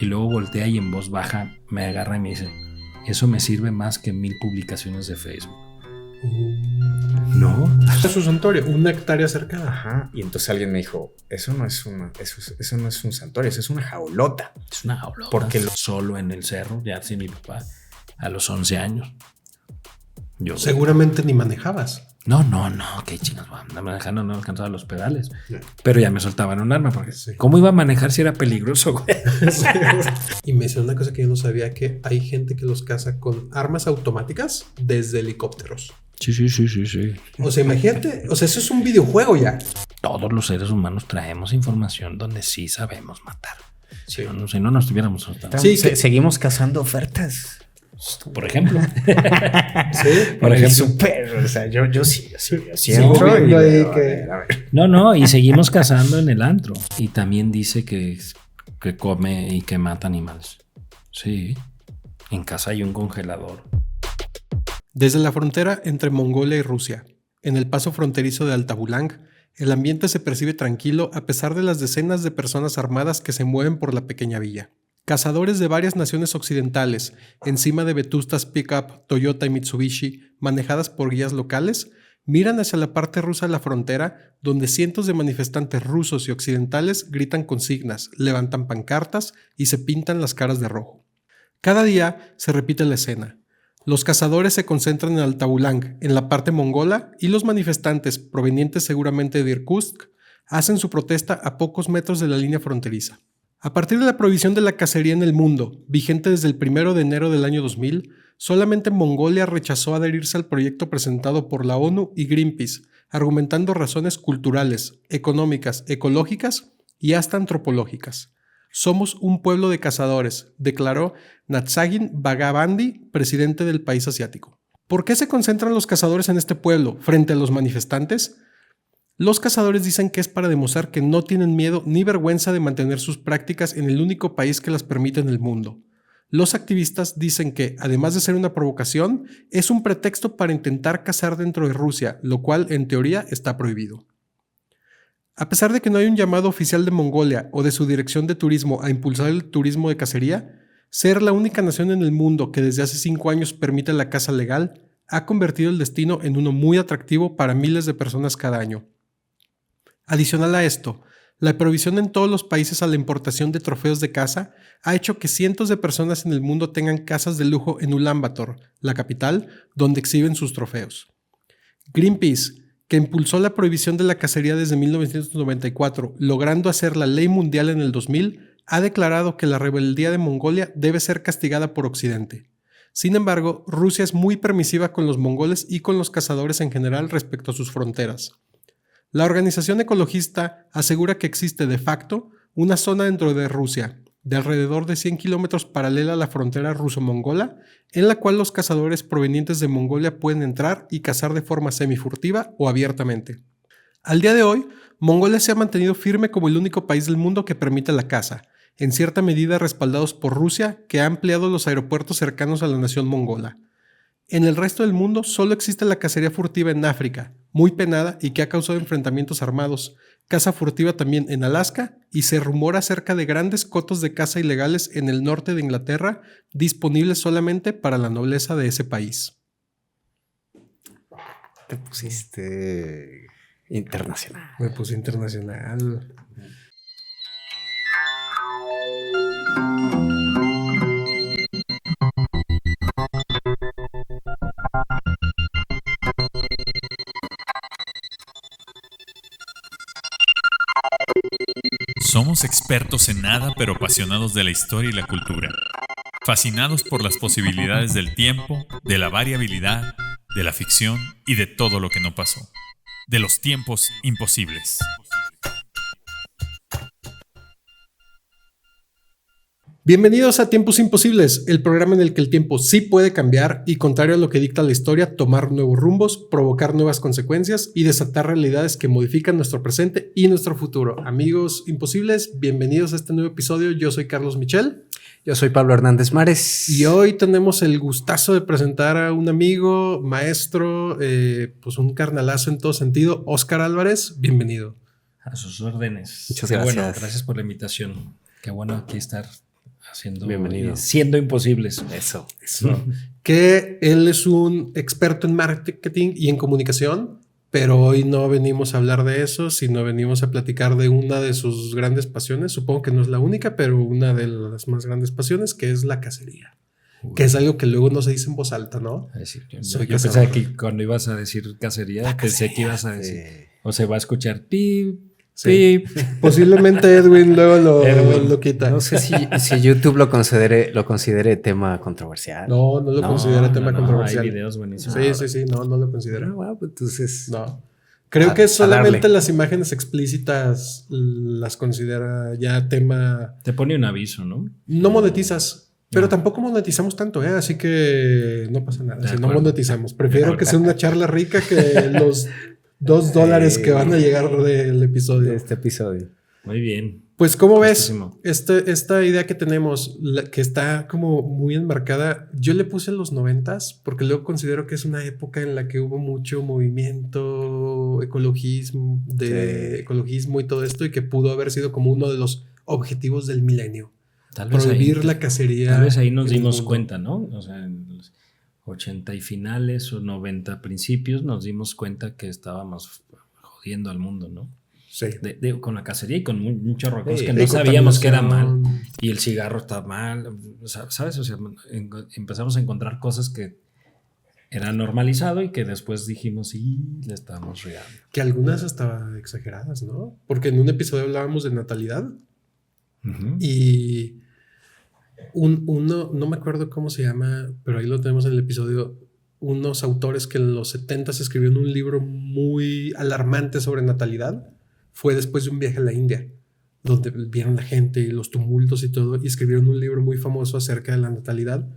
Y luego voltea y en voz baja me agarra y me dice, eso me sirve más que 1000 publicaciones de Facebook. No, es un santuario, una hectárea cercana. Ajá. Y entonces alguien me dijo, eso no es un santuario, eso es una jaulota. Es una jaulota. Porque solo en el cerro, ya sin mi papá, a los 11 años. Yo seguramente ni manejabas. No, qué chingas, manejando no alcanzaba los pedales. Pero ya me soltaban un arma, porque ¿cómo iba a manejar si era peligroso, güey? Sí. Y me decía una cosa que yo no sabía, que hay gente que los caza con armas automáticas desde helicópteros. Sí. O sea, imagínate, o sea, eso es un videojuego ya. Todos los seres humanos traemos información donde sí sabemos matar. Si no nos estuviéramos asustando. Sí, seguimos cazando ofertas. Por ejemplo. Sí, por ejemplo. Súper, o sea, yo sí entro y veo, que... a ver. No, y seguimos cazando en el antro. Y también dice que come y que mata animales. Sí, en casa hay un congelador. Desde la frontera entre Mongolia y Rusia, en el paso fronterizo de Altabulang, el ambiente se percibe tranquilo a pesar de las decenas de personas armadas que se mueven por la pequeña villa. Cazadores de varias naciones occidentales, encima de vetustas pick-up Toyota y Mitsubishi, manejadas por guías locales, miran hacia la parte rusa de la frontera, donde cientos de manifestantes rusos y occidentales gritan consignas, levantan pancartas y se pintan las caras de rojo. Cada día se repite la escena. Los cazadores se concentran en Altabulang, en la parte mongola, y los manifestantes, provenientes seguramente de Irkutsk, hacen su protesta a pocos metros de la línea fronteriza. A partir de la prohibición de la cacería en el mundo, vigente desde el 1 de enero del año 2000, solamente Mongolia rechazó adherirse al proyecto presentado por la ONU y Greenpeace, argumentando razones culturales, económicas, ecológicas y hasta antropológicas. Somos un pueblo de cazadores, declaró Natsagin Bhagabandi, presidente del país asiático. ¿Por qué se concentran los cazadores en este pueblo frente a los manifestantes? Los cazadores dicen que es para demostrar que no tienen miedo ni vergüenza de mantener sus prácticas en el único país que las permite en el mundo. Los activistas dicen que, además de ser una provocación, es un pretexto para intentar cazar dentro de Rusia, lo cual, en teoría, está prohibido. A pesar de que no hay un llamado oficial de Mongolia o de su dirección de turismo a impulsar el turismo de cacería, ser la única nación en el mundo que desde hace 5 años permite la caza legal ha convertido el destino en uno muy atractivo para miles de personas cada año. Adicional a esto, la prohibición en todos los países a la importación de trofeos de caza ha hecho que cientos de personas en el mundo tengan casas de lujo en Ulánbator, la capital, donde exhiben sus trofeos. Greenpeace, que impulsó la prohibición de la cacería desde 1994, logrando hacer la ley mundial en el 2000, ha declarado que la rebeldía de Mongolia debe ser castigada por Occidente. Sin embargo, Rusia es muy permisiva con los mongoles y con los cazadores en general respecto a sus fronteras. La organización ecologista asegura que existe de facto una zona dentro de Rusia, de alrededor de 100 kilómetros paralela a la frontera ruso-mongola, en la cual los cazadores provenientes de Mongolia pueden entrar y cazar de forma semifurtiva o abiertamente. Al día de hoy, Mongolia se ha mantenido firme como el único país del mundo que permite la caza, en cierta medida respaldados por Rusia, que ha ampliado los aeropuertos cercanos a la nación mongola. En el resto del mundo solo existe la cacería furtiva en África, muy penada y que ha causado enfrentamientos armados, caza furtiva también en Alaska, y se rumora acerca de grandes cotos de caza ilegales en el norte de Inglaterra, disponibles solamente para la nobleza de ese país. Te pusiste internacional. Me puse internacional. Somos expertos en nada, pero apasionados de la historia y la cultura. Fascinados por las posibilidades del tiempo, de la variabilidad, de la ficción y de todo lo que no pasó. De los tiempos imposibles. Bienvenidos a Tiempos Imposibles, el programa en el que el tiempo sí puede cambiar y, contrario a lo que dicta la historia, tomar nuevos rumbos, provocar nuevas consecuencias y desatar realidades que modifican nuestro presente y nuestro futuro. Amigos imposibles, bienvenidos a este nuevo episodio. Yo soy Carlos Michel. Yo soy Pablo Hernández Mares. Y hoy tenemos el gustazo de presentar a un amigo, maestro, pues un carnalazo en todo sentido, Óscar Álvarez. Bienvenido. A sus órdenes. Muchas gracias. Bueno, gracias por la invitación. Qué bueno aquí estar Bienvenido. Siendo imposibles. Eso. Que él es un experto en marketing y en comunicación, pero hoy no venimos a hablar de eso, sino venimos a platicar de una de sus grandes pasiones. Supongo que no es la única, pero una de las más grandes pasiones, que es la cacería. Que es algo que luego no se dice en voz alta, ¿no? Es decir, yo Soy pensaba cazador. que cuando ibas a decir cacería, pensé que ibas a decir. Sí. O se va a escuchar pip, Sí. pip. Posiblemente Edwin luego lo quita. No sé si YouTube lo considere tema controversial. No lo considera tema controversial. Hay videos buenísimos. Sí, no lo considera. Pero bueno, pues entonces. No. Creo que a solamente darle. las imágenes explícitas las considera ya tema. Te pone un aviso, ¿no? No monetizas, pero No. tampoco monetizamos tanto, ¿eh? Así que no pasa nada. De Si no acuerdo. monetizamos, prefiero De que sea una charla rica que los $2 que van a llegar del episodio. De este episodio. Muy bien. Pues, ¿cómo ves? Justísimo. Esta idea que tenemos, que está como muy enmarcada, yo le puse los 90s porque luego considero que es una época en la que hubo mucho movimiento, ecologismo y todo esto, y que pudo haber sido como uno de los objetivos del milenio. Tal vez Prohibir ahí, la cacería. tal vez ahí nos en el dimos mundo. cuenta, ¿no? O sea, en los 80 y finales o 90 principios nos dimos cuenta que estábamos jodiendo al mundo, ¿no? Sí. Con la cacería y con un chorro de cosas Sí, que de no sabíamos que era mal. contaminación. Y el cigarro está mal, o sea, ¿sabes? O sea, empezamos a encontrar cosas que era normalizado y que después dijimos, sí, le estamos regando. Que algunas hasta exageradas, ¿no? Porque en un episodio hablábamos de natalidad Ujú. y uno, no me acuerdo cómo se llama, pero ahí lo tenemos en el episodio, unos autores que en los 70s escribieron un libro muy alarmante sobre natalidad. Fue después de un viaje a la India, donde vieron la gente y los tumultos y todo, y escribieron un libro muy famoso acerca de la natalidad,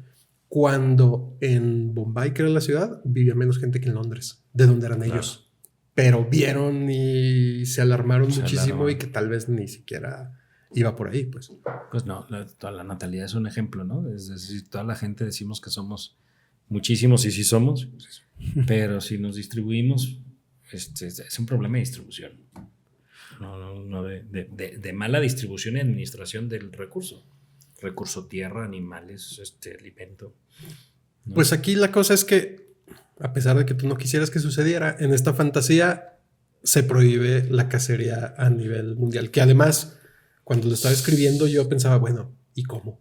cuando en Bombay, que era la ciudad, vivía menos gente que en Londres, de donde eran Claro. ellos. Pero vieron y se alarmaron Se muchísimo alarmaron. y que tal vez ni siquiera iba por ahí, pues. Pues no, toda la natalidad es un ejemplo, ¿no? Es decir, toda la gente decimos que somos muchísimos y sí somos, pero si nos distribuimos, es un problema de distribución. No de mala distribución y administración del recurso. Recurso tierra, animales, alimento. ¿no? Pues aquí la cosa es que, a pesar de que tú no quisieras que sucediera, en esta fantasía se prohíbe la cacería a nivel mundial. Que además, cuando lo estaba escribiendo, yo pensaba, bueno, ¿y cómo?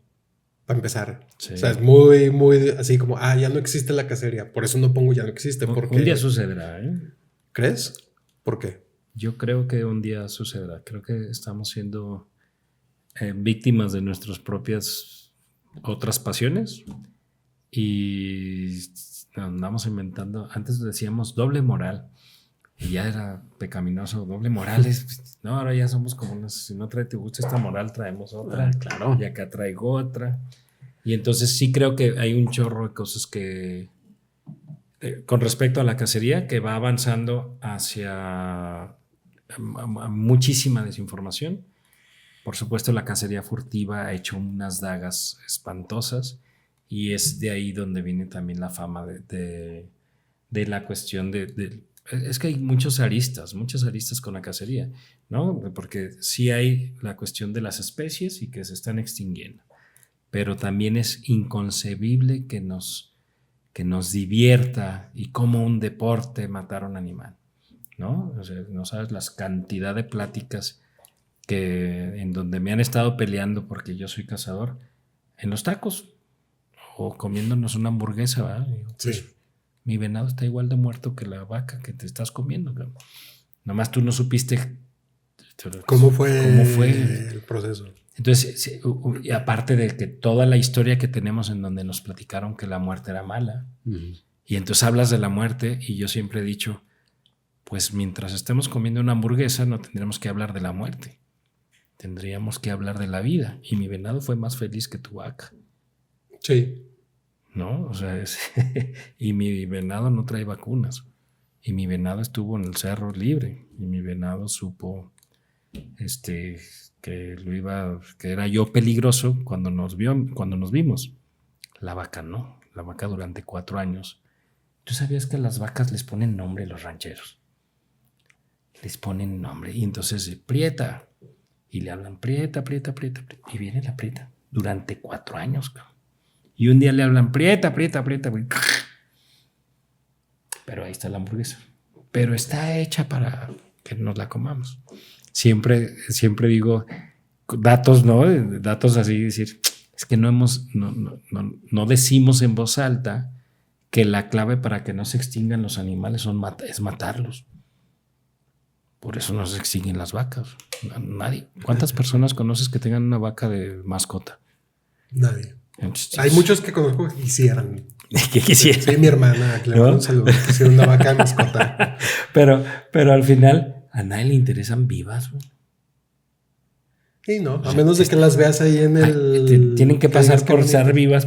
Para empezar. Sí. O sea, es muy, muy así como, ya no existe la cacería. Por eso no pongo ya no existe. Porque, un día sucederá, ¿eh? ¿crees? ¿Por qué? Yo creo que un día sucederá. Creo que estamos siendo víctimas de nuestras propias otras pasiones y andamos inventando. Antes decíamos doble moral y ya era pecaminoso. Doble moral es, no, ahora ya somos como unos, si no te gusta esta moral, traemos otra. Claro. Y acá traigo otra. Y entonces sí creo que hay un chorro de cosas que, con respecto a la cacería, que va avanzando hacia a muchísima desinformación. Por supuesto, la cacería furtiva ha hecho unas dagas espantosas y es de ahí donde viene también la fama de la cuestión es que hay muchas aristas con la cacería, ¿no? Porque sí hay la cuestión de las especies y que se están extinguiendo, pero también es inconcebible que nos divierta y como un deporte matar a un animal, ¿no? O sea, no sabes la cantidad de pláticas en donde me han estado peleando porque yo soy cazador en los tacos o comiéndonos una hamburguesa, ¿verdad? Digo, pues, Sí. mi venado está igual de muerto que la vaca que te estás comiendo, cabrón. Nomás tú no supiste ¿Cómo fue el proceso? Entonces, sí, y aparte de que toda la historia que tenemos en donde nos platicaron que la muerte era mala, y entonces hablas de la muerte y yo siempre he dicho, pues mientras estemos comiendo una hamburguesa no tendríamos que hablar de la muerte, tendríamos que hablar de la vida, y mi venado fue más feliz que tu vaca, Sí. ¿no? O sea, y mi venado no trae vacunas, y mi venado estuvo en el cerro libre, y mi venado supo que era yo peligroso cuando nos vimos. La vaca no, la vaca durante 4 años. ¿Tú sabías que a las vacas les ponen nombre los rancheros? Les ponen nombre y entonces Prieta, y le hablan Prieta, y viene la Prieta. durante 4 años, cabrón. Y un día le hablan, aprieta. Pero ahí está la hamburguesa. Pero está hecha para que nos la comamos. Siempre digo datos, ¿no? Datos así, decir, es que no decimos en voz alta que la clave para que no se extingan los animales es matarlos. Por eso no se extinguen las vacas. Nadie. ¿Cuántas personas conoces que tengan una vaca de mascota? Nadie. Entonces, Hay muchos que conozco que quisieran. que quisieran. Sí, mi hermana, claro, ¿No? un saludo. Quisiera una vaca de mascota. Pero al final a nadie le interesan vivas, güey. Y no, a menos de que las veas ahí en el... Tienen que pasar digas que por no ser necesitas. vivas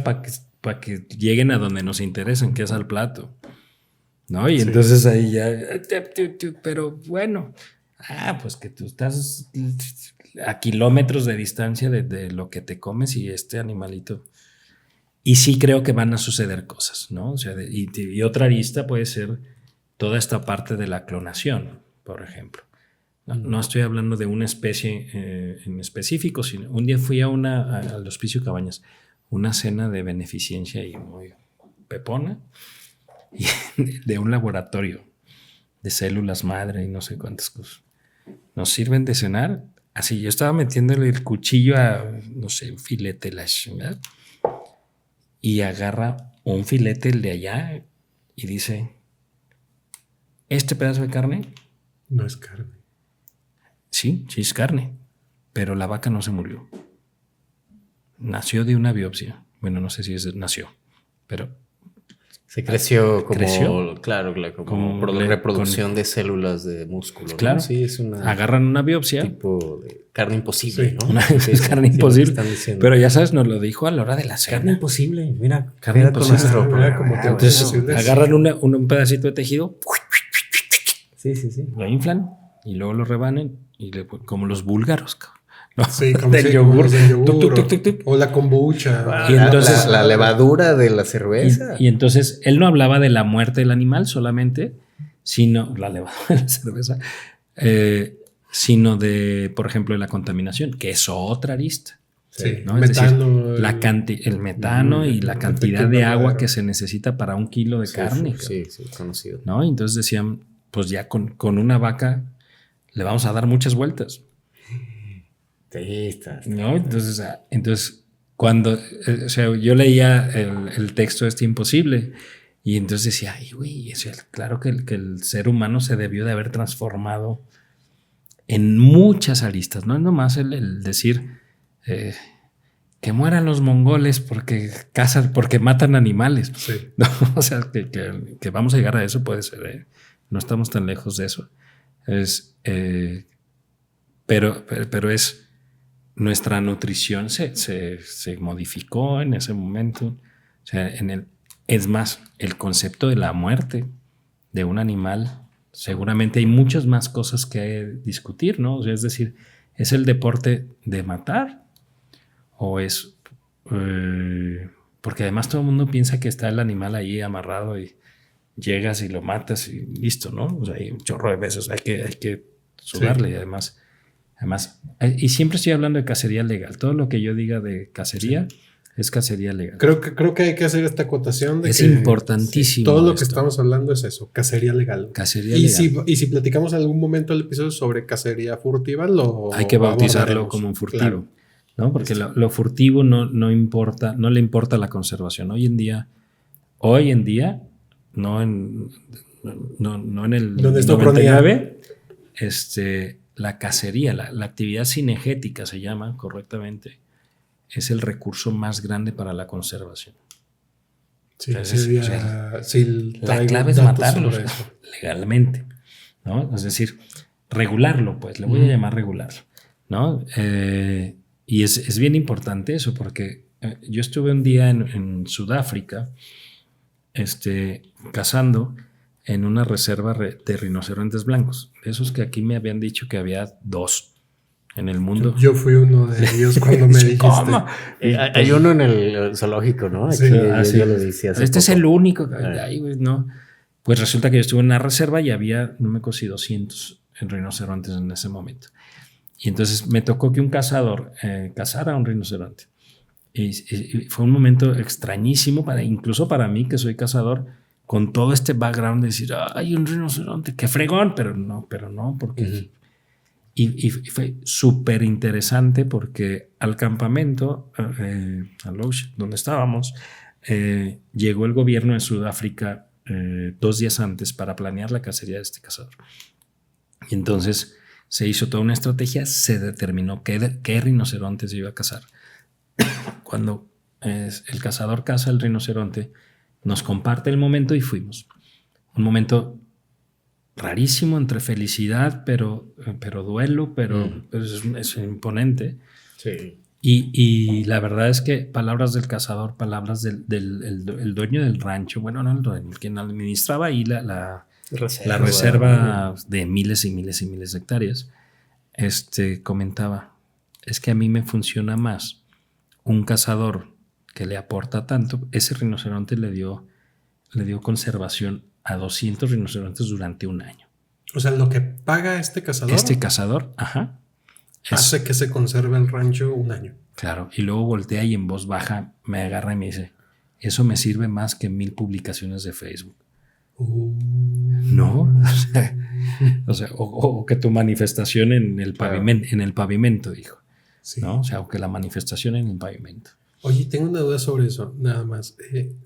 para que lleguen a donde nos interesan, que es al plato. ¿No? Y Sí. entonces ahí ya... Pero bueno, pues que tú estás a kilómetros de distancia de lo que te comes y este animalito. Y sí creo que van a suceder cosas, ¿no? O sea, y otra arista puede ser toda esta parte de la clonación, por ejemplo. No estoy hablando de una especie en específico, sino un día fui al Hospicio Cabañas, una cena de beneficencia y muy pepona, y de un laboratorio de células madre y no sé cuántas cosas. Nos sirven de cenar. Así, yo estaba metiéndole el cuchillo a, no sé, un filete, la chingada, y agarra un filete, el de allá, y dice, ¿este pedazo de carne? No es carne. Sí es carne, pero la vaca no se murió. Nació de una biopsia. Bueno, no sé si nació, pero Se creció como, ¿creció? Claro, como reproducción de células de músculo, ¿no? Claro. Sí, es una Agarran una biopsia. tipo de carne imposible, Sí. ¿no? Es carne Sí, imposible. lo que están diciendo. Pero ya sabes, nos lo dijo a la hora de la Carne cena. imposible, mira, Carne mira con imposible. nuestro Ah, programa. como te- Entonces imposible. agarran un pedacito de tejido, Sí. lo inflan y luego lo rebanan y como los búlgaros, cabrón. ¿No? Sí, como del sí, yogur. como los del yogur, Tuc, tuc, tuc, tuc, tuc. o la kombucha. Y entonces- la levadura de la cerveza. Y entonces él no hablaba de la muerte del animal solamente, sino la levadura de la cerveza, sino de, por ejemplo, de la contaminación, que es otra arista. Sí, ¿No? Es metano, decir, el metano y la el cantidad efecto de agua invernadero. que se necesita para 1 kilo de carne. Sí, conocido. ¿No? Y entonces decían, pues ya con una vaca le vamos a dar muchas vueltas. Sí, está. ¿No? Entonces cuando o sea, yo leía el texto este imposible y entonces decía, ay, güey, o sea, claro que el ser humano se debió de haber transformado en muchas aristas, no es nomás el decir que mueran los mongoles porque matan animales. Sí. ¿No? O sea, que vamos a llegar a eso puede ser, no estamos tan lejos de eso. Pero es nuestra nutrición se modificó en ese momento. O sea, es más, el concepto de la muerte de un animal, seguramente hay muchas más cosas que discutir, ¿no? O sea, es decir, ¿es el deporte de matar? ¿O es...? Porque además todo el mundo piensa que está el animal ahí amarrado y llegas y lo matas y listo, ¿no? O sea, hay un chorro de veces, hay que sudarle. Sí. Y además, y siempre estoy hablando de cacería legal. Todo lo que yo diga de cacería es cacería legal. Creo que hay que hacer esta acotación de es que importantísimo. Todo lo que estamos hablando es eso, cacería legal. Cacería legal. Y si platicamos en algún momento del episodio sobre cacería furtiva, hay que bautizarlo como un furtivo. Claro. ¿No? Porque lo furtivo no importa, no le importa la conservación. Hoy en día, no en el 99, la cacería, la actividad cinegética se llama correctamente, es el recurso más grande para la conservación. Sí, entonces, la clave es matarlos legalmente, ¿no? Es decir, regularlo, pues, le voy a llamar regularlo, ¿no? Y es bien importante eso, porque yo estuve un día en Sudáfrica cazando en una reserva de rinocerontes blancos. Esos que aquí me habían dicho que había 2 en el mundo. Yo fui uno de ellos cuando me dijiste. ¿Cómo? Hay uno en el zoológico, ¿no? Aquí sí, yo lo decía hace este poco. es el único. Ay, no. Pues resulta que yo estuve en una reserva y había, no me acuerdo si 200 rinocerontes en ese momento. Y entonces me tocó que un cazador cazara a un rinoceronte. Y fue un momento extrañísimo, incluso para mí, que soy cazador, con todo este background de decir, hay un rinoceronte, qué fregón, pero no, porque... Y fue súper interesante porque al campamento, a Lodge, donde estábamos, llegó el gobierno de Sudáfrica 2 días antes para planear la cacería de este cazador. Y entonces se hizo toda una estrategia, se determinó qué rinoceronte se iba a cazar. Cuando el cazador caza el rinoceronte, nos comparte el momento y fuimos. Un momento rarísimo, entre felicidad, pero duelo, pero es imponente. Sí. Y la verdad es que palabras del cazador, palabras del dueño del rancho, bueno, no el dueño, quien administraba ahí la reserva de miles y miles y miles de hectáreas, comentaba, es que a mí me funciona más un cazador que le aporta tanto. Ese rinoceronte le dio conservación a 200 rinocerontes durante un año. O sea, lo que paga este cazador. Este cazador, ajá. Hace que se conserve el rancho un año. Claro, y luego voltea y en voz baja me agarra y me dice, eso me sirve más que 1000 publicaciones de Facebook. ¿No? O que tu manifestación en el pavimento, dijo. Sí. ¿No? O sea, o que la manifestación en el pavimento. Oye, tengo una duda sobre eso, nada más.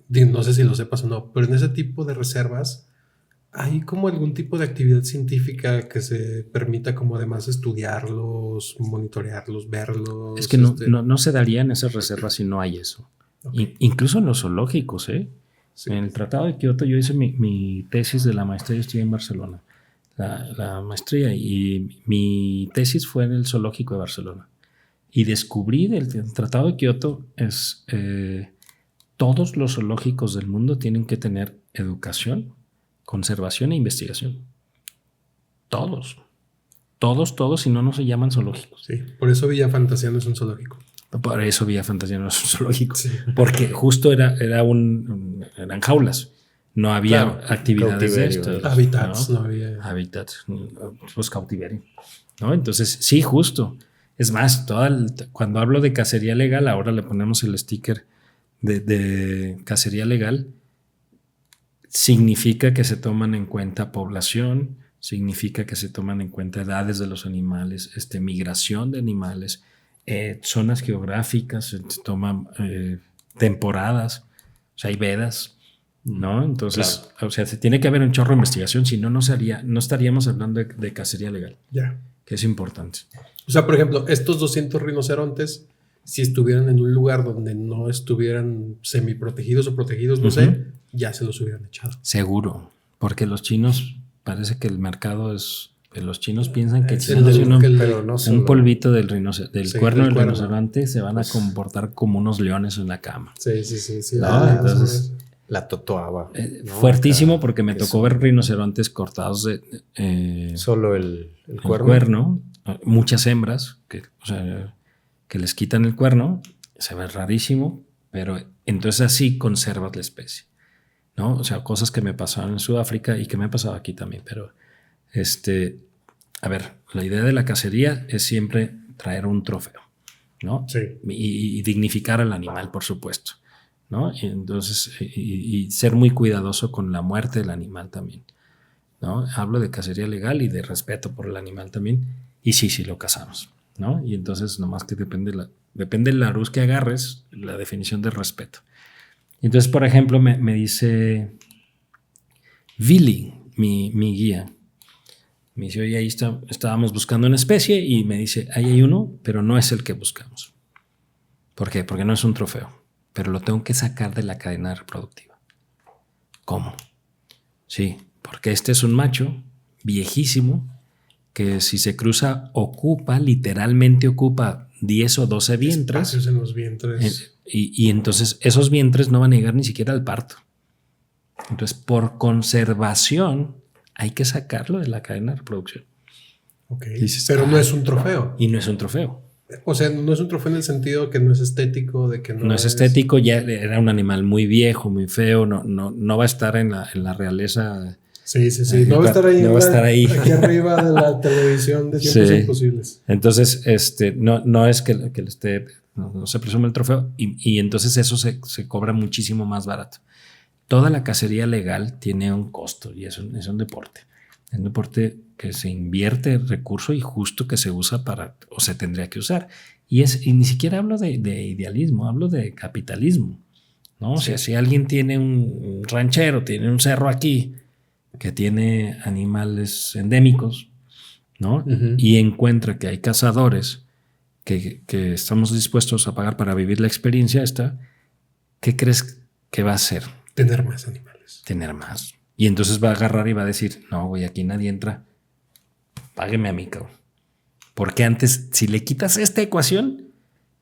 No sé si lo sepas o no, pero en ese tipo de reservas, ¿hay como algún tipo de actividad científica que se permita como además estudiarlos, monitorearlos, verlos? Es que no se daría en esas reservas si no hay eso. Okay. Incluso en los zoológicos, Sí. En el Tratado de Kioto yo hice mi tesis de la maestría, yo estudié en Barcelona, la maestría, y mi tesis fue en el zoológico de Barcelona. Y descubrí del Tratado de Kioto todos los zoológicos del mundo tienen que tener educación, conservación e investigación. Todos, si no se llaman zoológicos. Sí, por eso Villa Fantasía no es un zoológico. Por eso Villa Fantasía no es un zoológico. Sí. Porque justo eran jaulas. No había actividades de esto. Hábitats, no había. Hábitats, pues cautiverio. ¿No? Entonces, sí, justo. Es más, cuando hablo de cacería legal, ahora le ponemos el sticker de cacería legal. Significa que se toman en cuenta población, significa que se toman en cuenta edades de los animales, migración de animales, zonas geográficas, se toman temporadas, o sea, hay vedas, ¿no? Entonces, claro. O sea, se tiene que haber un chorro de investigación, si no, no estaríamos hablando de cacería legal. Ya. Que es importante. O sea, por ejemplo, estos 200 rinocerontes, si estuvieran en un lugar donde no estuvieran semiprotegidos o protegidos, no sé, ya se los hubieran echado. Seguro, porque los chinos, parece que el mercado es... Los chinos piensan que un polvito del cuerno del rinoceronte se van a comportar como unos leones en la cama. Sí. ¿No? Entonces... La totoaba. Fuertísimo, porque me tocó ver rinocerontes cortados de... solo el cuerno. Muchas hembras que les quitan el cuerno. Se ve rarísimo, pero entonces así conservas la especie, ¿no? O sea, cosas que me pasaron en Sudáfrica y que me ha pasado aquí también, pero a ver, la idea de la cacería es siempre traer un trofeo, ¿no? Sí. Y dignificar al animal, por supuesto, ¿no? Y entonces, y ser muy cuidadoso con la muerte del animal también, ¿no? Hablo de cacería legal y de respeto por el animal también, y sí lo cazamos, ¿no? Y entonces nomás que depende la luz que agarres, la definición de respeto. Entonces, por ejemplo, me dice Billy, mi guía, me dice, oye, ahí estábamos buscando una especie, y me dice, ahí hay uno, pero no es el que buscamos. ¿Por qué? Porque no es un trofeo, pero lo tengo que sacar de la cadena reproductiva. ¿Cómo? Sí, porque este es un macho viejísimo que si se cruza literalmente ocupa 10 o 12 vientres. Espacios en los vientres. Y entonces esos vientres no van a llegar ni siquiera al parto. Entonces, por conservación, hay que sacarlo de la cadena de reproducción. Ok, pero no es un trofeo. Y no es un trofeo. O sea, no es un trofeo en el sentido que no es estético, de que no es estético, ya era un animal muy viejo, muy feo, no va a estar en la realeza. Sí. No va a estar ahí. No va a estar ahí. Aquí arriba de la televisión de Tiempos Imposibles. Entonces, no es que le esté no se presume el trofeo y entonces eso se cobra muchísimo más barato. Toda la cacería legal tiene un costo y es un deporte. Es un deporte que se invierte recurso y justo que se usa o se tendría que usar. Y ni siquiera hablo de idealismo, hablo de capitalismo, ¿no? O sea, si alguien tiene un ranchero, tiene un cerro aquí que tiene animales endémicos, ¿no? Y encuentra que hay cazadores que estamos dispuestos a pagar para vivir la experiencia esta, ¿qué crees que va a hacer? Tener más animales. Tener más. Y entonces va a agarrar y va a decir, no, güey, aquí nadie entra. Págueme a mí, cabrón. Porque antes, si le quitas esta ecuación,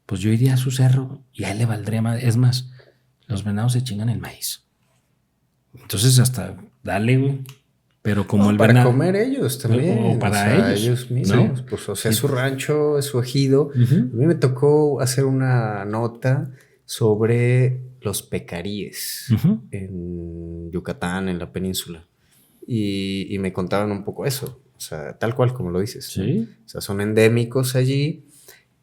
pues yo iría a su cerro y a él le valdría más. Es más, los venados se chingan el maíz. Entonces hasta dale, güey. Pero como el para venado... comer ellos también. O para ellos mismos. ¿no? Pues, o sea, su rancho, su ejido. A mí me tocó hacer una nota sobre los pecaríes en Yucatán, en la península. Y me contaban un poco eso. O sea, tal cual como lo dices. Sí. O sea, son endémicos allí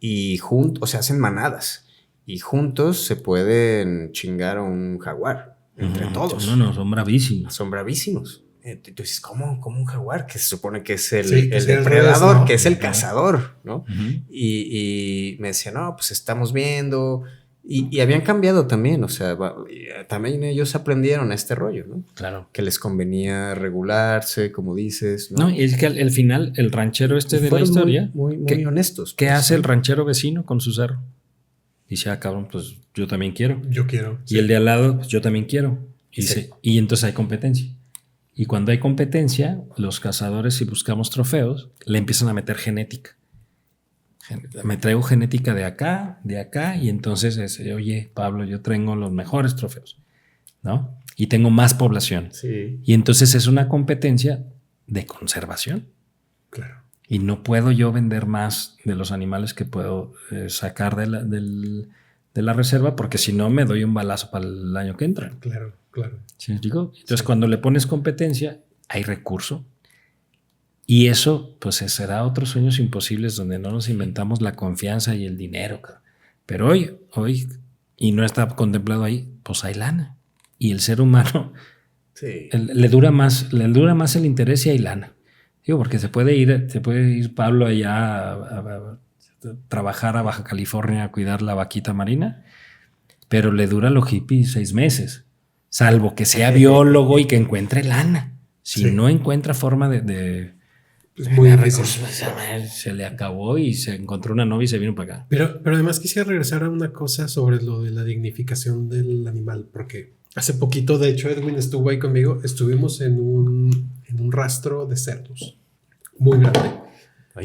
y o sea, hacen manadas. Y juntos se pueden chingar a un jaguar. Entre todos. No, son bravísimos. Son bravísimos. Tú dices, ¿cómo un jaguar? Que se supone que es el depredador, depredador, ¿no? que es el cazador, ¿no? Y me decía, no, pues estamos viendo. Y habían cambiado también, o sea, también ellos aprendieron este rollo, ¿no? Claro. Que les convenía regularse, como dices, ¿no? No, y es que al final, el ranchero de la Fueron historia... muy honestos. ¿Qué pues, hace el ranchero vecino con su cerro? Dice, cabrón, pues yo también quiero. Yo quiero. Y el de al lado, pues yo también quiero. Sí. Y entonces hay competencia. Y cuando hay competencia, los cazadores, si buscamos trofeos, le empiezan a meter genética. Me traigo genética de acá, y entonces oye, Pablo, yo tengo los mejores trofeos, ¿no? Y tengo más población. Sí. Y entonces es una competencia de conservación. Claro. Y no puedo yo vender más de los animales que puedo sacar de la reserva, porque si no me doy un balazo para el año que entra. Claro. ¿Sí me explico? Entonces, cuando le pones competencia, hay recurso. Y eso, pues, será otros sueños imposibles donde no nos inventamos la confianza y el dinero. Pero hoy, y no está contemplado ahí, pues hay lana. Y el ser humano Sí. le dura más el interés y hay lana. Digo, porque se puede ir Pablo allá a trabajar a Baja California a cuidar la vaquita marina, pero le dura lo hippie 6 meses, salvo que sea biólogo y que encuentre lana. Si no encuentra forma de Es muy difícil. se le acabó y se encontró una novia y se vino para acá. Pero además quisiera regresar a una cosa sobre lo de la dignificación del animal, porque hace poquito, de hecho, Edwin estuvo ahí conmigo, estuvimos en un rastro de cerdos muy grande.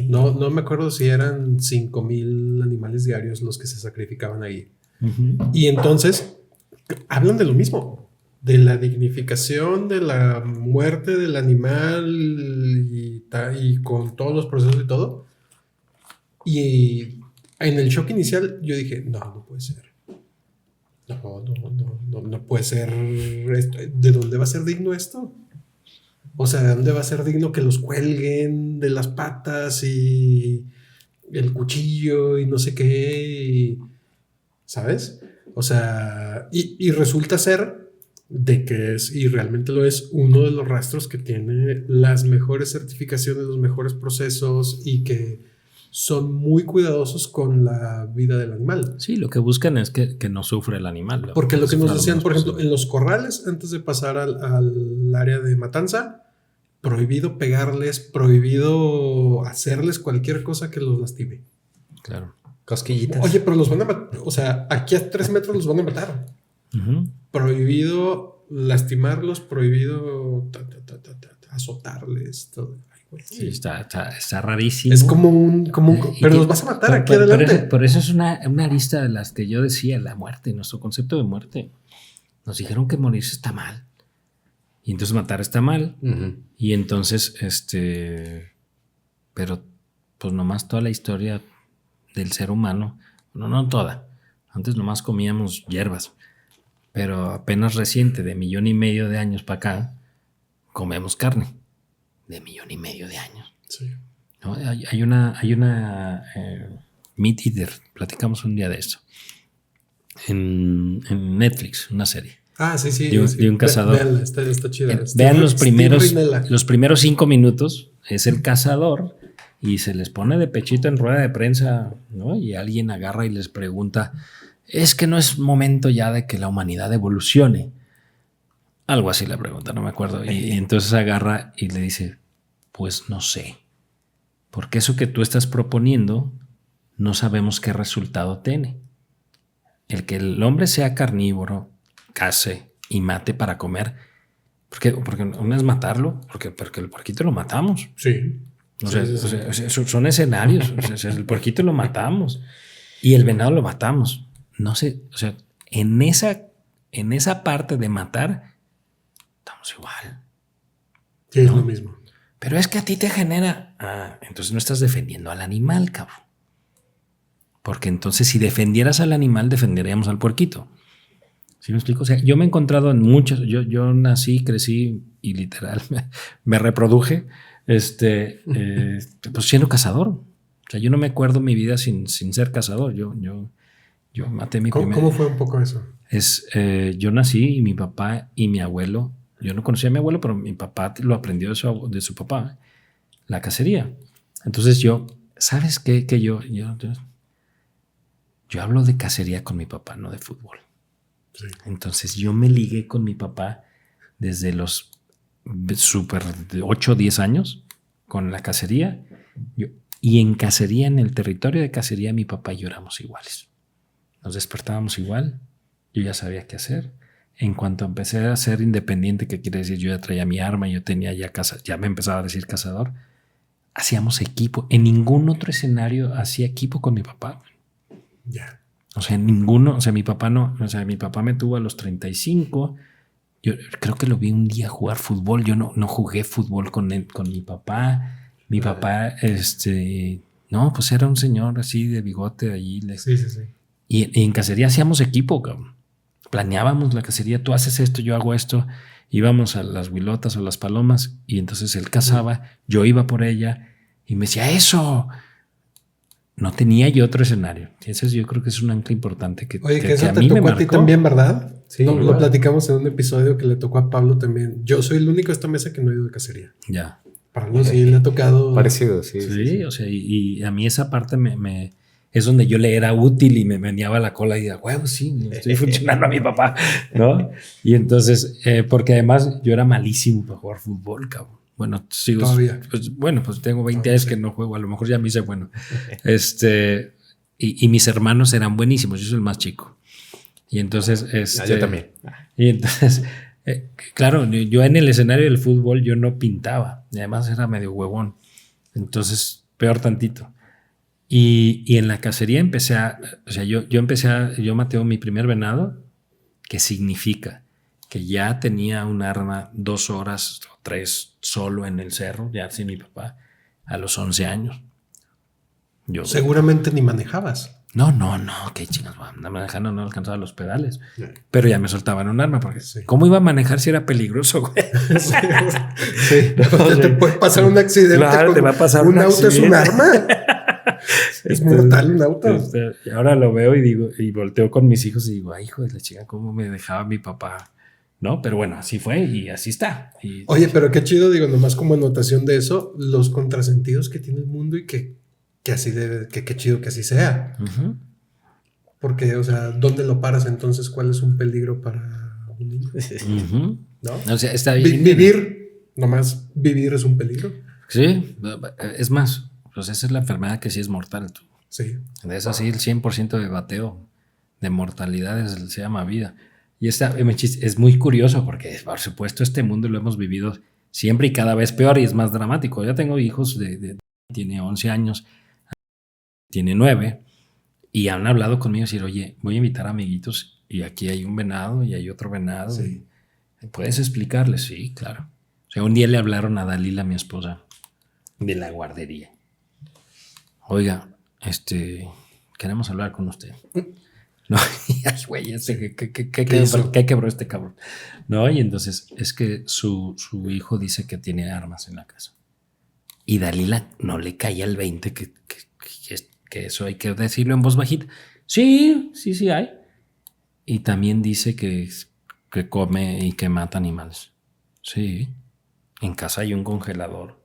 No me acuerdo si eran 5,000 animales diarios los que se sacrificaban ahí. Y entonces hablan de lo mismo, de la dignificación, de la muerte del animal y con todos los procesos y todo. Y en el shock inicial yo dije, no puede ser. No puede ser esto. ¿De dónde va a ser digno esto? O sea, ¿de dónde va a ser digno que los cuelguen de las patas y el cuchillo y no sé qué? ¿Sabes? O sea, y resulta ser de que es, y realmente lo es, uno de los rastros que tiene las mejores certificaciones, los mejores procesos y que son muy cuidadosos con la vida del animal. Sí, lo que buscan es que no sufra el animal. Porque lo que nos decían, por ejemplo, en los corrales, antes de pasar al área de matanza, prohibido pegarles, prohibido hacerles cualquier cosa que los lastime. Claro. Cosquillitas. Oye, pero los van a matar. O sea, aquí a 3 metros los van a matar. Prohibido lastimarlos, prohibido azotarles, todo. Ay, güey. Sí, está rarísimo. Es como un pero los vas a matar aquí adelante. Por eso es una arista de las que yo decía, la muerte, nuestro concepto de muerte. Nos dijeron que morirse está mal. Y entonces matar está mal. Y entonces, pero pues nomás toda la historia del ser humano, no toda. Antes nomás comíamos hierbas. Pero apenas reciente, de 1,5 millones de años para acá, comemos carne. De 1,5 millones de años. Sí. ¿No? Hay una Meat Eater. Platicamos un día de esto. En Netflix, una serie. Ah, sí. De un cazador. Veanla, está chida. Vean los Rinella. primeros 5 minutos. Es el cazador y se les pone de pechito en rueda de prensa, ¿no? Y alguien agarra y les pregunta, es que no es momento ya de que la humanidad evolucione. Algo así la pregunta, no me acuerdo. Y entonces agarra y le dice, pues no sé. Porque eso que tú estás proponiendo no sabemos qué resultado tiene. El que el hombre sea carnívoro, case y mate para comer, porque no es matarlo, porque el puerquito lo matamos. Sí. O sea, son escenarios. O sea, el puerquito lo matamos y el venado lo matamos. No sé, o sea, en esa parte de matar estamos igual. Sí, es lo mismo. Pero es que a ti te genera... entonces no estás defendiendo al animal, cabrón. Porque entonces si defendieras al animal, defenderíamos al puerquito. ¿Sí me explico? O sea, yo me he encontrado en muchos... Yo nací, crecí y literal me reproduje pues siendo cazador. O sea, yo no me acuerdo mi vida sin ser cazador. Yo maté mi primer... ¿Cómo fue un poco eso? Yo nací y mi papá y mi abuelo... Yo no conocía a mi abuelo, pero mi papá lo aprendió de su papá, la cacería. Entonces ¿sabes qué? Que yo hablo de cacería con mi papá, no de fútbol. Sí. Entonces yo me ligué con mi papá desde los 8 o 10 años con la cacería. Y en cacería, en el territorio de cacería, mi papá y yo éramos iguales. Nos despertábamos igual. Yo ya sabía qué hacer. En cuanto empecé a ser independiente, que quiere decir yo ya traía mi arma, yo tenía ya me empezaba a decir cazador, hacíamos equipo. En ningún otro escenario hacía equipo con mi papá. Ya. O sea, en ninguno, o sea, mi papá me tuvo a los 35. Yo creo que lo vi un día jugar fútbol. Yo no jugué fútbol con mi papá. Mi papá, no, pues era un señor así de bigote allí. Sí. Y en cacería hacíamos equipo, cabrón. Planeábamos la cacería, tú haces esto, yo hago esto, íbamos a las huilotas o las palomas y entonces él cazaba, yo iba por ella y me decía, ¡eso! No tenía yo otro escenario. Ese yo creo que es un ancla importante que eso a te mí tocó me a ti marcó. también, ¿verdad? Sí. Lo platicamos en un episodio que le tocó a Pablo también. Yo soy el único de esta mesa que no ha ido de cacería. Ya. Pablo sí le ha tocado. Parecido, sí. Sí, o sea, y a mí esa parte es donde yo le era útil y me meneaba la cola y decía, huevo, sí, estoy funcionando a mi papá, ¿no? Y entonces, porque además yo era malísimo para jugar fútbol, cabrón. Bueno, sigo. Todavía. Pues tengo 20 años que no juego, a lo mejor ya me hice bueno. Y mis hermanos eran buenísimos, yo soy el más chico. Y entonces, yo también. Y entonces, claro, yo en el escenario del fútbol yo no pintaba, y además era medio huevón. Entonces, peor tantito. Y en la cacería yo maté mi primer venado, que significa que ya tenía un arma 2 horas o 3 solo en el cerro, ya sin mi papá, a los 11 años. Seguramente ni manejabas. No, qué chingas, manejando no alcanzaba los pedales, pero ya me soltaban un arma, porque ¿cómo iba a manejar si era peligroso, güey? Sí. Te puede pasar un accidente. Claro, te va a pasar un auto accidente. Es un arma. Es mortal un auto. Ahora lo veo y digo, y volteo con mis hijos y digo, ay, hijo de la chica, ¿cómo me dejaba mi papá? ¿No? Pero bueno, así fue y así está. Oye, pero qué chido, digo, nomás como anotación de eso, los contrasentidos que tiene el mundo y que así debe, que qué chido que así sea. Uh-huh. Porque, o sea, ¿dónde lo paras entonces? ¿Cuál es un peligro para un niño? Uh-huh. ¿No? O sea, está bien. Nomás vivir es un peligro. Sí, es más, pues esa es la enfermedad que sí es mortal. Tú. Sí. De eso sí, el 100% de bateo de mortalidad se llama vida. Y es muy curioso porque, por supuesto, este mundo lo hemos vivido siempre y cada vez peor y es más dramático. Ya tengo hijos tiene 11 años, tiene 9 y han hablado conmigo y decir, oye, voy a invitar a amiguitos y aquí hay un venado y hay otro venado. Sí. ¿Puedes explicarles? Sí, claro. O sea, un día le hablaron a Dalila, mi esposa, de la guardería. Oiga, queremos hablar con usted. No, ay, güey, ¿qué quebró este cabrón? No, y entonces es que su hijo dice que tiene armas en la casa. Y Dalila no le caía el 20 que que eso hay que decirlo en voz bajita. Sí hay. Y también dice que come y que mata animales. Sí. En casa hay un congelador.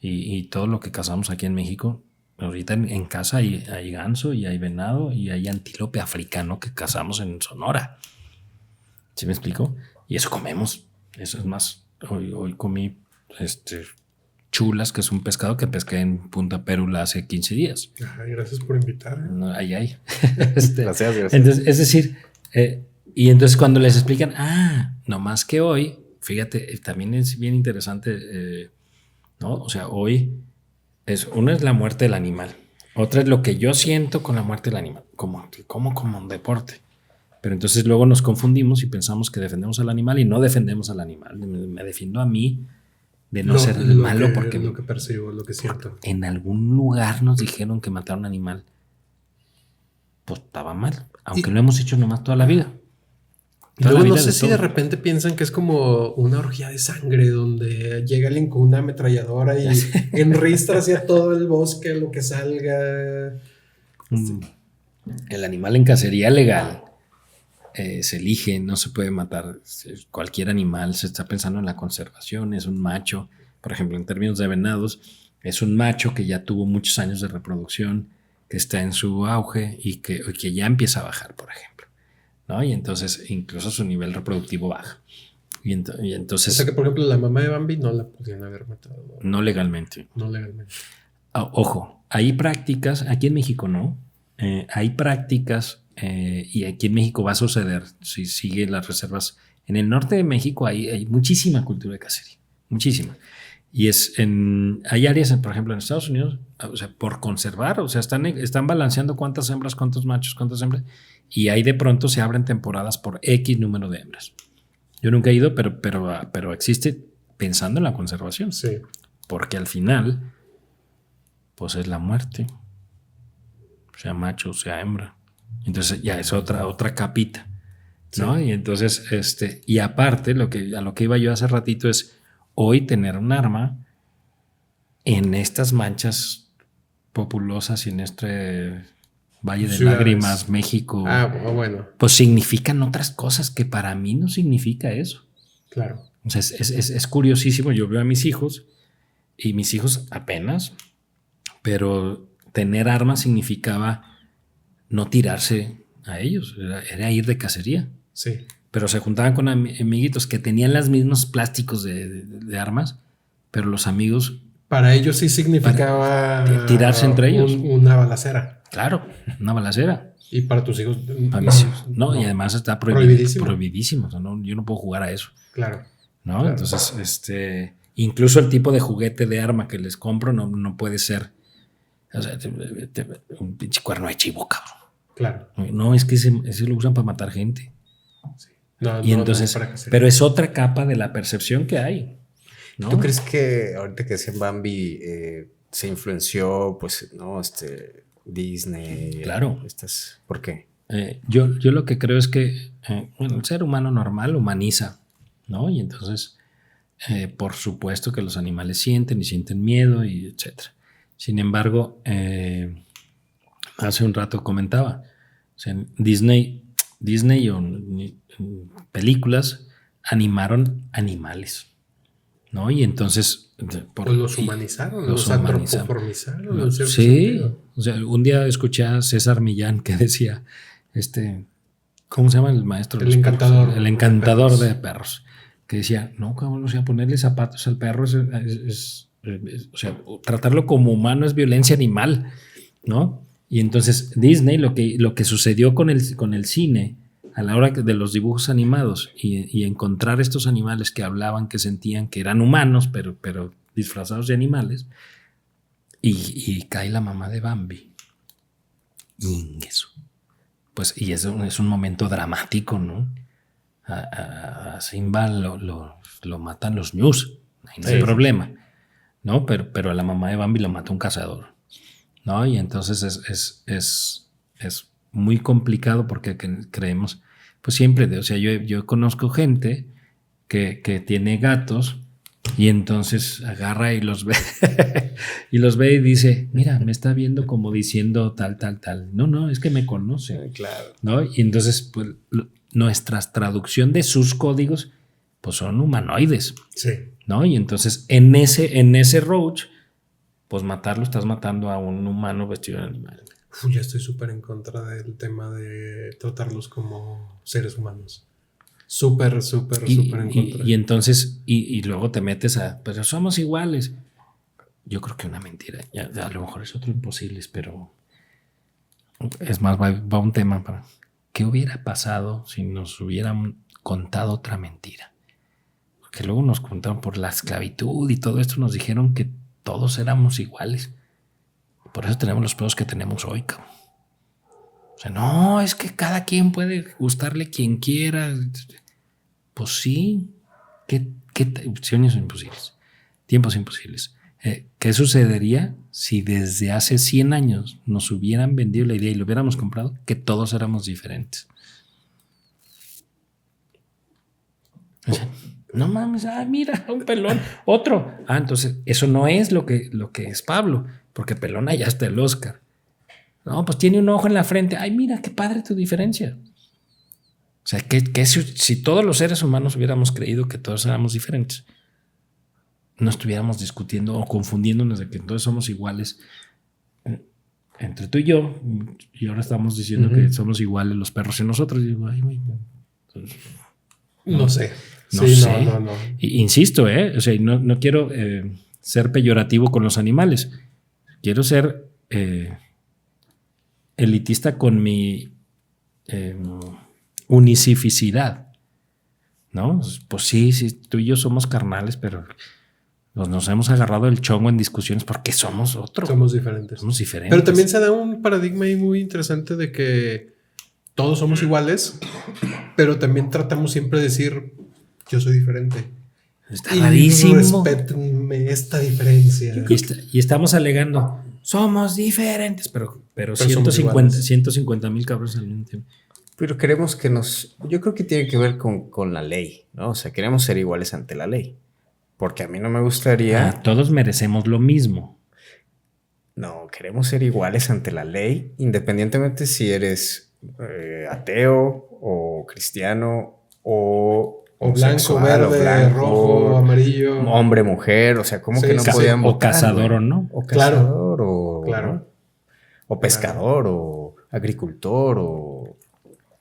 Y todo lo que cazamos aquí en México, ahorita en casa hay ganso y hay venado y hay antílope africano que cazamos en Sonora. ¿Sí me explico? Y eso comemos. Eso es más. Hoy comí chulas, que es un pescado que pesqué en Punta Perula hace 15 días. Ay, gracias por invitar. No, ahí hay. Gracias. Entonces, es decir, y entonces cuando les explican, no más que hoy, fíjate, también es bien interesante, ¿no? O sea, hoy una es la muerte del animal, otra es lo que yo siento con la muerte del animal, como un deporte. Pero entonces luego nos confundimos y pensamos que defendemos al animal y no defendemos al animal. Me defiendo a mí de no ser el malo porque lo que percibo, lo que siento. En algún lugar nos dijeron que matar a un animal pues estaba mal, aunque lo hemos hecho nomás toda la vida. Y luego no sé si de repente piensan que es como una orgía de sangre donde llega alguien con una ametralladora y enristra hacia todo el bosque lo que salga. El animal en cacería legal se elige, no se puede matar cualquier animal, se está pensando en la conservación, es un macho, por ejemplo, en términos de venados, es un macho que ya tuvo muchos años de reproducción, que está en su auge y que ya empieza a bajar, por ejemplo, ¿no? Y entonces incluso su nivel reproductivo baja. Y entonces... O sea que, por ejemplo, la mamá de Bambi no la podían haber matado. No legalmente. No legalmente. Ojo, hay prácticas, aquí en México no, hay prácticas... y aquí en México va a suceder si sigue las reservas. En el norte de México hay muchísima cultura de cacería, muchísima. Y hay áreas, por ejemplo, en Estados Unidos, o sea, por conservar, o sea, están balanceando cuántas hembras, cuántos machos, cuántas hembras, y ahí de pronto se abren temporadas por X número de hembras. Yo nunca he ido, pero existe pensando en la conservación. Sí. Porque al final, pues es la muerte, sea macho, sea hembra. Entonces ya es otra capita, ¿no? Sí. Y entonces, y aparte, a lo que iba yo hace ratito es hoy tener un arma en estas manchas populosas y en este Valle de Lágrimas, México. Bueno. Pues significan otras cosas que para mí no significa eso. Claro. O sea, es curiosísimo. Yo veo a mis hijos y mis hijos apenas, pero tener armas significaba no tirarse a ellos, era ir de cacería. Sí. Pero se juntaban con amiguitos que tenían los mismos plásticos de armas, pero los amigos... Para ellos sí significaba... tirarse entre ellos. Una balacera. Claro, una balacera. Y para tus hijos... Para mis hijos. No, y además está prohibidísimo. O sea, yo no puedo jugar a eso. Claro. ¿No? Claro. Entonces, incluso el tipo de juguete de arma que les compro no puede ser... O sea, un pinche cuerno de chivo, cabrón. Claro. No, es que ese lo usan para matar gente. Sí. No, y entonces, pero es otra capa de la percepción que hay, ¿no? ¿Tú crees que ahorita que decían Bambi se influenció, pues, no, Disney? Claro. ¿Por qué? Yo lo que creo es que el ser humano normal humaniza, ¿no? Y entonces, por supuesto que los animales sienten miedo y etcétera. Sin embargo, hace un rato comentaba, o sea, Disney o películas animaron animales, ¿no? Y entonces... Pues los humanizaron, los antropoformizaron. Sí, o sea, un día escuché a César Millán que decía, ¿cómo se llama el maestro? El encantador. El encantador de perros. Que decía, no, cabrón, o sea, ponerle zapatos al perro o sea, tratarlo como humano es violencia animal, ¿no? Y entonces Disney, lo que sucedió con el cine a la hora de los dibujos animados y encontrar estos animales que hablaban, que sentían que eran humanos, pero disfrazados de animales, y cae la mamá de Bambi. Y eso. Pues, y eso es un momento dramático, ¿no? A Simba lo matan los ñus, ahí no hay problema, ¿no? Pero a la mamá de Bambi lo mata un cazador, ¿no? Y entonces es muy complicado porque creemos, pues siempre, o sea, yo conozco gente que tiene gatos Y entonces agarra y los ve y los ve y dice, mira, me está viendo como diciendo tal. No, es que me conoce. Claro. ¿No? Y entonces, pues, nuestra traducción de sus códigos, pues son humanoides. Sí. ¿No? Y entonces, en ese Roach, pues matarlo, estás matando a un humano vestido de animal. Ya estoy súper en contra del tema de tratarlos como seres humanos. Súper en contra. Y entonces, y luego te metes pero somos iguales. Yo creo que una mentira. Ya, a lo mejor es otro imposibles, pero es más, va un tema para ¿qué hubiera pasado si nos hubieran contado otra mentira? Porque luego nos contaron por la esclavitud y todo esto, nos dijeron que todos éramos iguales. Por eso tenemos los pedos que tenemos hoy, cabrón. O sea, no, es que cada quien puede gustarle quien quiera. Pues sí. Sueños imposibles. Tiempos imposibles. ¿Qué sucedería si desde hace 100 años nos hubieran vendido la idea y lo hubiéramos comprado que todos éramos diferentes? O sea, no mames, mira, un pelón, otro. Entonces, eso no es lo que es Pablo, porque pelón allá está el Oscar. No, pues tiene un ojo en la frente. Ay, mira, qué padre tu diferencia. O sea, que si todos los seres humanos hubiéramos creído que todos éramos diferentes, no estuviéramos discutiendo o confundiéndonos de que todos somos iguales entre tú y yo, y ahora estamos diciendo que somos iguales los perros y nosotros. Y digo, ay, güey. No sé. No sí, sé. No. Insisto, o sea, no quiero ser peyorativo con los animales. Quiero ser elitista con mi unicificidad, ¿no? Pues sí, tú y yo somos carnales, pero nos hemos agarrado el chongo en discusiones porque somos otros. Somos diferentes. Pero también se da un paradigma ahí muy interesante de que todos somos iguales, pero también tratamos siempre de decir, yo soy diferente. Está rarísimo. Respétenme esta diferencia. Y estamos alegando, somos diferentes, pero 150,000 cabros al mismo tiempo. Pero queremos yo creo que tiene que ver con la ley, ¿no? O sea, queremos ser iguales ante la ley. Porque a mí no me gustaría... todos merecemos lo mismo. No, queremos ser iguales ante la ley, independientemente si eres ateo o cristiano o blanco, verde, rojo, amarillo. Hombre, mujer, o sea, ¿cómo que no podían votar? O cazador, güey? O no. O cazador, claro. O pescador, o agricultor,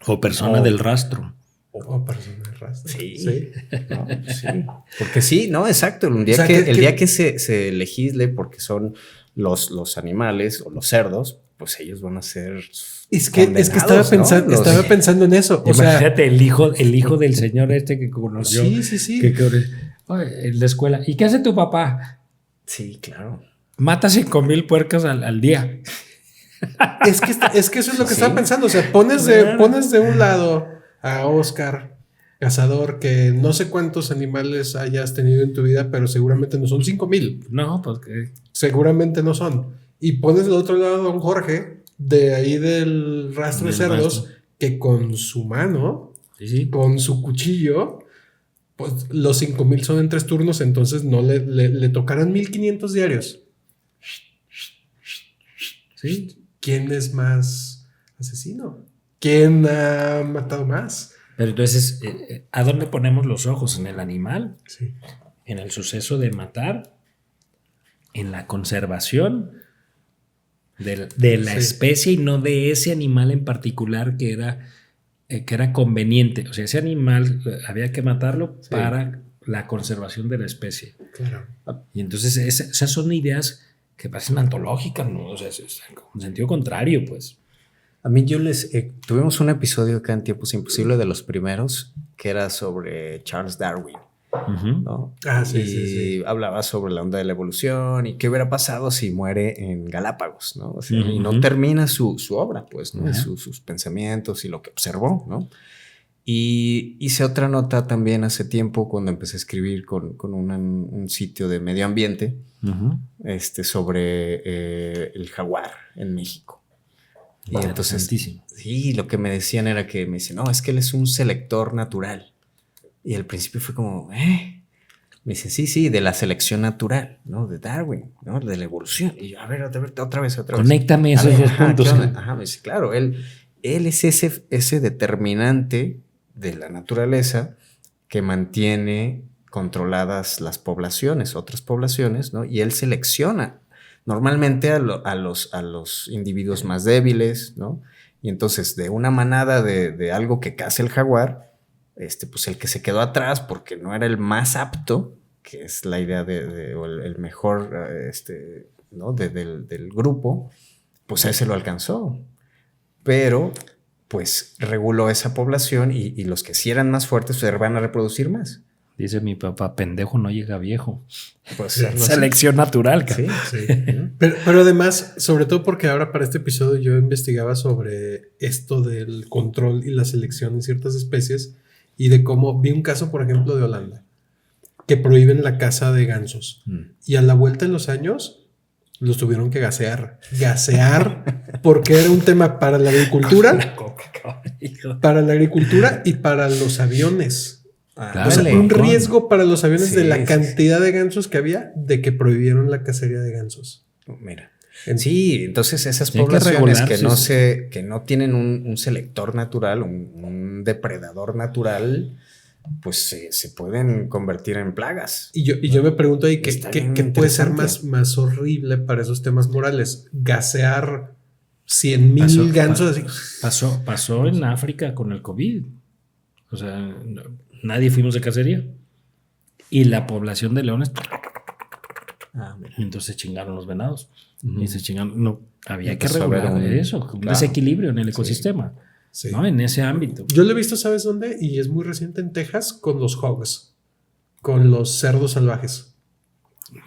o persona del rastro. O persona del rastro. Sí. No, sí. Porque sí, no, exacto. El día que se legisle, porque son los animales o los cerdos, pues ellos van a ser... Es que estaba pensando en eso. Imagínate el hijo del señor que conoció. Sí. En la escuela. ¿Y qué hace tu papá? Sí, claro. Mata 5,000 puercos al día. Es que eso es lo que estaba pensando. O sea, pones de un lado a Oscar, cazador, que no sé cuántos animales hayas tenido en tu vida, pero seguramente no son 5,000. No, porque seguramente no son. Y pones del otro lado a un Jorge, de ahí del rastro de cerdos, que con su mano, con su cuchillo, pues los 5,000 son en 3 turnos, entonces no le tocarán 1,500 diarios. Sí. ¿Quién es más asesino? ¿Quién ha matado más? Pero entonces, ¿a dónde ponemos los ojos? ¿En el animal? Sí. ¿En el suceso de matar? ¿En la conservación de la especie y no de ese animal en particular que era conveniente? O sea, ese animal había que matarlo para la conservación de la especie. Claro. Y entonces esas son ideas que parecen antológicas, ¿no? O sea, es en sentido contrario, pues. A mí tuvimos un episodio acá en Tiempos Imposibles, de los primeros, que era sobre Charles Darwin, ¿no? Sí. Hablaba sobre la onda de la evolución y qué hubiera pasado si muere en Galápagos, ¿no? O sea, y no termina su obra, pues, ¿no? Sus pensamientos y lo que observó, ¿no? Y hice otra nota también hace tiempo cuando empecé a escribir con un sitio de medio ambiente sobre el jaguar en México. Y entonces, sí, lo que me decían era que me dicen, no, es que él es un selector natural. Y al principio fue como, Me dice, sí, de la selección natural, ¿no? De Darwin, ¿no? De la evolución. Y yo, a ver, otra vez. Conéctame esos dos puntos. Ajá, me dice, claro, él es ese determinante de la naturaleza que mantiene controladas las poblaciones, otras poblaciones, ¿no? Y él selecciona normalmente a los individuos más débiles, ¿no? Y entonces, de una manada de algo que caza el jaguar, pues el que se quedó atrás porque no era el más apto, que es la idea o el mejor, ¿no? del grupo, pues a ese lo alcanzó. Pero, pues, reguló esa población y los que sí eran más fuertes se van a reproducir más. Dice mi papá, pendejo no llega viejo. Pues selección natural, cara. Sí. Pero además, sobre todo porque ahora para este episodio yo investigaba sobre esto del control y la selección en ciertas especies y de cómo vi un caso, por ejemplo, de Holanda, que prohíben la caza de gansos. Y a la vuelta de los años los tuvieron que gasear. Gasear porque era un tema para la agricultura, y para los aviones. Claro, O sea, un riesgo para los aviones de la cantidad de gansos que había, de que prohibieron la cacería de gansos. Mira. Sí, entonces esas poblaciones que no tienen un selector natural, un depredador natural, pues se pueden convertir en plagas. Y yo me pregunto ahí, ¿qué puede ser más horrible para esos temas morales? Gasear 100,000 gansos así. Pasó en África con el COVID. O sea, nadie fuimos de cacería. Y la población de leones. Entonces se chingaron los venados. Y se chingaron. No, había que regular eso. Un desequilibrio en el ecosistema. Sí. ¿No? En ese ámbito. Yo lo he visto, ¿sabes dónde? Y es muy reciente en Texas, con los hogs, con los cerdos salvajes.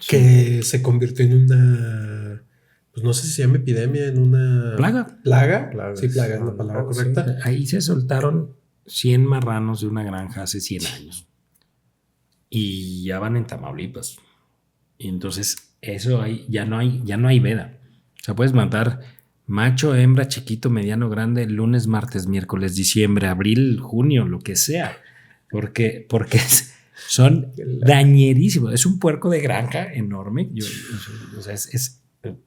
Sí. Que se convirtió en una. Pues no sé si se llama epidemia, en una. ¿Plaga? ¿Plaga? Sí, plaga es la palabra correcta. Sí. Ahí se soltaron 100 marranos de una granja hace 100 años. Y ya van en Tamaulipas. Y entonces, eso ya no hay veda. O sea, puedes matar macho, hembra, chiquito, mediano, grande, lunes, martes, miércoles, diciembre, abril, junio, lo que sea. Porque son dañerísimos. Es un puerco de granja enorme. O sea,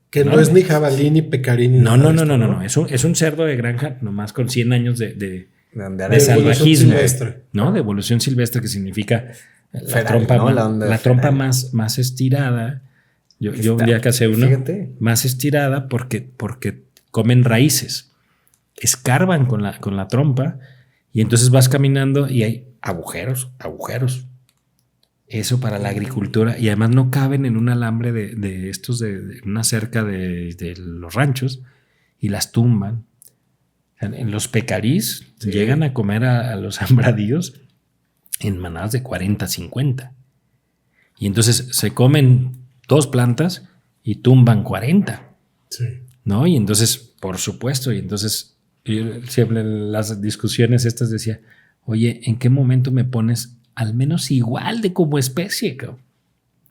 que no es ni jabalí, ni pecarín. No. Es un cerdo de granja nomás con 100 años de salvajismo. ¿No? De evolución silvestre, que significa la trompa más estirada. Yo un día casé uno más estirada porque comen raíces, escarban con la trompa y entonces vas caminando y hay agujeros. Eso para la agricultura, y además no caben en un alambre de estos, de una cerca de los ranchos, y las tumban. En los pecarís llegan a comer a los sembradíos en manadas de 40, 50. Y entonces se comen 2 plantas y tumban 40. Sí. ¿No? Y entonces, por supuesto, yo siempre en las discusiones estas decía, oye, ¿en qué momento me pones al menos igual de como especie, cabrón?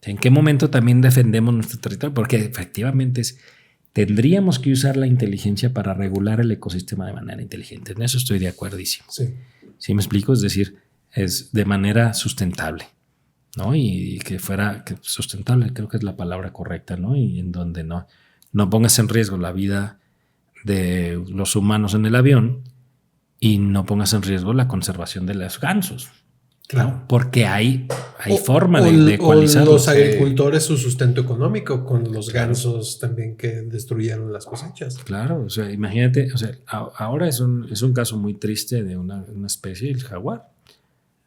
¿En qué momento también defendemos nuestro territorio? Porque efectivamente tendríamos que usar la inteligencia para regular el ecosistema de manera inteligente. En eso estoy de acuerdísimo. ¿Sí me explico? Es decir, es de manera sustentable, ¿no? Y que fuera sustentable, creo que es la palabra correcta, ¿no? Y en donde no pongas en riesgo la vida de los humanos en el avión y no pongas en riesgo la conservación de los gansos. Claro. ¿No? Porque hay forma de ecualizarlos. O los agricultores su sustento económico con los gansos también que destruyeron las cosechas. Claro, o sea, imagínate, o sea, ahora es un caso muy triste de una especie, el jaguar.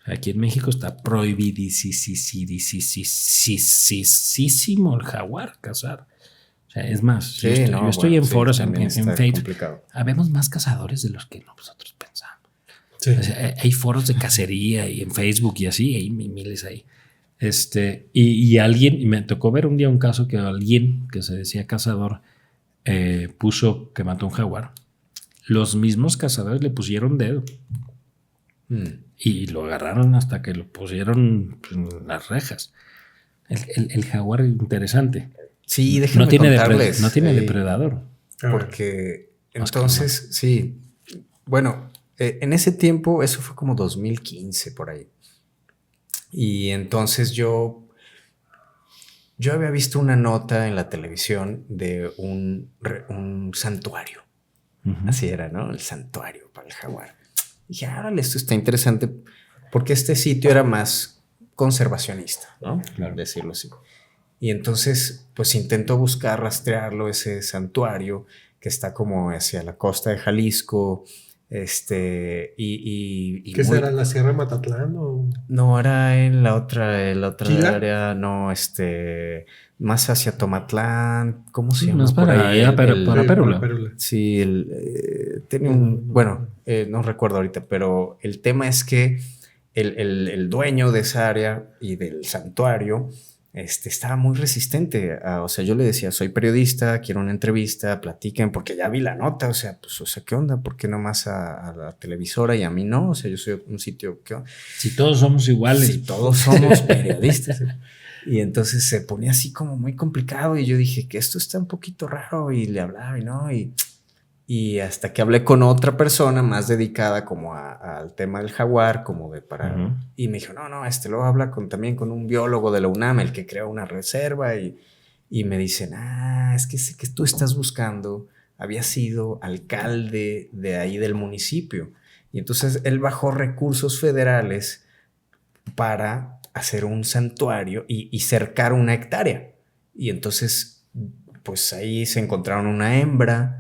Aquí en México está prohibidísimo el jaguar cazar. O sea, es más, yo estoy en foros en Facebook. Habemos más cazadores de los que nosotros pensamos. Sí. O sea, hay foros de cacería y en Facebook y así, hay miles ahí. Y alguien, y me tocó ver un día un caso que alguien que se decía cazador puso que mató un jaguar. Los mismos cazadores le pusieron dedo. Y lo agarraron hasta que lo pusieron en las rejas. El jaguar es interesante. Sí, déjenme contarles. No tiene depredador. Porque entonces, sí. Bueno, en ese tiempo, eso fue como 2015 por ahí. Y entonces yo yo había visto una nota en la televisión de un santuario. Así era, ¿no? El santuario para el jaguar. Y dije, órale, esto está interesante porque este sitio era más conservacionista, ¿no? Claro. Decirlo así. Y entonces, pues intento buscar rastrearlo, ese santuario que está como hacia la costa de Jalisco, y ¿Qué será, la Sierra de Matatlán o...? no, era en la otra ¿Chila? área, no, más hacia Tomatlán, ¿cómo se Sí, llama? más para allá, pero para Pérula. Sí, tiene bueno, no recuerdo ahorita, pero el tema es que el dueño de esa área y del santuario, estaba muy resistente. O sea, yo le decía, soy periodista, quiero una entrevista, platiquen, porque ya vi la nota, o sea, ¿qué onda? ¿Por qué nomás a la televisora y a mí no? O sea, yo soy un sitio, ¿qué onda? Si todos somos iguales. Si todos somos periodistas. Y entonces se ponía así como muy complicado y yo dije que esto está un poquito raro y le hablaba y no, y hasta que hablé con otra persona más dedicada como al tema del jaguar, como de para... Y me dijo, no, luego habla también con un biólogo de la UNAM, el que creó una reserva, y me dicen, es que ese que tú estás buscando había sido alcalde de ahí del municipio. Y entonces él bajó recursos federales para hacer un santuario y cercar 1 hectárea. Y entonces, pues ahí se encontraron una hembra.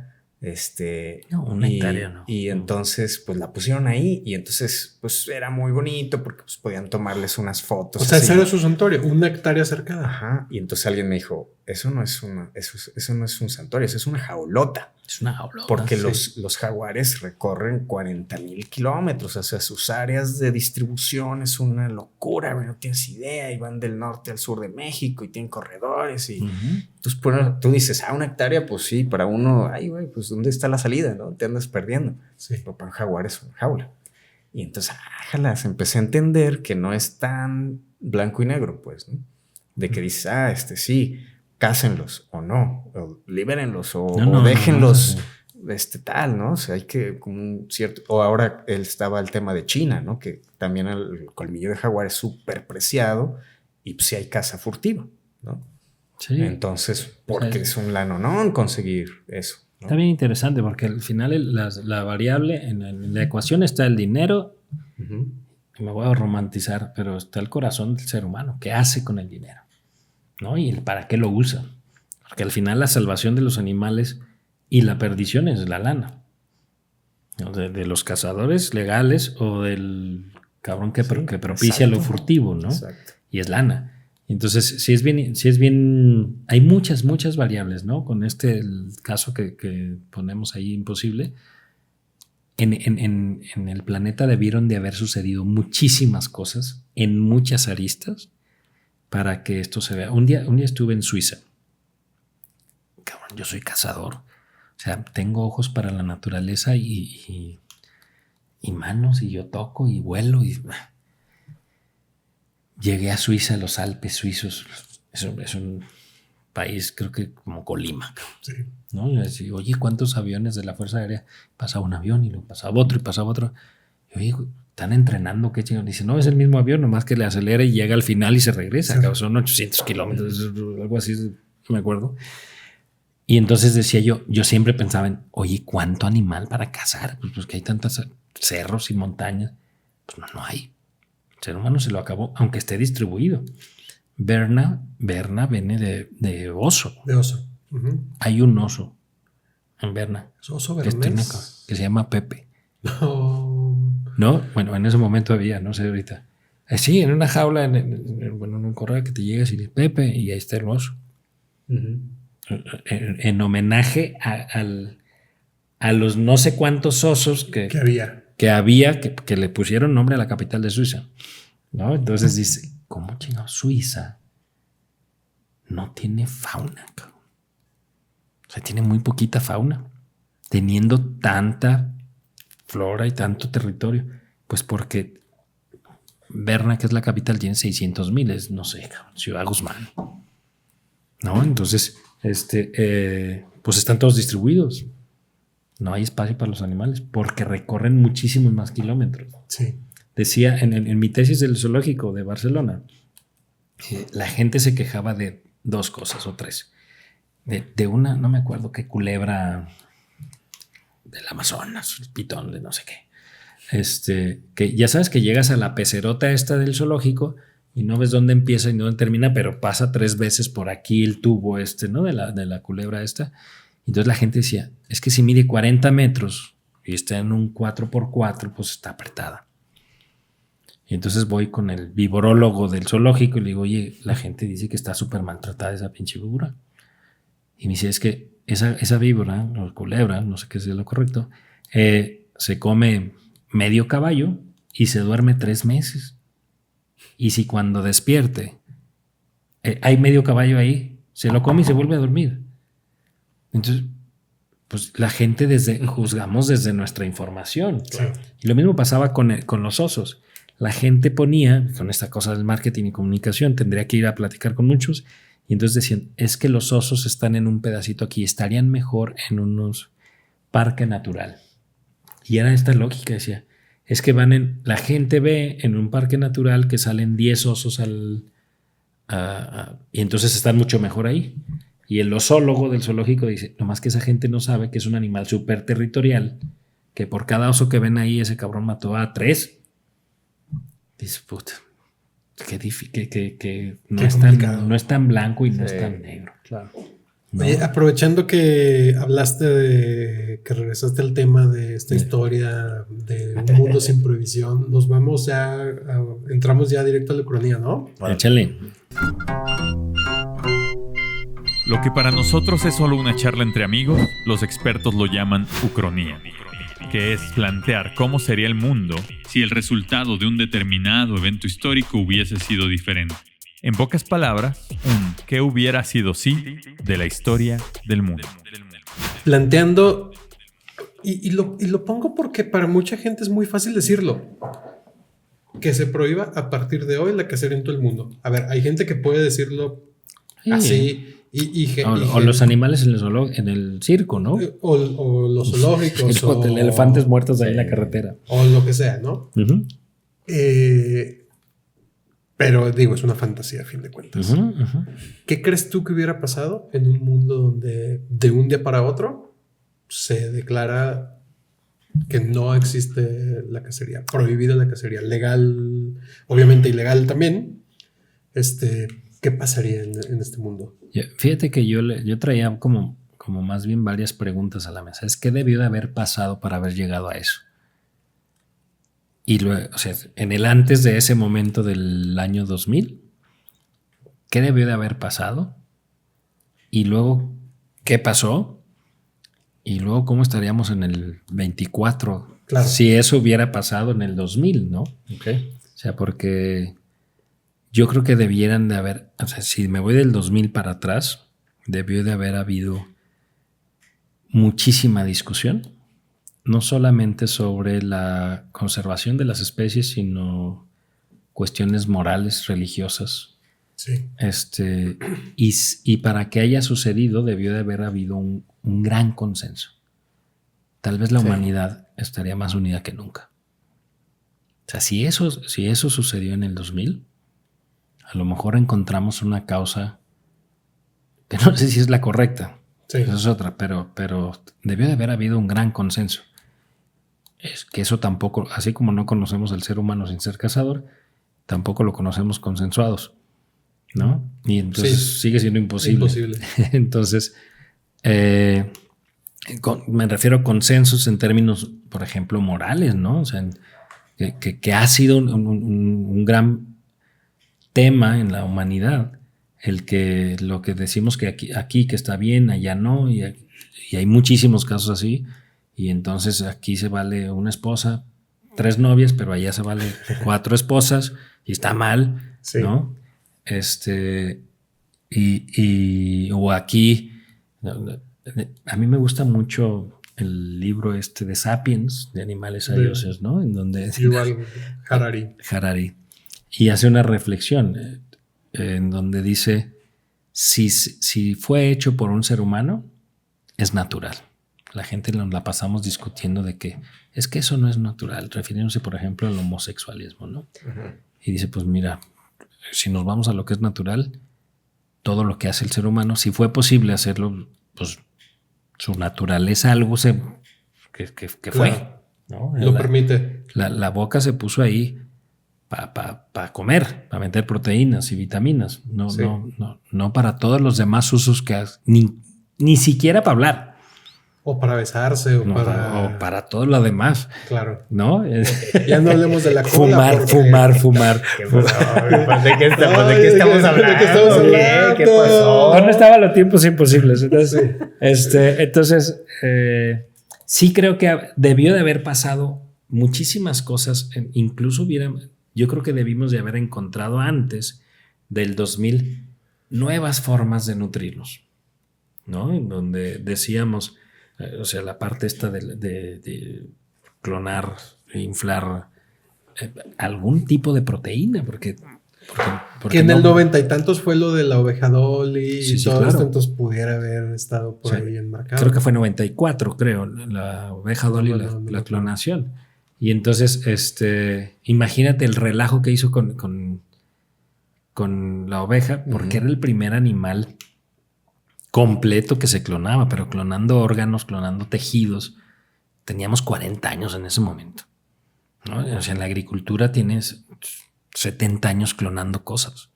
No, 1 hectárea no. Y entonces, pues la pusieron ahí. Y entonces, pues era muy bonito porque pues, podían tomarles unas fotos. O sea, así. ese era su santuario, 1 hectárea cercada. Ajá. Y entonces alguien me dijo, eso no es un santuario, eso es una jaulota. Es una jaulota. Porque sí. los jaguares recorren 40,000 kilómetros. O sea, sus áreas de distribución es una locura, no tienes idea. Y van del norte al sur de México y tienen corredores. Y entonces tú dices, 1 hectárea, pues sí, para uno, ay, güey, pues ¿dónde está la salida? ¿No? Te andas perdiendo. Sí. Pero para un jaguar es una jaula. Y entonces, empecé a entender que no es tan blanco y negro, pues, ¿no? De que dices, sí, cásenlos o no, o libérenlos o déjenlos, tal, ¿no? O sea, hay que como un cierto... O ahora estaba el tema de China, ¿no? Que también el colmillo de jaguar es súper preciado y pues sí hay caza furtiva, ¿no? Sí. Entonces, porque es un lanonón conseguir eso, ¿no? Está bien interesante porque al final la variable en la ecuación está el dinero, y me voy a romantizar, pero está el corazón del ser humano. ¿Qué hace con el dinero? ¿No? Y para qué lo usa. Porque al final la salvación de los animales y la perdición es la lana, ¿no? De los cazadores legales o del cabrón que propicia lo furtivo, ¿no? Exacto. Y es lana. Entonces, sí es bien, hay muchas variables, ¿no? Con el caso que ponemos ahí imposible. En el planeta debieron de haber sucedido muchísimas cosas en muchas aristas para que esto se vea. Un día estuve en Suiza. Cabrón, yo soy cazador. O sea, tengo ojos para la naturaleza y manos, y yo toco y vuelo. Llegué a Suiza, los Alpes suizos. Es un país, creo que como Colima. Sí. ¿No? Y decía, oye, ¿cuántos aviones de la Fuerza Aérea? Pasaba un avión y luego pasaba otro y pasaba otro. Y oye, están entrenando, qué chingón. Dice, no, es el mismo avión, nomás que le acelera y llega al final y se regresa. Sí. Son 800 kilómetros, algo así, me acuerdo. Y entonces decía yo siempre pensaba en, oye, ¿cuánto animal para cazar? Pues que hay tantos cerros y montañas. Pues no hay. El ser humano se lo acabó, aunque esté distribuido. Berna viene de oso. De oso. Hay un oso en Berna. ¿Es oso bernés? Que se llama Pepe. No, bueno, en ese momento había, no sé ahorita. Sí, en una jaula, en un corral que te llegas y dices Pepe, y ahí está el oso. En homenaje a los no sé cuántos osos que había que le pusieron nombre a la capital de Suiza, ¿no? Entonces dice, ¿cómo chingado Suiza no tiene fauna? O sea, tiene muy poquita fauna, teniendo tanta flora y tanto territorio. Pues porque Berna, que es la capital, tiene 600,000, es, no sé, Ciudad Guzmán, ¿no? Entonces, pues están todos distribuidos. No hay espacio para los animales porque recorren muchísimos más kilómetros. Sí. Decía en mi tesis del zoológico de Barcelona, la gente se quejaba de 2 cosas o 3. De una, no me acuerdo qué culebra del Amazonas, el pitón de no sé qué. Que ya sabes que llegas a la pecerota esta del zoológico y no ves dónde empieza y dónde termina, pero pasa 3 veces por aquí el tubo ¿no? De la culebra esta. Entonces la gente decía, es que si mide 40 metros y está en un 4x4, pues está apretada. Y entonces voy con el vivorólogo del zoológico y le digo, oye, la gente dice que está súper maltratada esa pinche víbora. Y me dice, es que esa víbora, o culebra, no sé qué es lo correcto, se come medio caballo y se duerme 3 meses. Y si cuando despierte hay medio caballo ahí, se lo come y se vuelve a dormir. Entonces, pues la gente juzgamos desde nuestra información. Claro. Y lo mismo pasaba con los osos. La gente ponía, con esta cosa del marketing y comunicación, tendría que ir a platicar con muchos, y entonces decían, es que los osos están en un pedacito aquí, estarían mejor en unos parque natural. Y era esta lógica, decía, es que la gente ve en un parque natural que salen 10 osos y entonces están mucho mejor ahí. Y el osólogo del zoológico dice, nomás que esa gente no sabe que es un animal súper territorial, que por cada oso que ven ahí, ese cabrón mató a 3. Dice, puta, que no es tan blanco y no es tan negro. Claro. ¿No? Oye, aprovechando que hablaste que regresaste al tema de esta historia de un mundo sin prohibición, nos vamos entramos ya directo a la ucronía, ¿no? Échale. Lo que para nosotros es solo una charla entre amigos, los expertos lo llaman ucronía, que es plantear cómo sería el mundo si el resultado de un determinado evento histórico hubiese sido diferente. En pocas palabras, un ¿qué hubiera sido si de la historia del mundo? Planteando, y lo pongo porque para mucha gente es muy fácil decirlo, que se prohíba a partir de hoy la cacería en todo el mundo. A ver, hay gente que puede decirlo así. O los animales en el circo, ¿no? O los zoológicos. o elefantes muertos ahí en la carretera. O lo que sea, ¿no? Uh-huh. Pero digo, es una fantasía a fin de cuentas. Uh-huh, uh-huh. ¿Qué crees tú que hubiera pasado en un mundo donde de un día para otro se declara que no existe la cacería, prohibida la cacería, legal, obviamente ilegal también? ¿Qué pasaría en este mundo? Fíjate que yo traía como más bien varias preguntas a la mesa. ¿Qué debió de haber pasado para haber llegado a eso? Y luego, o sea, en el antes de ese momento del año 2000, ¿qué debió de haber pasado? Y luego, ¿qué pasó? Y luego, ¿cómo estaríamos en el 24? Claro. Si eso hubiera pasado en el 2000, ¿no? Okay. O sea, porque yo creo que debieran de haber, o sea, si me voy del 2000 para atrás, debió de haber habido muchísima discusión, no solamente sobre la conservación de las especies, sino cuestiones morales, religiosas. Sí. Y para que haya sucedido, debió de haber habido un gran consenso. Tal vez la humanidad estaría más unida que nunca. O sea, si eso sucedió en el 2000, a lo mejor encontramos una causa que no sé si es la correcta. Sí. Eso es otra, pero debió de haber habido un gran consenso. Es que eso tampoco, así como no conocemos al ser humano sin ser cazador, tampoco lo conocemos consensuados, ¿no? Y entonces sigue siendo imposible. Entonces, me refiero a consensos en términos, por ejemplo, morales, ¿no? O sea, que ha sido un gran tema en la humanidad, lo que decimos que aquí que está bien, allá no, y hay muchísimos casos así. Y entonces aquí se vale una esposa, 3 novias, pero allá se vale 4 esposas y está mal, ¿no? O aquí, a mí me gusta mucho el libro de Sapiens, de Animales a Dioses, ¿no? En donde Harari. Y hace una reflexión en donde dice, si fue hecho por un ser humano, es natural. La gente nos la pasamos discutiendo de que es que eso no es natural, refiriéndose, por ejemplo, al homosexualismo, ¿no? Uh-huh. Y dice, pues mira, si nos vamos a lo que es natural, todo lo que hace el ser humano. Si fue posible hacerlo, pues su naturaleza algo que fue. Claro. ¿No? Lo permite. La boca se puso ahí para comer, para meter proteínas y vitaminas. No para todos los demás usos que ni siquiera para hablar. O para besarse, o para todo lo demás. Claro. ¿No? Ya no hablemos de la cola. Fumar. ¿Qué pasó? ¿De qué estamos hablando? ¿Qué pasó? No estaban los tiempos imposibles. Entonces, sí creo que debió de haber pasado muchísimas cosas. Incluso yo creo que debimos de haber encontrado antes del 2000 nuevas formas de nutrirnos, ¿no? En donde decíamos, o sea, la parte esta de clonar, inflar algún tipo de proteína, porque que en el 90 y tantos fue lo de la oveja Dolly y todo claro. esto, entonces pudiera haber estado por ahí enmarcado. Creo que fue 94, la oveja Dolly, la clonación. Y entonces, imagínate el relajo que hizo con la oveja, porque era el primer animal completo que se clonaba, pero clonando órganos, clonando tejidos. Teníamos 40 años en ese momento, ¿no? O sea, en la agricultura tienes 70 años clonando cosas,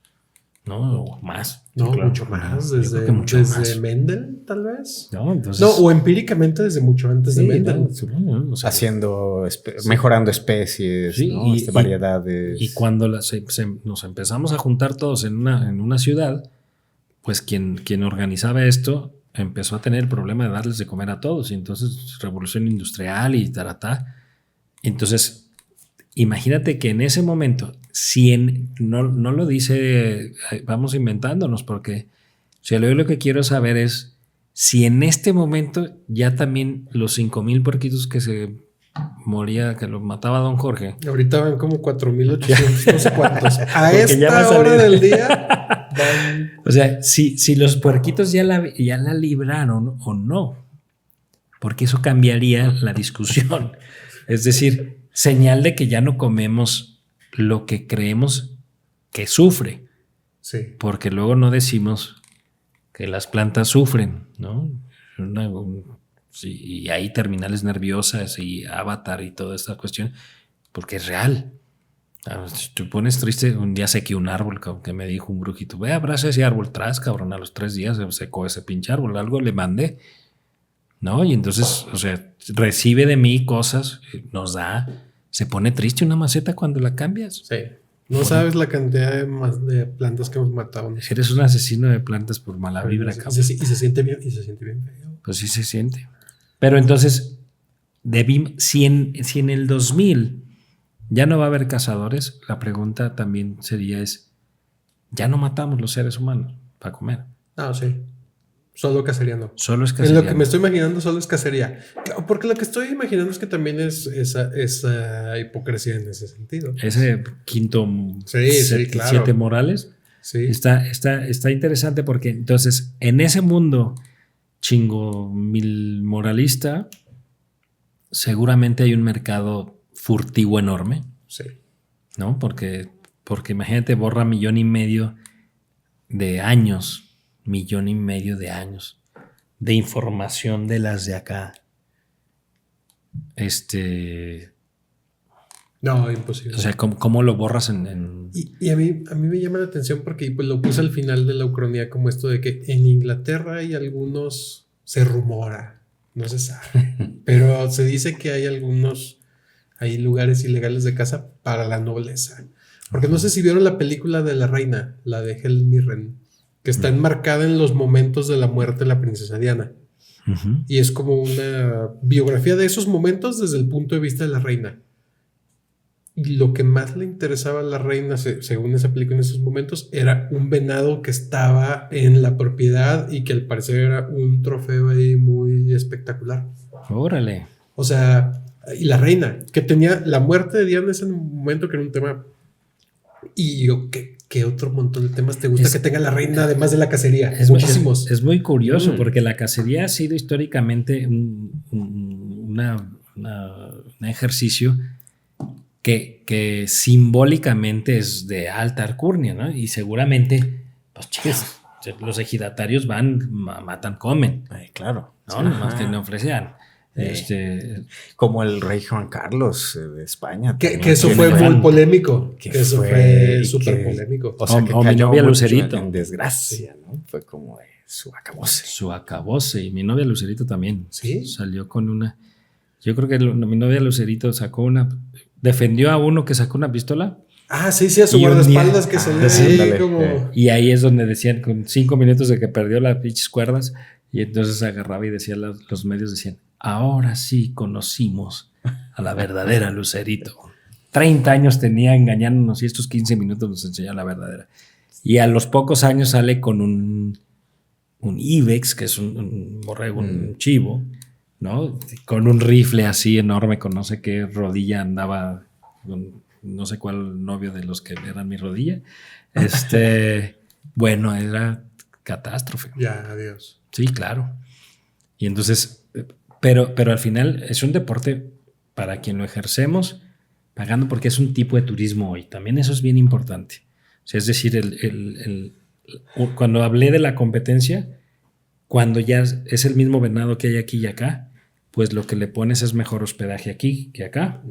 ¿no? O más. No, claro, mucho más. Desde más. Mendel, tal vez. No, entonces, o empíricamente desde mucho antes de Mendel. O sea, Mejorando especies, sí, ¿no? Variedades. Y cuando nos empezamos a juntar todos en una ciudad, pues quien organizaba esto empezó a tener el problema de darles de comer a todos. Y entonces, revolución industrial y taratá. Entonces, imagínate que en ese momento, no lo dice, vamos inventándonos, porque o sea, lo que quiero saber es si en este momento ya también los 5,000 puerquitos que se moría, que los mataba don Jorge. Ahorita van como 4,800, no sé cuántos. A esta hora del día van. O sea, si los puerquitos ya la libraron o no, porque eso cambiaría la discusión. Es decir, señal de que ya no comemos lo que creemos que sufre. Sí. Porque luego no decimos que las plantas sufren, ¿no? Y hay terminales nerviosas y Avatar y toda esta cuestión, porque es real. Si te pones triste, un día sequé un árbol, que me dijo un brujito, ve, abraza ese árbol, cabrón, a los 3 días se secó ese pinche árbol, algo le mandé, ¿no? Y entonces, o sea, recibe de mí cosas, nos da, se pone triste una maceta cuando la cambias. Sí. No sabes la cantidad de plantas que hemos matado. ¿No? Eres un asesino de plantas por mala vibra, cabrón. Y se siente bien, feo. Pues sí se siente. Pero entonces, si en el 2000 ya no va a haber cazadores, la pregunta también sería ya no matamos los seres humanos para comer. Ah, sí. Solo cacería no. Solo es cacería. En lo que me estoy imaginando solo es cacería. Porque lo que estoy imaginando es que también es esa hipocresía en ese sentido. Ese quinto claro. 7 morales. Sí. Está interesante porque entonces en ese mundo chingo mil moralista seguramente hay un mercado furtivo enorme. Sí. ¿No? Porque imagínate, borra 1,5 millones de años. 1,5 millones de años de información de las de acá. No, imposible. O sea, ¿cómo lo borras en...? Y a mí me llama la atención porque pues, lo puse al final de la Ucronía como esto de que en Inglaterra hay algunos, se rumora, no se sabe, pero se dice que hay lugares ilegales de caza para la nobleza. Porque no sé si vieron la película de la reina, la de Helen Mirren, que está enmarcada en los momentos de la muerte de la princesa Diana. Uh-huh. Y es como una biografía de esos momentos desde el punto de vista de la reina. Y lo que más le interesaba a la reina, según esa película en esos momentos, era un venado que estaba en la propiedad y que al parecer era un trofeo ahí muy espectacular. Órale. O sea, y la reina, que tenía la muerte de Diana en ese momento, que era un tema. Y yo, ¿qué otro montón de temas te gusta que tenga la reina, además de la cacería? Muchísimos. Es muy curioso porque la cacería ha sido históricamente un ejercicio que simbólicamente es de alta alcurnia, ¿no? Y seguramente, pues chicos, los ejidatarios van, matan, comen. Claro. ¿No? Nomás que no ofrecían. Como el rey Juan Carlos de España. Que eso fue muy polémico. Que eso fue súper polémico. O sea, que mi cayó novia mucho Lucerito. en desgracia, ¿no? Fue como su acabose. Su acabose. Y mi novia Lucerito también. ¿Sí? Salió con una... Yo creo que mi novia Lucerito sacó una... Defendió a uno que sacó una pistola. Ah, sí, a su Y un guardaespaldas día- que se Ah, le sí, ándale, como... Y ahí es donde decían, con 5 minutos de que perdió las pinches cuerdas, y entonces agarraba y decía, los medios decían, ahora sí conocimos a la verdadera Lucerito. 30 años tenía engañándonos y estos 15 minutos nos enseñó la verdadera. Y a los pocos años sale con un Ibex, que es un borrego, un chivo, ¿no? Con un rifle así enorme, con no sé qué rodilla andaba, con no sé cuál novio de los que eran mi rodilla. Bueno, era catástrofe. Ya, adiós. Sí, claro. Y entonces, pero al final es un deporte para quien lo ejercemos, pagando porque es un tipo de turismo hoy. También eso es bien importante. O sea, es decir, cuando hablé de la competencia, cuando ya es el mismo venado que hay aquí y acá, pues lo que le pones es mejor hospedaje aquí que acá.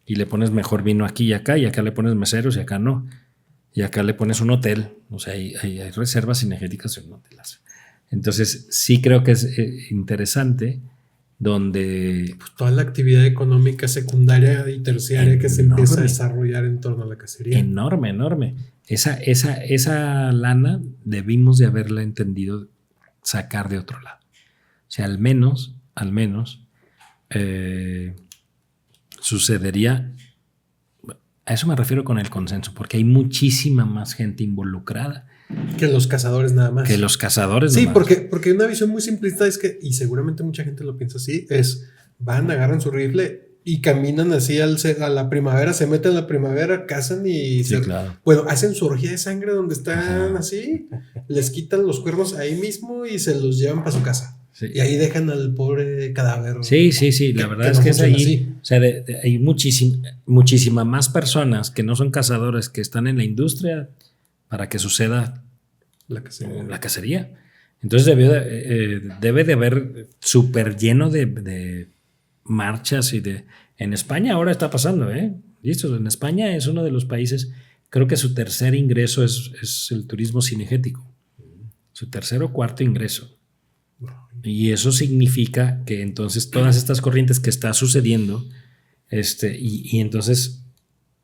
Y le pones mejor vino aquí y acá le pones meseros y acá no. Y acá le pones un hotel. O sea, hay reservas cinegéticas en hoteles. Entonces, sí creo que es interesante donde... Pues toda la actividad económica secundaria y terciaria que se empieza a desarrollar en torno a la cacería. Enorme, enorme. Esa lana debimos de haberla entendido sacar de otro lado. O sea, al menos, sucedería... A eso me refiero con el consenso, porque hay muchísima más gente involucrada. Que los cazadores nada más. Que los cazadores Sí, nomás. porque una visión muy simplista es que, y seguramente mucha gente lo piensa así, es van, agarran su rifle y caminan así a la primavera, se meten en la primavera, cazan y Sí, claro. bueno, hacen su orgía de sangre donde están Ajá. así, les quitan los cuernos ahí mismo y se los llevan para su casa. Sí. Y ahí dejan al pobre cadáver. Sí. La verdad es que es ahí. O sea, hay muchísima más personas que no son cazadores que están en la industria para que suceda La cacería. la cacería. Entonces debe de haber súper lleno de marchas y de... En España ahora está pasando, ¿eh? Listo, en España es uno de los países, creo que su tercer ingreso es el turismo cinegético. Su tercer o cuarto ingreso. Y eso significa que entonces todas estas corrientes que está sucediendo, y entonces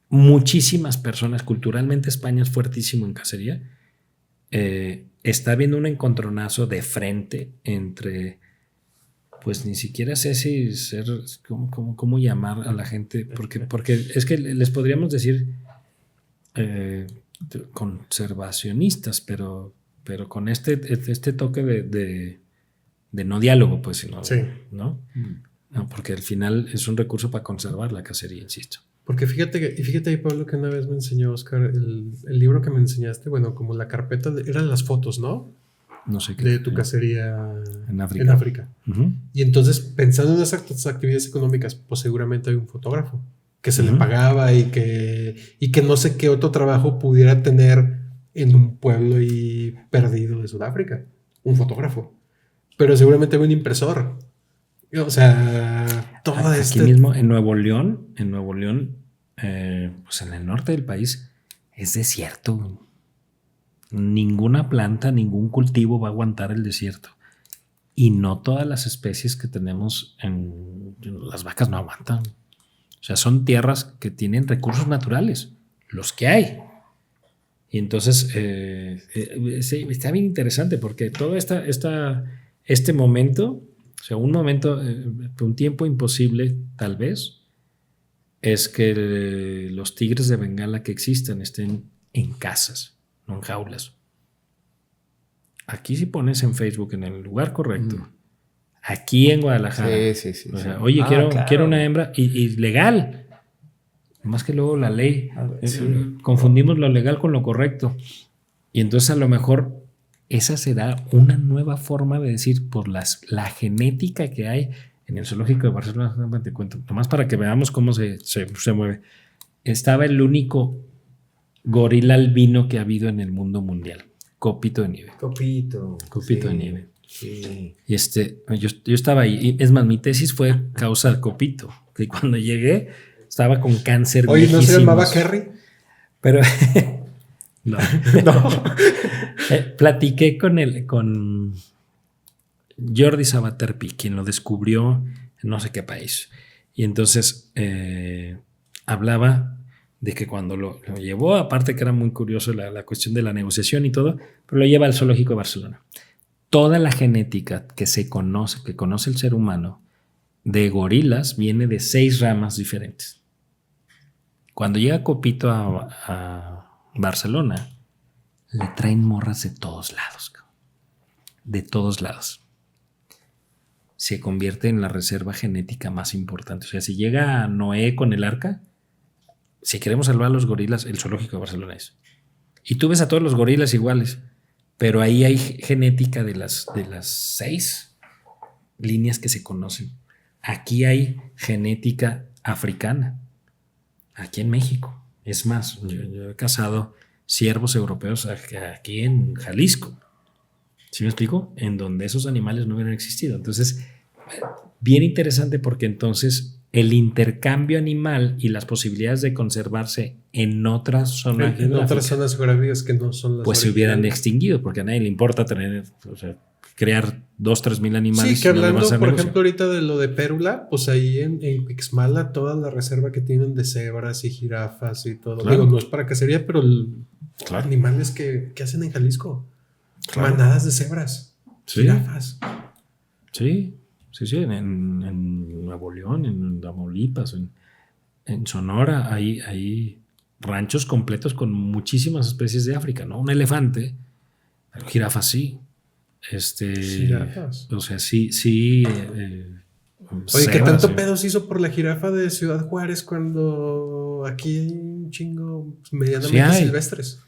muchísimas personas, culturalmente España es fuertísimo en cacería, está habiendo un encontronazo de frente entre, pues ni siquiera sé si cómo llamar a la gente, porque es que les podríamos decir conservacionistas, pero con este toque de no diálogo, pues, sino, Sí. ¿no? No, porque al final es un recurso para conservar la cacería, insisto. Porque fíjate ahí, Pablo, que una vez me enseñó Oscar el libro que me enseñaste, bueno, como la carpeta, eran las fotos, ¿no? No sé qué. De tu cacería En África. En África. Uh-huh. Y entonces, pensando en esas actividades económicas, pues seguramente hay un fotógrafo que se le Ujú. pagaba y que no sé qué otro trabajo pudiera tener en un pueblo y perdido de Sudáfrica. Un fotógrafo. Pero seguramente hay un impresor. O sea, todo Aquí mismo en Nuevo León, pues en el norte del país, es desierto. Ninguna planta, ningún cultivo va a aguantar el desierto. Y no todas las especies que tenemos las vacas no aguantan. O sea, son tierras que tienen recursos naturales, los que hay. Y entonces sí, está bien interesante porque todo este momento, o sea, un tiempo imposible tal vez, es que los tigres de Bengala que existan estén en casas, no en jaulas. Aquí si pones en Facebook en el lugar correcto, aquí en Guadalajara, Sí. o sea, oye, quiero una hembra y legal. Más que luego la ley, confundimos lo legal con lo correcto. Y entonces a lo mejor esa será una nueva forma de decir por la genética que hay en el zoológico de Barcelona. Te cuento, nomás para que veamos cómo se mueve. Estaba el único gorila albino que ha habido en el mundo mundial. Copito de nieve. Copito De nieve. Sí. Y yo estaba ahí. Y es más, mi tesis fue causa del copito. Que cuando llegué estaba con cáncer. Oye, ¿no se viejísimos. llamaba Kerry? Pero no. No. Platiqué con Jordi Sabaterpi, quien lo descubrió en no sé qué país. Y entonces hablaba de que cuando lo llevó, aparte que era muy curioso la cuestión de la negociación y todo, pero lo lleva al Zoológico de Barcelona. Toda la genética que conoce el ser humano de gorilas viene de 6 ramas diferentes. Cuando llega Copito a Barcelona, le traen morras de todos lados. De todos lados. Se convierte en la reserva genética más importante. O sea, si llega Noé con el arca, si queremos salvar a los gorilas, el zoológico de Barcelona es. Y tú ves a todos los gorilas iguales, pero ahí hay genética de las 6 líneas que se conocen. Aquí hay genética africana. Aquí en México. Es más, yo he cazado ciervos europeos aquí en Jalisco. ¿Sí me explico? En donde esos animales no hubieran existido. Entonces, bien interesante porque entonces el intercambio animal y las posibilidades de conservarse en otras zonas geográficas que no son las pues se hubieran extinguido porque a nadie le importa crear 2-3 mil animales. Sí, que hablando, por ejemplo, ahorita de lo de Pérula, pues ahí en Ixmala toda la reserva que tienen de cebras y jirafas y todo. Claro. Digo, no es para cacería, pero claro. Animales que hacen en Jalisco. Claro. Manadas de cebras, sí. Jirafas. Sí, en Nuevo León, en Tamaulipas, en Sonora hay ranchos completos con muchísimas especies de África, ¿no? Un elefante, pero jirafas sí. Jirafas. O sea, sí. Oye, ¿qué tanto pedo se hizo por la jirafa de Ciudad Juárez cuando aquí hay un chingo medianamente silvestres?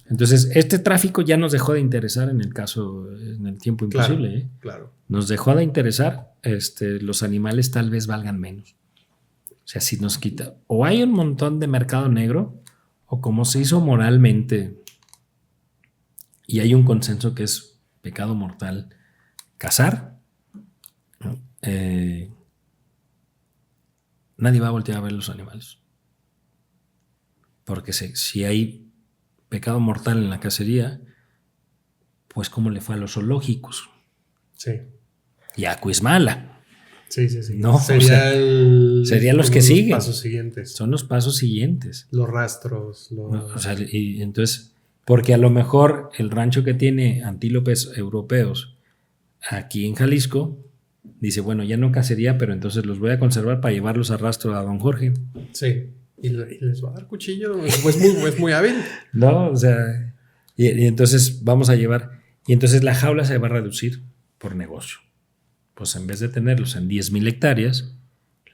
Entonces, este tráfico ya nos dejó de interesar en el tiempo imposible. Claro. Nos dejó de interesar, los animales tal vez valgan menos. O sea, si nos quita, o hay un montón de mercado negro, o como se hizo moralmente, y hay un consenso que es pecado mortal, cazar, ¿no? Nadie va a voltear a ver los animales. Porque si hay pecado mortal en la cacería, pues cómo le fue a los zoológicos. Sí. Y a Cuismala. Sí. No, serían los que siguen. Los pasos siguientes. Son los pasos siguientes. Los rastros. O sea, y entonces, porque a lo mejor el rancho que tiene antílopes europeos aquí en Jalisco, dice, bueno, ya no cacería, pero entonces los voy a conservar para llevarlos a rastro a Don Jorge. Sí. Y les va a dar cuchillo. Es muy hábil. No, o sea, y entonces vamos a llevar, y entonces la jaula se va a reducir por negocio. Pues en vez de tenerlos en 10,000 hectáreas,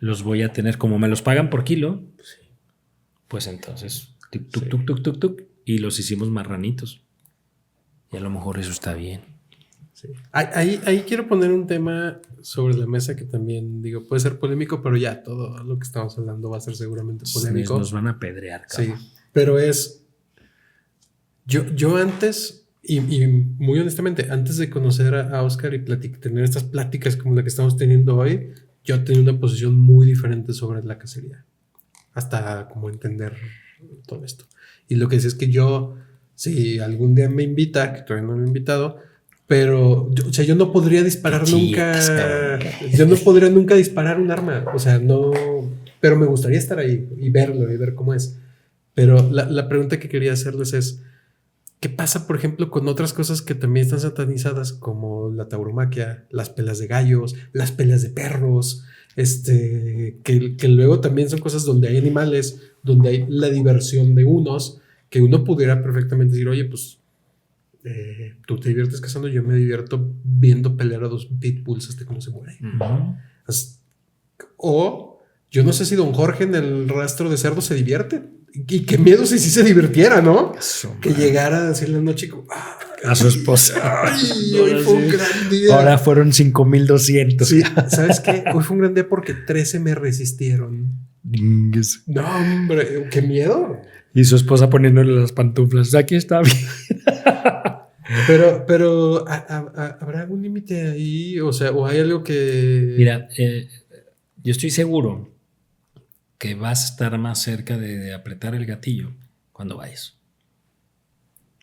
los voy a tener como me los pagan por kilo. Pues entonces, tuk, y los hicimos marranitos. Y a lo mejor eso está bien. Sí. Ahí quiero poner un tema sobre la mesa que también, digo, puede ser polémico, pero ya todo lo que estamos hablando va a ser seguramente polémico. Nos van a apedrear, cabrón. Sí, pero yo antes, y muy honestamente, antes de conocer a Oscar y tener estas pláticas como la que estamos teniendo hoy, yo tenía una posición muy diferente sobre la cacería. Hasta como entender todo esto. Y lo que decía es que yo, si algún día me invita, que todavía no me he invitado, pero yo no podría disparar nunca. Yo no podría nunca disparar un arma. O sea, no. Pero me gustaría estar ahí y verlo y ver cómo es. Pero la pregunta que quería hacerles es: ¿qué pasa, por ejemplo, con otras cosas que también están satanizadas, como la tauromaquia, las pelas de gallos, las pelas de perros? Que luego también son cosas donde hay animales, donde hay la diversión de unos, que uno pudiera perfectamente decir, oye, pues tú te diviertes cazando, yo me divierto viendo pelear a 2 pitbulls hasta que no se mueren. Uh-huh. O yo no sé si Don Jorge en el rastro de cerdo se divierte. Y qué miedo si sí se divirtiera, ¿no? Eso, que llegara a decirle a una chica a su esposa. Ay, hoy fue un gran día. Ahora fueron 5,200. Sí, ¿sabes qué? Hoy fue un gran día porque 13 me resistieron. No, hombre, qué miedo. Y su esposa poniéndole las pantuflas. Aquí está bien. Pero ¿habrá algún límite ahí? O sea, ¿o hay algo que...? Mira, yo estoy seguro que vas a estar más cerca de apretar el gatillo cuando vayas.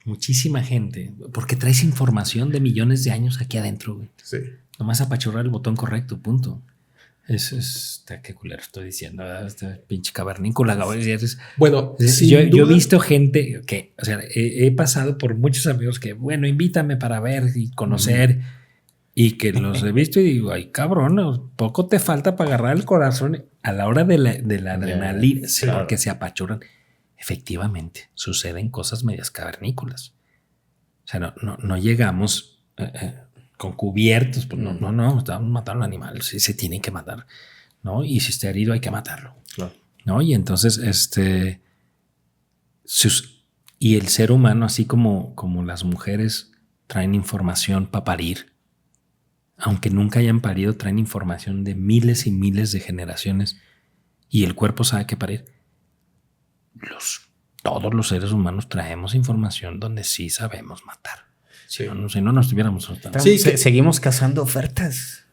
Muchísima gente, porque traes información de millones de años aquí adentro, güey. Sí. Nomás apachurrar el botón correcto, punto. Qué culero estoy diciendo, ¿verdad? Este pinche cavernícola. Bueno, yo he visto gente que, o sea, he pasado por muchos amigos que, bueno, invítame para ver y conocer, y que los he visto y digo, ay, cabrón, poco te falta para agarrar el corazón a la hora de la adrenalina, claro. porque se apachuran. Efectivamente, suceden cosas medias cavernícolas. O sea, no llegamos con cubiertos, pues no, estamos matando al animal, sí se tiene que matar, ¿no? Y si está herido hay que matarlo, Claro. ¿no? Y entonces, y el ser humano, así como las mujeres traen información para parir, aunque nunca hayan parido, traen información de miles y miles de generaciones, y el cuerpo sabe que parir. Todos los seres humanos traemos información donde sí sabemos matar. Sí. Si no nos estuviéramos soltando. Sí, seguimos cazando ofertas.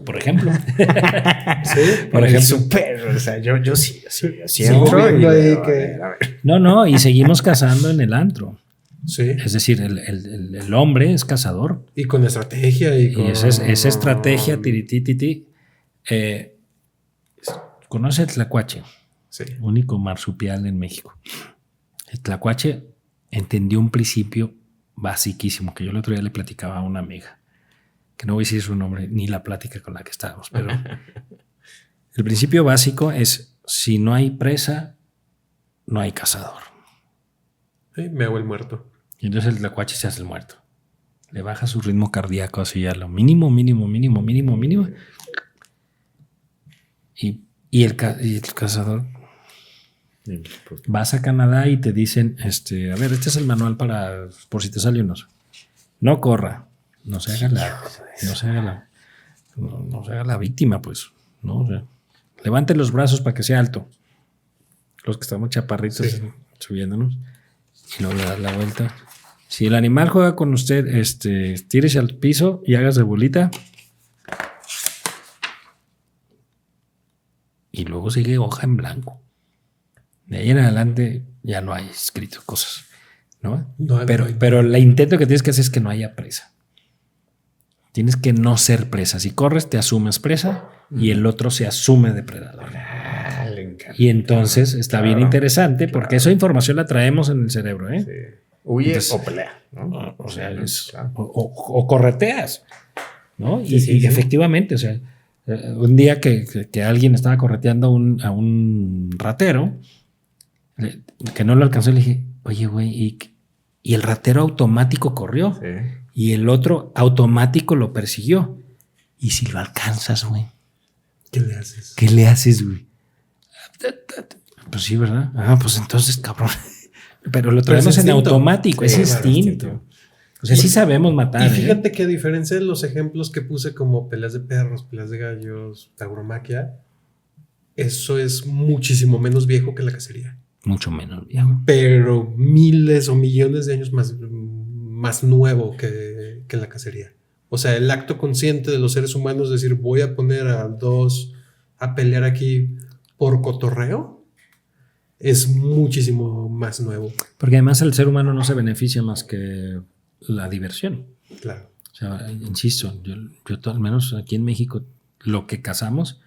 Por ejemplo. Sí. Por ejemplo. Súper. O sea, yo sí Sí, entro y viendo ahí digo, que- a ver. No, y seguimos cazando en el antro. Sí. Es decir, el hombre es cazador. Y con estrategia y con... Y esa estrategia, tiritititi. ¿Conoce el tlacuache? Sí. Único marsupial en México. El tlacuache entendió un principio basiquísimo que yo el otro día le platicaba a una amiga, que no voy a decir su nombre ni la plática con la que estábamos, pero el principio básico es: si no hay presa, no hay cazador. Sí, me hago el muerto. Y entonces el tlacuache se hace el muerto. Le baja su ritmo cardíaco así a lo mínimo. Y el cazador. Vas a Canadá y te dicen, a ver, este es el manual por si te sale un oso. No corra, no se haga la víctima, pues, ¿no? O sea, levante los brazos para que sea alto. Los que estamos chaparritos subiéndonos. Y luego le das la vuelta. Si el animal juega con usted, tírese al piso y hágase bolita. Y luego sigue hoja en blanco. De ahí en adelante ya no hay escrito cosas, ¿no? Pero el intento que tienes que hacer es que no haya presa. Tienes que no ser presa. Si corres, te asumes presa y el otro se asume depredador. Y entonces está bien interesante porque esa información la traemos en el cerebro, ¿eh? Sí. Huye Entonces, o pelea, ¿no? O sea, claro. o correteas, ¿no? Sí, sí. Efectivamente, o sea, un día que alguien estaba correteando a un ratero, que no lo alcanzó, le dije, oye, güey, y el ratero automático corrió, Sí. y el otro automático lo persiguió. ¿Y si lo alcanzas, güey? ¿Qué le haces? ¿Qué le haces, güey? Pues sí, ¿verdad? Pues entonces, cabrón. Pero lo traemos en instinto. automático, Sí, es claro, instinto. O sea, sí sabemos matar. Y fíjate que a diferencia de los ejemplos que puse como peleas de perros, peleas de gallos, tauromaquia, eso es muchísimo menos viejo que la cacería. Mucho menos, viejo. Pero miles o millones de años más nuevo que la cacería. O sea, el acto consciente de los seres humanos, es decir, voy a poner a dos a pelear aquí por cotorreo, es muchísimo más nuevo. Porque además el ser humano no se beneficia más que la diversión. Claro. O sea, insisto, yo al menos aquí en México, lo que cazamos,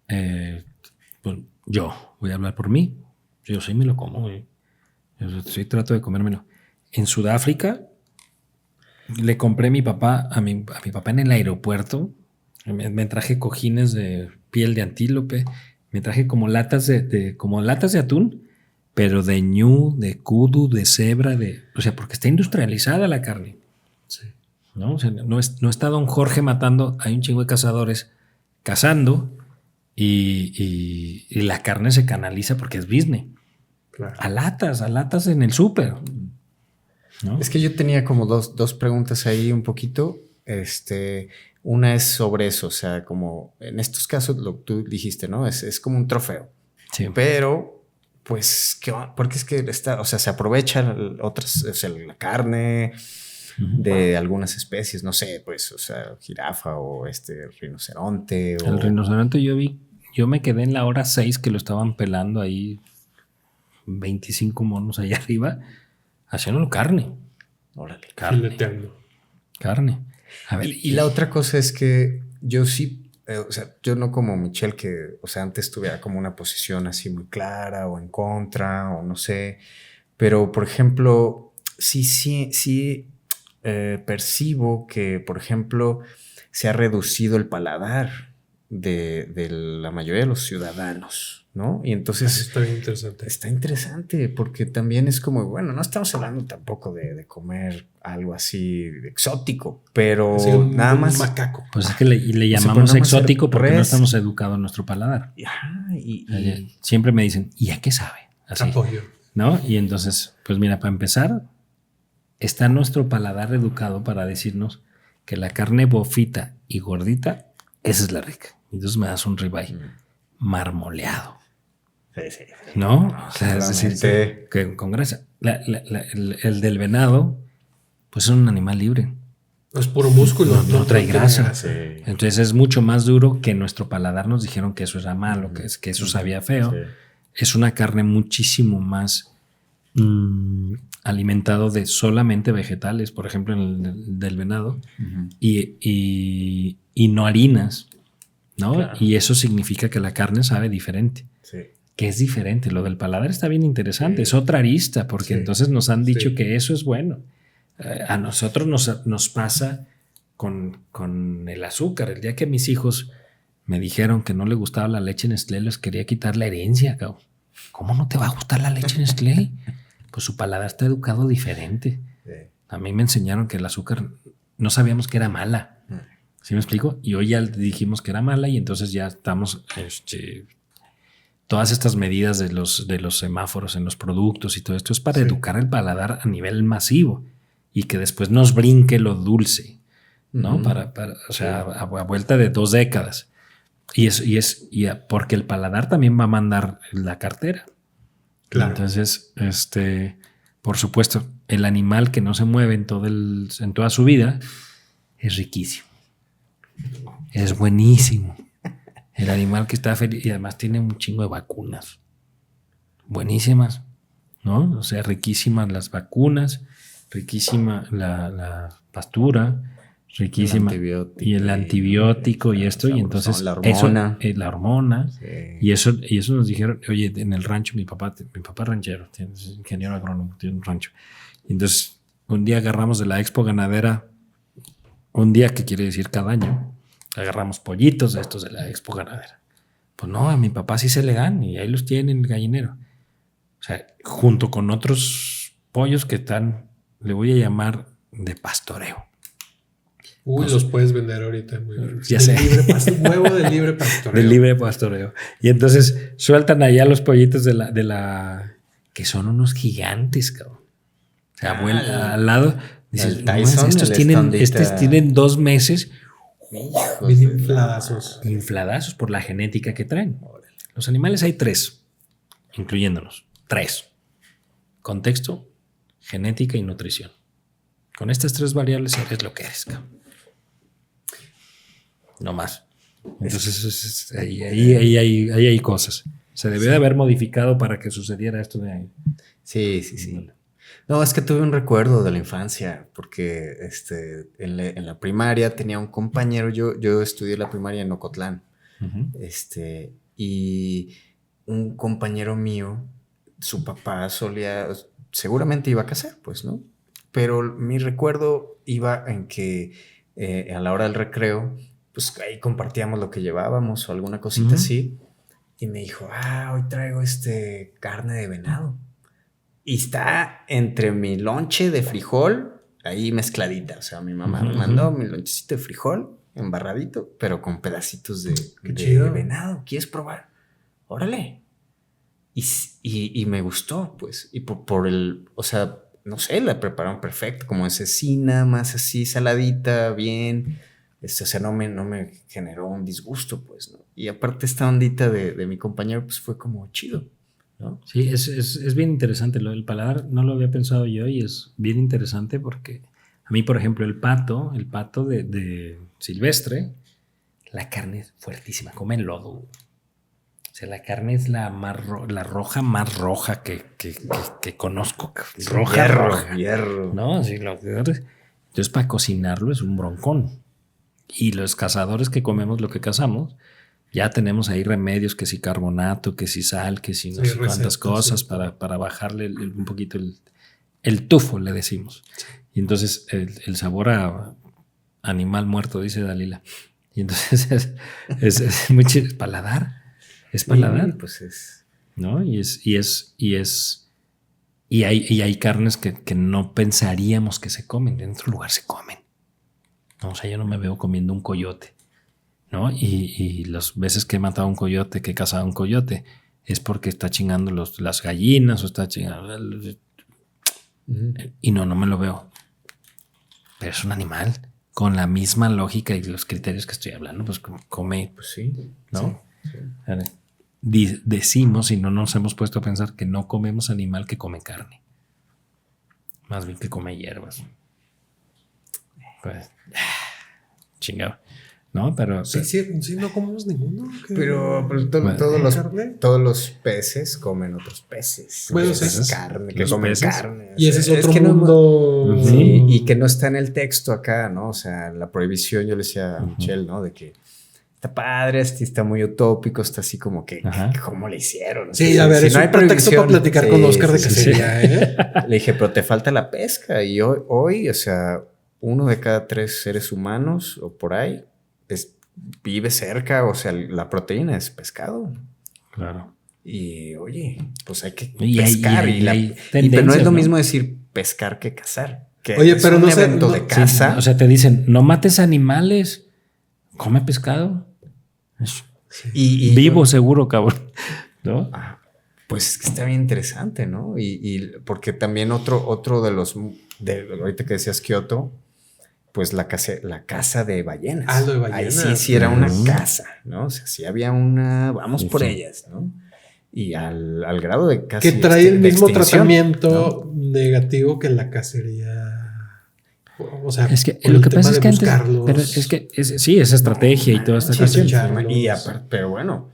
pues yo voy a hablar por mí. Yo sí me lo como, güey. Yo sí trato de comérmelo. En Sudáfrica le compré a mi papá en el aeropuerto. Me traje cojines de piel de antílope. Me traje como latas de atún, pero de ñu, de kudu, de cebra, o sea, porque está industrializada la carne. Sí. ¿No? O sea, no está Don Jorge matando. Hay un chingo de cazadores cazando y la carne se canaliza porque es business. Claro. A latas en el súper, ¿no? Es que yo tenía como dos preguntas ahí un poquito. Una es sobre eso, o sea, como en estos casos lo que tú dijiste, ¿no? Es como un trofeo. Sí. Pero, pues, porque es que o sea, se aprovechan otras, o sea, la carne. de algunas especies, no sé, pues, o sea, jirafa o rinoceronte. El rinoceronte yo me quedé en la hora 6 que lo estaban pelando ahí, 25 monos allá arriba, haciendo carne. Órale. Fileteando. Carne. A ver, Y la otra cosa es que yo sí, o sea, yo no como Michelle, que, o sea, antes tuviera como una posición así muy clara o en contra o no sé, pero por ejemplo, sí percibo que, por ejemplo, se ha reducido el paladar de la mayoría de los ciudadanos, ¿no? Y entonces Eso está bien interesante. está interesante porque también es como, bueno, no estamos hablando tampoco de comer algo así exótico, pero Así un más macaco. pues es que le O sea, llamamos pero no exótico más porque no res. estamos educados en nuestro paladar. Ajá, Siempre me dicen, ¿y a qué sabe? Así, Apoyo. ¿no? Y entonces, pues mira, para empezar, está nuestro paladar educado para decirnos que la carne bofita y gordita, esa es la rica. Entonces me das un ribeye marmoleado, sí. ¿no? O sea, es decir, Seguramente. que con grasa. El del venado, pues es un animal libre. Es puro músculo. No trae tiene grasa. Sí. Entonces es mucho más duro que nuestro paladar nos dijeron que eso era malo, que eso sabía feo. Sí. Es una carne muchísimo más alimentado de solamente vegetales, por ejemplo, en el del venado, y no harinas, ¿no? Claro. Y eso significa que la carne sabe diferente. Sí. Que es diferente. Lo del paladar está bien interesante. Sí. Es otra arista, porque Sí. entonces nos han dicho Sí. que eso es bueno. A nosotros nos pasa con el azúcar. El día que mis hijos me dijeron que no le gustaba la leche Nestlé, les quería quitar la herencia, cabrón. ¿Cómo no te va a gustar la leche Nestlé? Pues su paladar está educado diferente. Sí. A mí me enseñaron que el azúcar no sabíamos que era mala. ¿Sí me explico? Y hoy ya dijimos que era mala y entonces ya estamos todas estas medidas de los semáforos en los productos y todo esto es para educar el paladar a nivel masivo y que después nos brinque lo dulce, ¿no? O sea, a vuelta de 2 décadas. Y porque el paladar también va a mandar la cartera. Claro. Entonces, por supuesto, el animal que no se mueve en toda su vida es riquísimo. Es buenísimo. El animal que está feliz y además tiene un chingo de vacunas. Buenísimas, ¿no? O sea, riquísimas las vacunas, riquísima la pastura, riquísima. Y el antibiótico y esto. Y entonces la hormona. Eso, la hormona. Sí. Y eso nos dijeron, oye, en el rancho, mi papá ranchero, es ingeniero agrónomo, tiene un rancho. Y entonces un día agarramos de la expo ganadera, un día que quiere decir cada año, agarramos pollitos de estos de la expo ganadera. Pues no, a mi papá sí se le dan y ahí los tiene en el gallinero. O sea, junto con otros pollos que están, le voy a llamar de pastoreo. Uy, los puedes vender ahorita. Ya sé. Huevo de libre pastoreo. De libre pastoreo. Y entonces sueltan allá los pollitos de la que son unos gigantes, cabrón. O sea, al lado dices, Tyson, estos tienen 2 meses Bien infladazos. infladazos por la genética que traen. Los animales hay 3, incluyéndonos. 3. Contexto, genética y nutrición. Con estas 3 variables eres lo que eres, cabrón. No más. Entonces ahí hay cosas. Se debió de haber modificado para que sucediera esto de ahí. Sí. No, es que tuve un recuerdo de la infancia, porque en la primaria tenía un compañero, yo estudié la primaria en Ocotlán, y un compañero mío, su papá seguramente iba a casar, pues, ¿no? Pero mi recuerdo iba en que a la hora del recreo, pues ahí compartíamos lo que llevábamos o alguna cosita así, y me dijo, hoy traigo carne de venado. Y está entre mi lonche de frijol, ahí mezcladita. O sea, mi mamá me mandó mi lonchecito de frijol, embarradito, pero con pedacitos de venado. ¿Quieres probar? Órale. Y me gustó, pues. Y por o sea, no sé, la prepararon perfecto, como asesina, más así, saladita, bien. O sea, no me generó un disgusto, pues, ¿no? Y aparte esta ondita de mi compañero, pues fue como chido, ¿no? Sí, es bien interesante. Lo del paladar no lo había pensado yo y es bien interesante porque A mí, por ejemplo, el pato de silvestre, la carne es fuertísima, come lodo. O sea, la carne es la roja más roja que conozco. Roja, roja. Hierro. ¿No? Así entonces, para cocinarlo es un broncón. Y los cazadores que comemos lo que cazamos, ya tenemos ahí remedios, que si carbonato, que si sal, que si no sé cuántas cosas, para bajarle un poquito el tufo, le decimos. Y entonces el sabor a animal muerto, dice Dalila. Y entonces es muy chido. ¿Es paladar? Es paladar. Y pues es. ¿No? Y hay carnes que no pensaríamos que se comen. En otro lugar se comen. ¿No? O sea, yo no me veo comiendo un coyote, ¿no? Y las veces que he matado un coyote, que he cazado un coyote, es porque está chingando las gallinas o está chingando. Y no me lo veo. Pero es un animal con la misma lógica y los criterios que estoy hablando, pues come, Pues sí. ¿no? Sí. Decimos, y no nos hemos puesto a pensar, que no comemos animal que come carne. Más bien que come hierbas. Pues, chingado. ¿No? Pero Sí, no comemos ninguno. Pero todos los peces comen otros peces. Bueno, sí. Es carne, que Los comen peces. carne. Y ese es otro que mundo. Sí, y que no está en el texto acá, ¿no? O sea, la prohibición, yo le decía a Michelle, ¿no? De que está padre, está muy utópico, está así como que, ¿cómo le hicieron? Sí, a ver, si es no un hay pretexto para prohibición, platicar con Oscar de cacería, ¿eh? Le dije, pero te falta la pesca. Y hoy, o sea, 1 de cada 3 seres humanos o por ahí vive cerca, o sea, la proteína es pescado. claro. Y oye, pues hay que Y pescar. Pero no es lo mismo decir pescar que cazar. Que Oye, es pero un no sé, evento de caza. Sí, o sea, te dicen, no mates animales, come pescado. Y Vivo seguro, cabrón. ¿No? Pues es que está bien interesante, ¿no? Y porque también otro de los, ahorita que decías Kioto, pues la caza de ballenas. Ah, lo de ballenas. Ahí sí era una caza, ¿no? O sea, sí había vamos por ellas, ¿no? Y al grado de casi que trae el mismo tratamiento, ¿no? negativo que la cacería. O sea, es que lo que pasa es que antes, pero sí, esa estrategia y toda esta cuestión. Y aparte, pero bueno,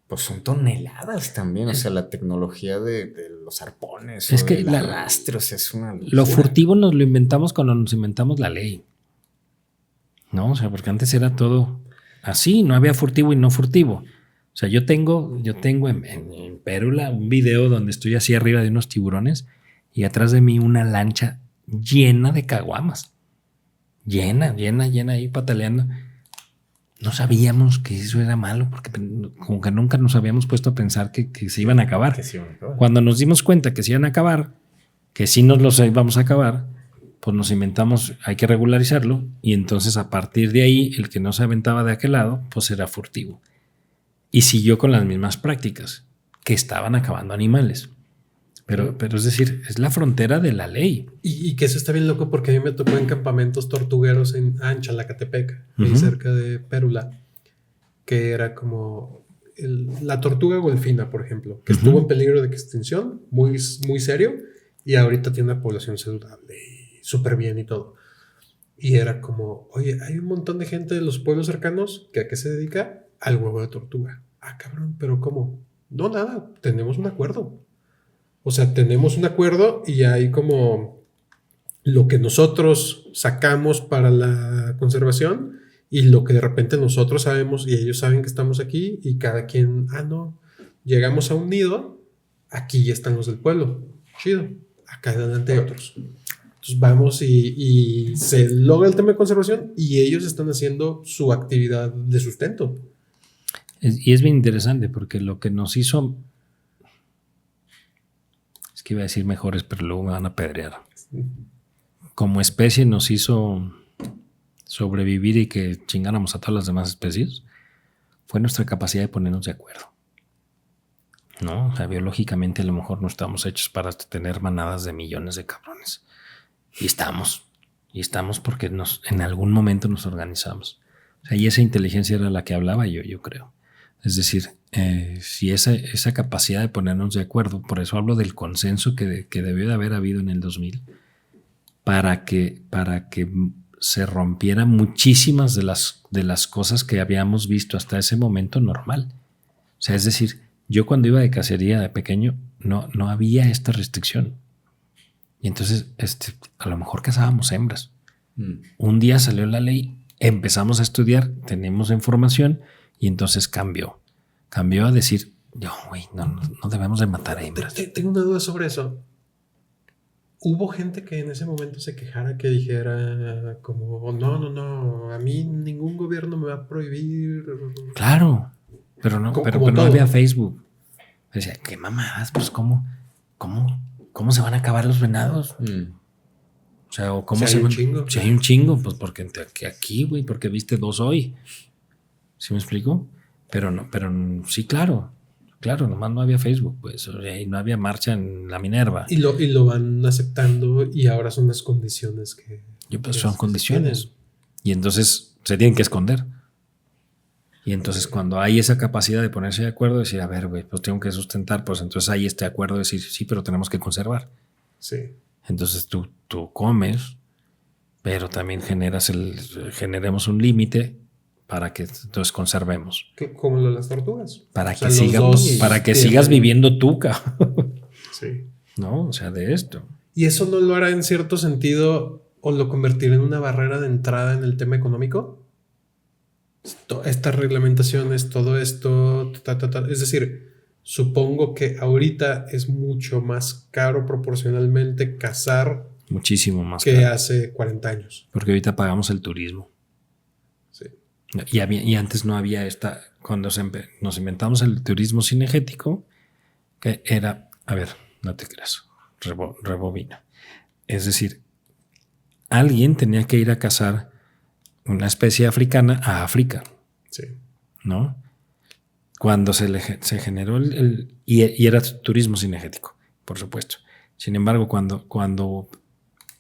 pues son toneladas también. O sea, la tecnología de los arpones, es que el arrastre, o sea, es una locura. Lo furtivo nos lo inventamos cuando nos inventamos la ley. ¿No? O sea, porque antes era todo así, no había furtivo y no furtivo. O sea, yo tengo en Pérula un video donde estoy así arriba de unos tiburones y atrás de mí una lancha llena de caguamas. Llena ahí pataleando. No sabíamos que eso era malo porque como que nunca nos habíamos puesto a pensar que se iban a acabar. Cuando nos dimos cuenta que se iban a acabar, que sí nos los íbamos a acabar, pues nos inventamos, hay que regularizarlo, y entonces a partir de ahí el que no se aventaba de aquel lado pues era furtivo y siguió con las mismas prácticas que estaban acabando animales, pero es decir, es la frontera de la ley. Y que eso está bien loco porque a mí me tocó en campamentos tortugueros en Chalacatepec, ahí cerca de Pérula, que era como la tortuga golfina, por ejemplo, que estuvo en peligro de extinción, muy, muy serio, y ahorita tiene una población saludable súper bien y todo. Y era como, oye, hay un montón de gente de los pueblos cercanos que ¿a qué se dedica? Al huevo de tortuga. Ah, cabrón, ¿pero cómo? No, nada, tenemos un acuerdo. O sea, tenemos un acuerdo y hay como lo que nosotros sacamos para la conservación y lo que de repente nosotros sabemos y ellos saben que estamos aquí y cada quien, no, llegamos a un nido, aquí ya están los del pueblo. Chido, acá adelante hay otros. Entonces vamos y se logra el tema de conservación y ellos están haciendo su actividad de sustento. Y es bien interesante porque lo que nos hizo, es que iba a decir mejores, pero luego me van a apedrear. Como especie nos hizo sobrevivir y que chingáramos a todas las demás especies, fue nuestra capacidad de ponernos de acuerdo. ¿No? O sea, biológicamente a lo mejor no estamos hechos para tener manadas de millones de cabrones. Y estamos porque en algún momento nos organizamos. O sea, y esa inteligencia era la que hablaba yo creo. Es decir, si esa capacidad de ponernos de acuerdo, por eso hablo del consenso que debió de haber habido en el 2000, para que se rompieran muchísimas de las cosas que habíamos visto hasta ese momento normal. O sea, es decir, yo cuando iba de cacería de pequeño no había esta restricción. Y entonces a lo mejor cazábamos hembras. Un día salió la ley, empezamos a estudiar, tenemos información y entonces cambió a decir, no debemos de matar a hembras. Tengo una duda sobre eso. ¿Hubo gente que en ese momento se quejara, que dijera como, no, a mí ningún gobierno me va a prohibir? Claro, pero no había Facebook. Decía, qué mamadas, pues ¿cómo se van a acabar los venados? O sea, o cómo si hay un chingo. Si hay un chingo, pues porque aquí, güey, porque viste 2 hoy. ¿Sí me explico? Pero sí, claro, nomás no había Facebook, pues, y no había marcha en la Minerva. Y lo van aceptando y ahora son las condiciones que... Pues son condiciones. Y entonces se tienen que esconder. Y entonces cuando hay esa capacidad de ponerse de acuerdo, decir, a ver, güey, pues tengo que sustentar, pues entonces hay este acuerdo de decir, sí, pero tenemos que conservar. Sí. Entonces tú comes, pero también generemos un límite para que entonces conservemos. Como lo de las tortugas. Para que sigas viviendo tú, cabrón. Sí. ¿No? O sea, de esto. ¿Y eso no lo hará en cierto sentido o lo convertirá en una barrera de entrada en el tema económico? Estas reglamentaciones, todo esto, es decir, supongo que ahorita es mucho más caro proporcionalmente cazar. Muchísimo más que caro. Hace 40 años. Porque ahorita pagamos el turismo. Sí. Y antes no había cuando nos inventamos el turismo cinegético, que era, a ver, no te creas, rebobina. Es decir, alguien tenía que ir a cazar una especie africana a África. Sí. ¿No? Cuando se generó y era turismo cinegético, por supuesto. Sin embargo, cuando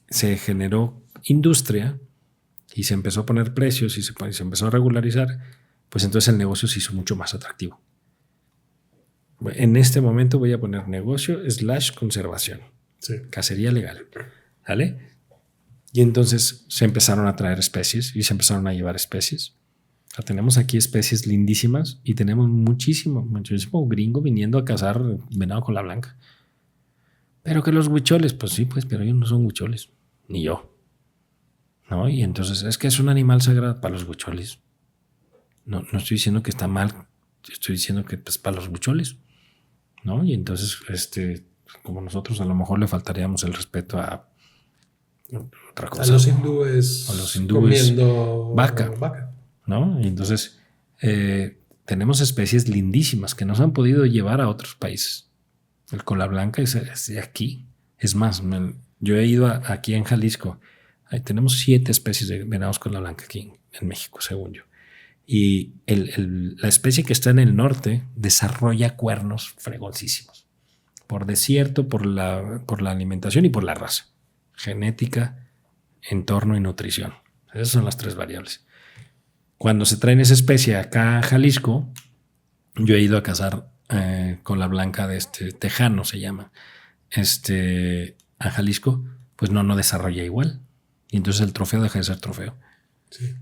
se generó industria y se empezó a poner precios y se empezó a regularizar, pues entonces el negocio se hizo mucho más atractivo. En este momento voy a poner negocio / conservación. Sí. Cacería legal. ¿Vale? Y entonces se empezaron a traer especies y se empezaron a llevar especies. O sea, tenemos aquí especies lindísimas y tenemos muchísimo gringo viniendo a cazar venado cola blanca. Pero que los huicholes, pues sí, pues, pero ellos no son huicholes, ni yo. ¿No? Y entonces es que es un animal sagrado para los huicholes. No estoy diciendo que está mal, estoy diciendo que pues para los huicholes, ¿no? Y entonces, como nosotros a lo mejor le faltaríamos el respeto a otra cosa. A los hindúes comiendo vaca. ¿No? Y entonces tenemos especies lindísimas que nos han podido llevar a otros países. El cola blanca es de aquí. Es más, yo he ido aquí en Jalisco. Ahí tenemos 7 especies de venados cola blanca aquí en México, según yo. Y la especie que está en el norte desarrolla cuernos fregoncísimos. Por desierto, por la alimentación y por la raza. Genética, entorno y nutrición. Esas son las 3 variables. Cuando se traen esa especie acá a Jalisco, yo he ido a cazar cola blanca de tejano, se llama, a Jalisco, pues no desarrolla igual. Y entonces el trofeo deja de ser trofeo. Sí.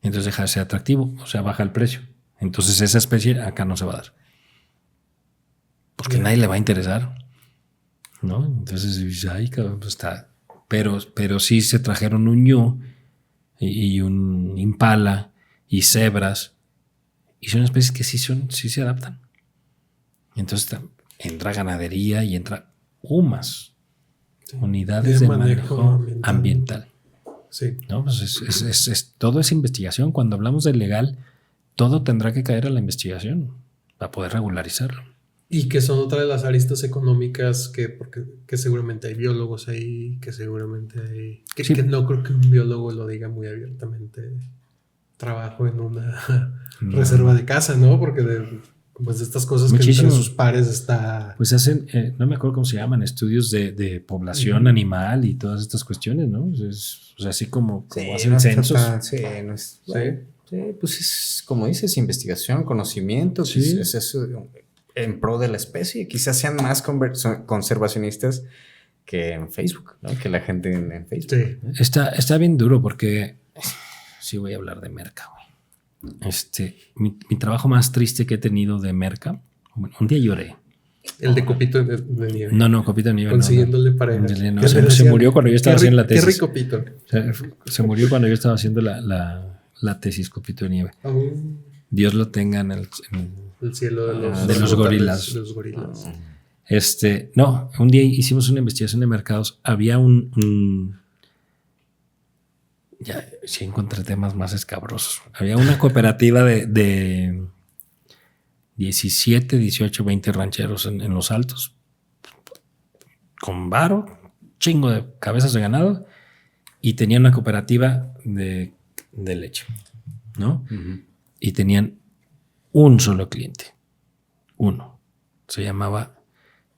Y entonces deja de ser atractivo, o sea, baja el precio. Entonces esa especie acá no se va a dar. Porque nadie le va a interesar, ¿no? Entonces, ay, cabrón, pues está. Pero sí se trajeron un ñu y un impala y cebras. Y son especies que sí se adaptan. Entonces entra ganadería y entra UMAS, unidades de manejo ambiental. Sí. ¿No? Pues todo es investigación. Cuando hablamos de legal, todo tendrá que caer a la investigación para poder regularizarlo. Y que son otra de las aristas económicas que seguramente hay biólogos ahí, que seguramente hay... Que no creo que un biólogo lo diga muy abiertamente. Trabajo en una reserva de caza, ¿no? Porque de estas cosas muchísimo. Que entre sus pares está... Pues hacen, no me acuerdo cómo se llaman, estudios de población animal y todas estas cuestiones, ¿no? O sea, así como hacen censos. Pues es, como dices, investigación, conocimiento, sí. Es eso en pro de la especie. Quizás sean más conservacionistas que en Facebook, ¿no? Que la gente en Facebook. Sí. Está bien duro porque sí voy a hablar de merca, güey. Mi trabajo más triste que he tenido de merca, bueno, un día lloré. El de copito de nieve. No, copito de nieve. Consiguiéndole pareja. No, se murió cuando yo estaba haciendo la tesis. Qué rico pito. Se murió cuando yo estaba haciendo la tesis, copito de nieve. Dios lo tenga en el cielo de los gorilas. De los gorilas. No, un día hicimos una investigación de mercados. Había ya sí encontré temas más escabrosos. Había una cooperativa de 17, 18, 20 rancheros en los Altos, con varo, chingo de cabezas de ganado, y tenían una cooperativa de leche, ¿no? Uh-huh. Y tenían un solo cliente, uno. Se llamaba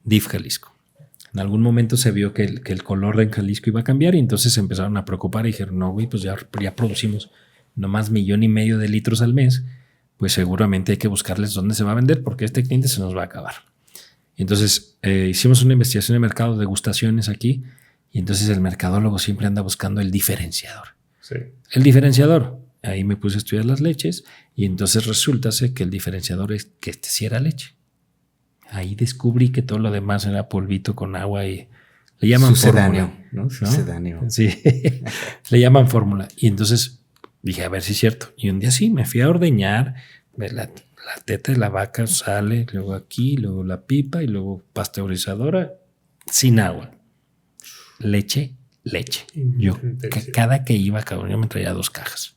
DIF Jalisco. En algún momento se vio que el color de Jalisco iba a cambiar y entonces se empezaron a preocupar y dijeron, no, güey, pues ya producimos nomás 1.5 millones de litros al mes, pues seguramente hay que buscarles dónde se va a vender porque este cliente se nos va a acabar. Y entonces hicimos una investigación de mercado, degustaciones aquí, y entonces el mercadólogo siempre anda buscando el diferenciador. Sí. El diferenciador. Ahí me puse a estudiar las leches y entonces resulta que el diferenciador es que sí era leche. Ahí descubrí que todo lo demás era polvito con agua y le llaman fórmula, ¿no? Sucedáneo. Sí, le llaman fórmula. Y entonces dije, a ver si es cierto. Y un día sí, me fui a ordeñar, la teta de la vaca sale, luego aquí, luego la pipa y luego pasteurizadora sin agua. Leche. Yo cada que iba, cabrón, yo me traía 2 cajas.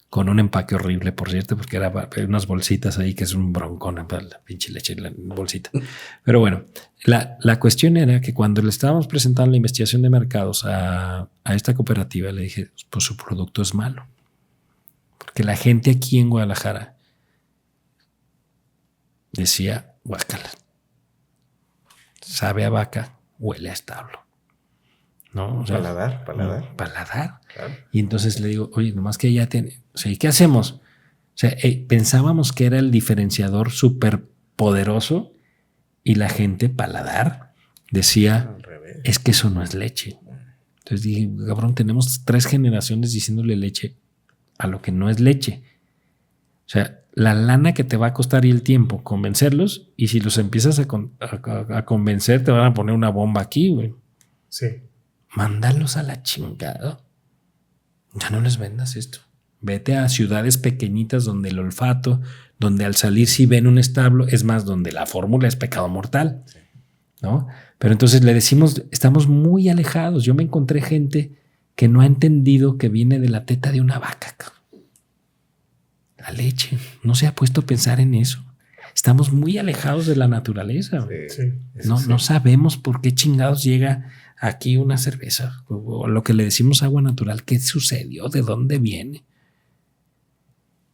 Con un empaque horrible, por cierto, porque era unas bolsitas ahí que es un broncón para la pinche leche, la bolsita. Pero bueno, la cuestión era que cuando le estábamos presentando la investigación de mercados a esta cooperativa, le dije, pues su producto es malo. Porque la gente aquí en Guadalajara decía, guácala, sabe a vaca, huele a establo. ¿No? O sea, paladar. Claro. Y entonces le digo, oye, nomás que ya tiene, o sea, ¿y qué hacemos? O sea, pensábamos que era el diferenciador súper poderoso y la gente paladar decía, es que eso no es leche. Entonces dije, cabrón, tenemos 3 generaciones diciéndole leche a lo que no es leche. O sea, la lana que te va a costar y el tiempo convencerlos, y si los empiezas a convencer te van a poner una bomba aquí, güey. Sí. Mándalos a la chingada. Ya no les vendas esto. Vete a ciudades pequeñitas donde el olfato, donde al salir si ven un establo, es más, donde la fórmula es pecado mortal. Sí. ¿No? Pero entonces le decimos, estamos muy alejados. Yo me encontré gente que no ha entendido que viene de la teta de una vaca. La leche. No se ha puesto a pensar en eso. Estamos muy alejados de la naturaleza. Sí. No sabemos por qué chingados llega aquí una cerveza o lo que le decimos agua natural. ¿Qué sucedió? ¿De dónde viene?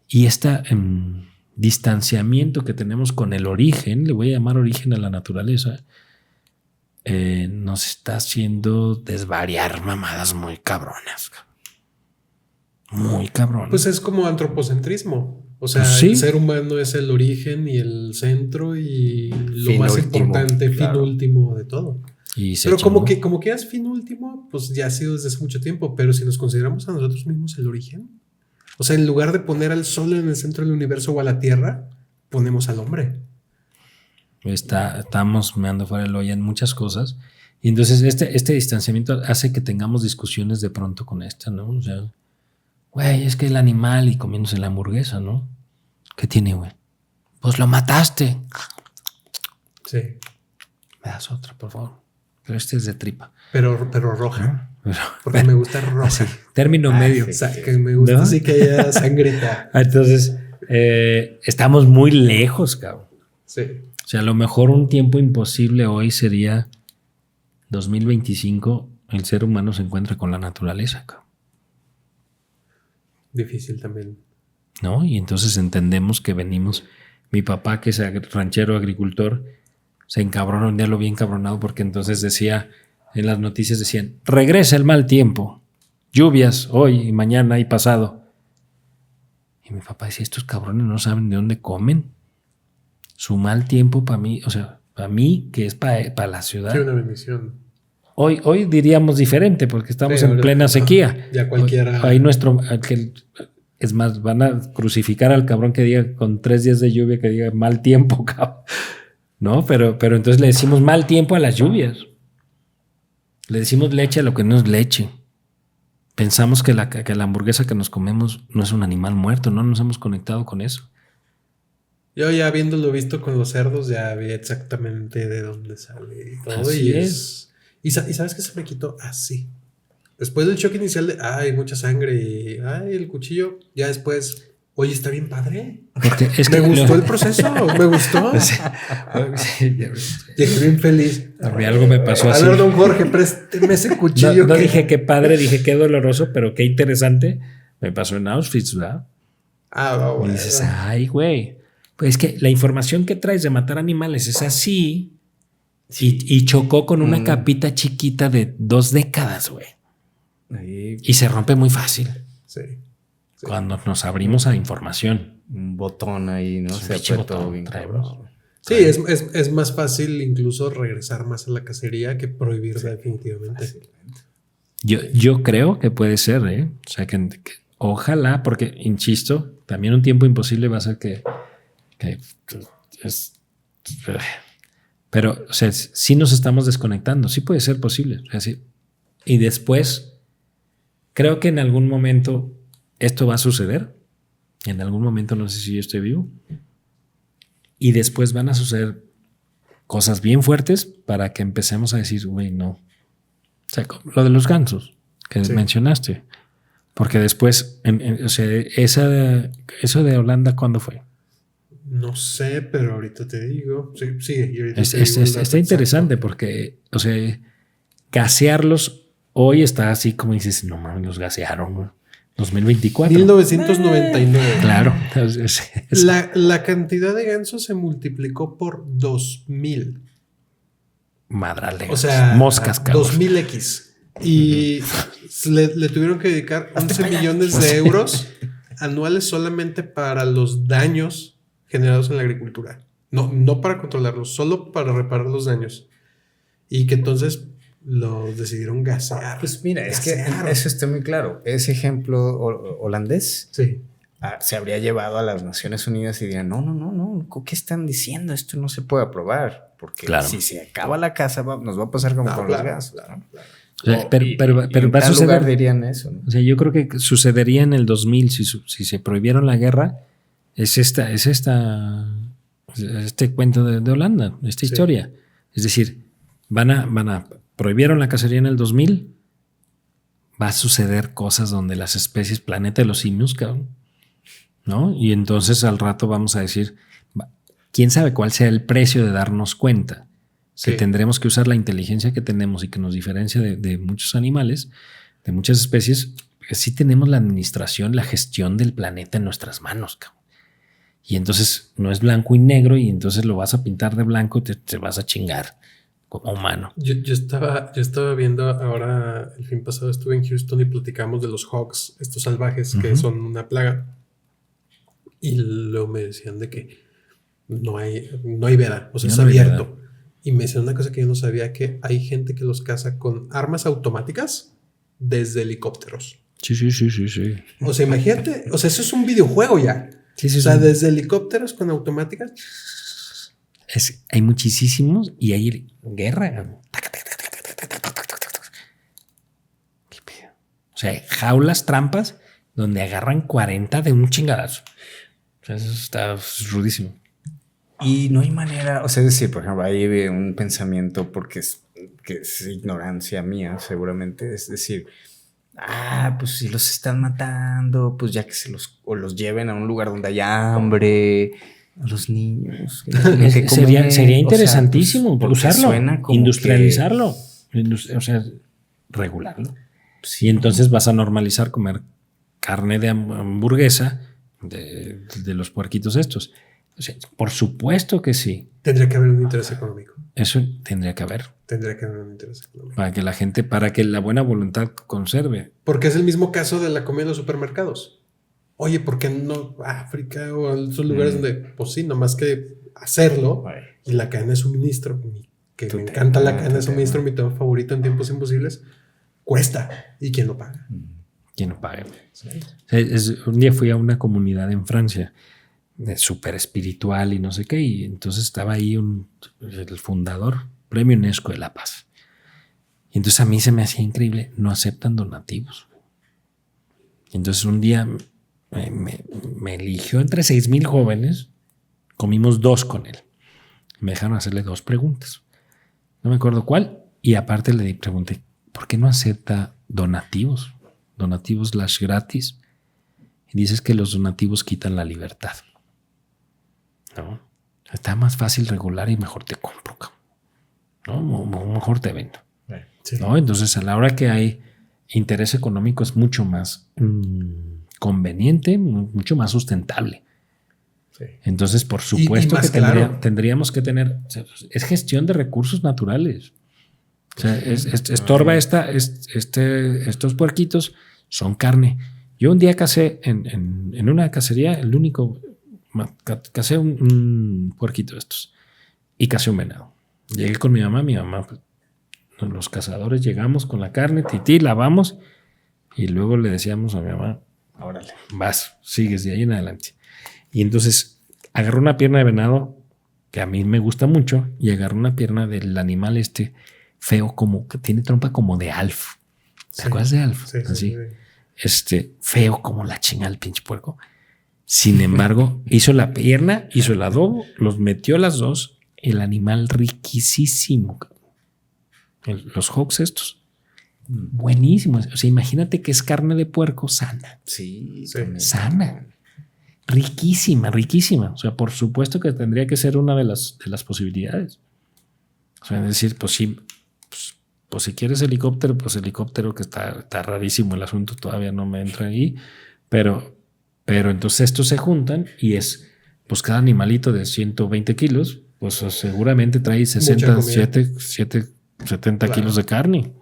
Y este distanciamiento que tenemos con el origen, le voy a llamar origen a la naturaleza, nos está haciendo desvariar mamadas muy cabronas. Muy cabronas. Pues es como antropocentrismo. O sea, pues sí. El ser humano es el origen y el centro y lo más importante, claro. Fin último de todo. Pero como que es fin último, pues ya ha sido desde hace mucho tiempo. Pero si nos consideramos a nosotros mismos el origen, o sea, en lugar de poner al sol en el centro del universo o a la tierra, ponemos al hombre. Estamos meando fuera del hoyo en muchas cosas. Y entonces este distanciamiento hace que tengamos discusiones de pronto con esta, ¿no? O sea, güey, es que el animal y comiéndose la hamburguesa, ¿no? ¿Qué tiene, güey? Pues lo mataste. Sí. Me das otra, por favor. Pero este es de tripa. Pero roja. Porque me gusta roja. Así, término medio. Sí, o sea, que me gusta, ¿no? Así que haya sangrita. Entonces, estamos muy lejos, cabrón. Sí. O sea, a lo mejor un tiempo imposible hoy sería 2025. El ser humano se encuentra con la naturaleza, cabrón. Difícil también. ¿No? Y entonces entendemos que venimos. Mi papá, que es ranchero agricultor, se encabronó un día, lo vi encabronado porque entonces decía, en las noticias decían, regresa el mal tiempo, lluvias hoy y mañana y pasado. Y mi papá decía, estos cabrones no saben de dónde comen. Su mal tiempo para mí, o sea, para mí, que es para la ciudad. Sí, una bendición. Hoy diríamos diferente porque estamos Sí, en ahora- plena sequía. Ya cualquiera. Ahí es más, van a crucificar al cabrón que diga con 3 días de lluvia que diga mal tiempo, cabrón. ¿No? Pero entonces le decimos mal tiempo a las lluvias. Le decimos leche a lo que no es leche. Pensamos que la hamburguesa que nos comemos no es un animal muerto, no nos hemos conectado con eso. Yo ya habiéndolo visto con los cerdos, ya vi exactamente de dónde sale y todo. Así Y es. ¿Y sabes qué se me quitó? Así. Después del shock inicial de, ay, mucha sangre y, ay, el cuchillo, ya después, oye, está bien padre. Porque es que Me gustó el proceso, me gustó. Llegué bien feliz. A mí algo me pasó A así. ver, don Jorge, présteme ese cuchillo. No que- dije qué padre, dije qué doloroso, pero qué interesante. Me pasó en Auschwitz, ¿verdad? Ah, va, Y bueno. dices, ay, güey. Pues es que la información que traes de matar animales es así. Y chocó con una capita chiquita de 2 décadas, güey. Ahí, Y se rompe muy fácil Sí. cuando nos abrimos a información. un botón ahí, ¿no? Sí, Se pinche apretó botón bien traemos. cabrón. Sí, es más fácil incluso regresar más a la cacería que prohibir definitivamente. Yo creo que puede ser, ¿eh? O sea, que ojalá, porque, insisto, también un tiempo imposible va a ser que es... Pero, o sea, sí nos estamos desconectando, sí puede ser posible. O sea, sí. Y después, creo que en algún momento esto va a suceder. En algún momento, no sé si yo estoy vivo. Y después van a suceder cosas bien fuertes para que empecemos a decir, güey, no. O sea, lo de los gansos que Sí. mencionaste. Porque después, o sea, eso de Holanda, ¿cuándo fue? No sé, pero ahorita te digo. Sí, sigue. Y ahorita te digo el dato Está exacto. interesante porque, o sea, gasearlos hoy está así como dices, no mames, los gasearon, güey. 2024. 1999. Claro. Entonces, La cantidad de gansos se multiplicó por 2000. madrale. O sea, moscas, cabrón. 2000x. Y le tuvieron que dedicar 11 millones de euros anuales solamente para los daños generados en la agricultura. No para controlarlos, solo para reparar los daños. Y que entonces lo decidieron gasear. Pues mira, es que Gasear. eso está muy claro. Ese ejemplo holandés Sí. se habría llevado a las Naciones Unidas y dirían, no, ¿qué están diciendo? Esto no se puede aprobar. Porque Claro. si se acaba la casa, nos va a pasar como No, con claro, los gases. claro. O sea, pero en va a tal suceder. lugar dirían eso, ¿no? O sea, yo creo que sucedería en el 2000 si se prohibieron la guerra. Es este cuento de Holanda, esta Sí. historia. Es decir, prohibieron la cacería en el 2000. Va a suceder cosas donde las especies, planeta de los simios, cabrón, ¿no? Y entonces al rato vamos a decir, quién sabe cuál sea el precio de darnos cuenta que Sí. tendremos que usar la inteligencia que tenemos y que nos diferencia de muchos animales, de muchas especies, que sí tenemos la administración, la gestión del planeta en nuestras manos, cabrón. Y entonces no es blanco y negro y entonces lo vas a pintar de blanco y te vas a chingar como humano. Yo estaba viendo ahora, el fin pasado estuve en Houston y platicamos de los hogs, estos salvajes que son una plaga. Y luego me decían de que no hay veda, o sea, No es hay abierto. veda. Y me decían una cosa que yo no sabía, que hay gente que los caza con armas automáticas desde helicópteros. Sí. O sea, imagínate, o sea, eso es un videojuego ya. Sí, O sea, desde helicópteros con automáticas. Hay muchísimos y hay guerra. ¿Qué pedo? O sea, jaulas, trampas, donde agarran 40 de un chingadazo. O sea, eso está rudísimo. Y no hay manera, o sea, es decir, por ejemplo, hay un pensamiento que es ignorancia mía, seguramente, es decir, pues si los están matando, pues ya que los lleven a un lugar donde haya hambre, a los niños. Que Sería comer, interesantísimo o sea, pues, porque usarlo, suena como industrializarlo, o sea, regularlo. Y entonces vas a normalizar comer carne de hamburguesa de los puerquitos estos. O sea, por supuesto que sí. Tendría que haber un interés económico. Eso tendría que haber Tendría que haber un interés económico. para que la buena voluntad conserve. Porque es el mismo caso de la comida en los supermercados. Oye, ¿por qué no África o esos lugares donde, pues sí, nomás que hacerlo y la cadena de suministro, que me encanta la cana, es mi instrumento favorito en tiempos imposibles, cuesta. ¿Y quién lo paga? ¿Quién lo paga? Sí. Un día fui a una comunidad en Francia, súper espiritual y no sé qué, y entonces estaba ahí el fundador, Premio UNESCO de la Paz. Y entonces a mí se me hacía increíble, no aceptan donativos. Y entonces un día me eligió entre 6,000 jóvenes, comimos 2 con él. Me dejaron hacerle 2 preguntas. No me acuerdo cuál. Y aparte le pregunté, ¿por qué no acepta donativos? Donativos /gratis. Y dices que los donativos quitan la libertad. ¿No? Está más fácil regular y mejor te compro. ¿No? Mejor te vendo. Sí. ¿No? Entonces, a la hora que hay interés económico es mucho más conveniente, mucho más sustentable. Sí. Entonces, por supuesto que tendríamos que tener... Es gestión de recursos naturales. O sea, estorba estos puerquitos, son carne. Yo un día casé en una cacería, el único... Casé un puerquito de estos y casé un venado. Llegué con mi mamá, los cazadores llegamos con la carne, lavamos y luego le decíamos a mi mamá, órale, vas, sigues de ahí en adelante. Y entonces agarró una pierna de venado que a mí me gusta mucho y agarró una pierna del animal feo, como que tiene trompa como de Alf. ¿Te acuerdas de Alf? Sí, así. Sí. Feo como la chinga el pinche puerco. Sin embargo, hizo la pierna, hizo el adobo, los metió las 2, el animal riquísimo. Los hocks estos. Buenísimos. O sea, imagínate que es carne de puerco sana. Sí. Sana. Riquísima. O sea, por supuesto que tendría que ser una de las posibilidades. O sea, es decir, pues sí, pues si quieres helicóptero, pues helicóptero, que está rarísimo el asunto, todavía no me entra ahí, pero entonces estos se juntan y pues cada animalito de 120 kilos, pues seguramente trae 70 kilos de carne.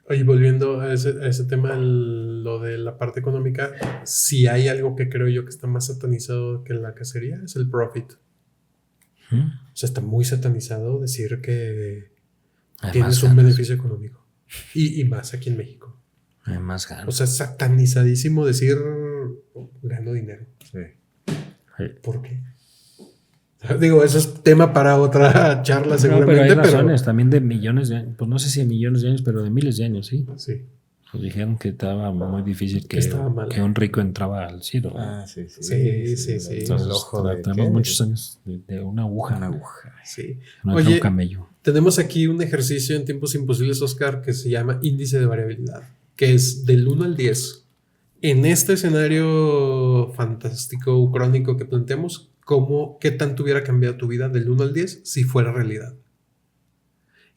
Oye, volviendo a ese tema, lo de la parte económica, si hay algo que creo yo que está más satanizado que la cacería, es el profit. O sea, está muy satanizado decir que tienes un beneficio económico. Y más aquí en México. Hay más ganas. O sea, es satanizadísimo decir gano dinero. Sí. ¿Por qué? Digo, eso es tema para otra charla seguramente. Pero hay razones también de millones de años. Pues no sé si de millones de años, pero de miles de años, sí. Sí. Pues dijeron que estaba muy difícil que un rico entraba al cielo. Sí. Entonces, tenemos muchos años de una aguja. Sí. Oye, un camello. Tenemos aquí un ejercicio en tiempos imposibles, Oscar, que se llama índice de variabilidad, que es del 1 al 10. En este escenario fantástico ucrónico que planteamos, ¿qué tanto hubiera cambiado tu vida del 1 al 10 si fuera realidad?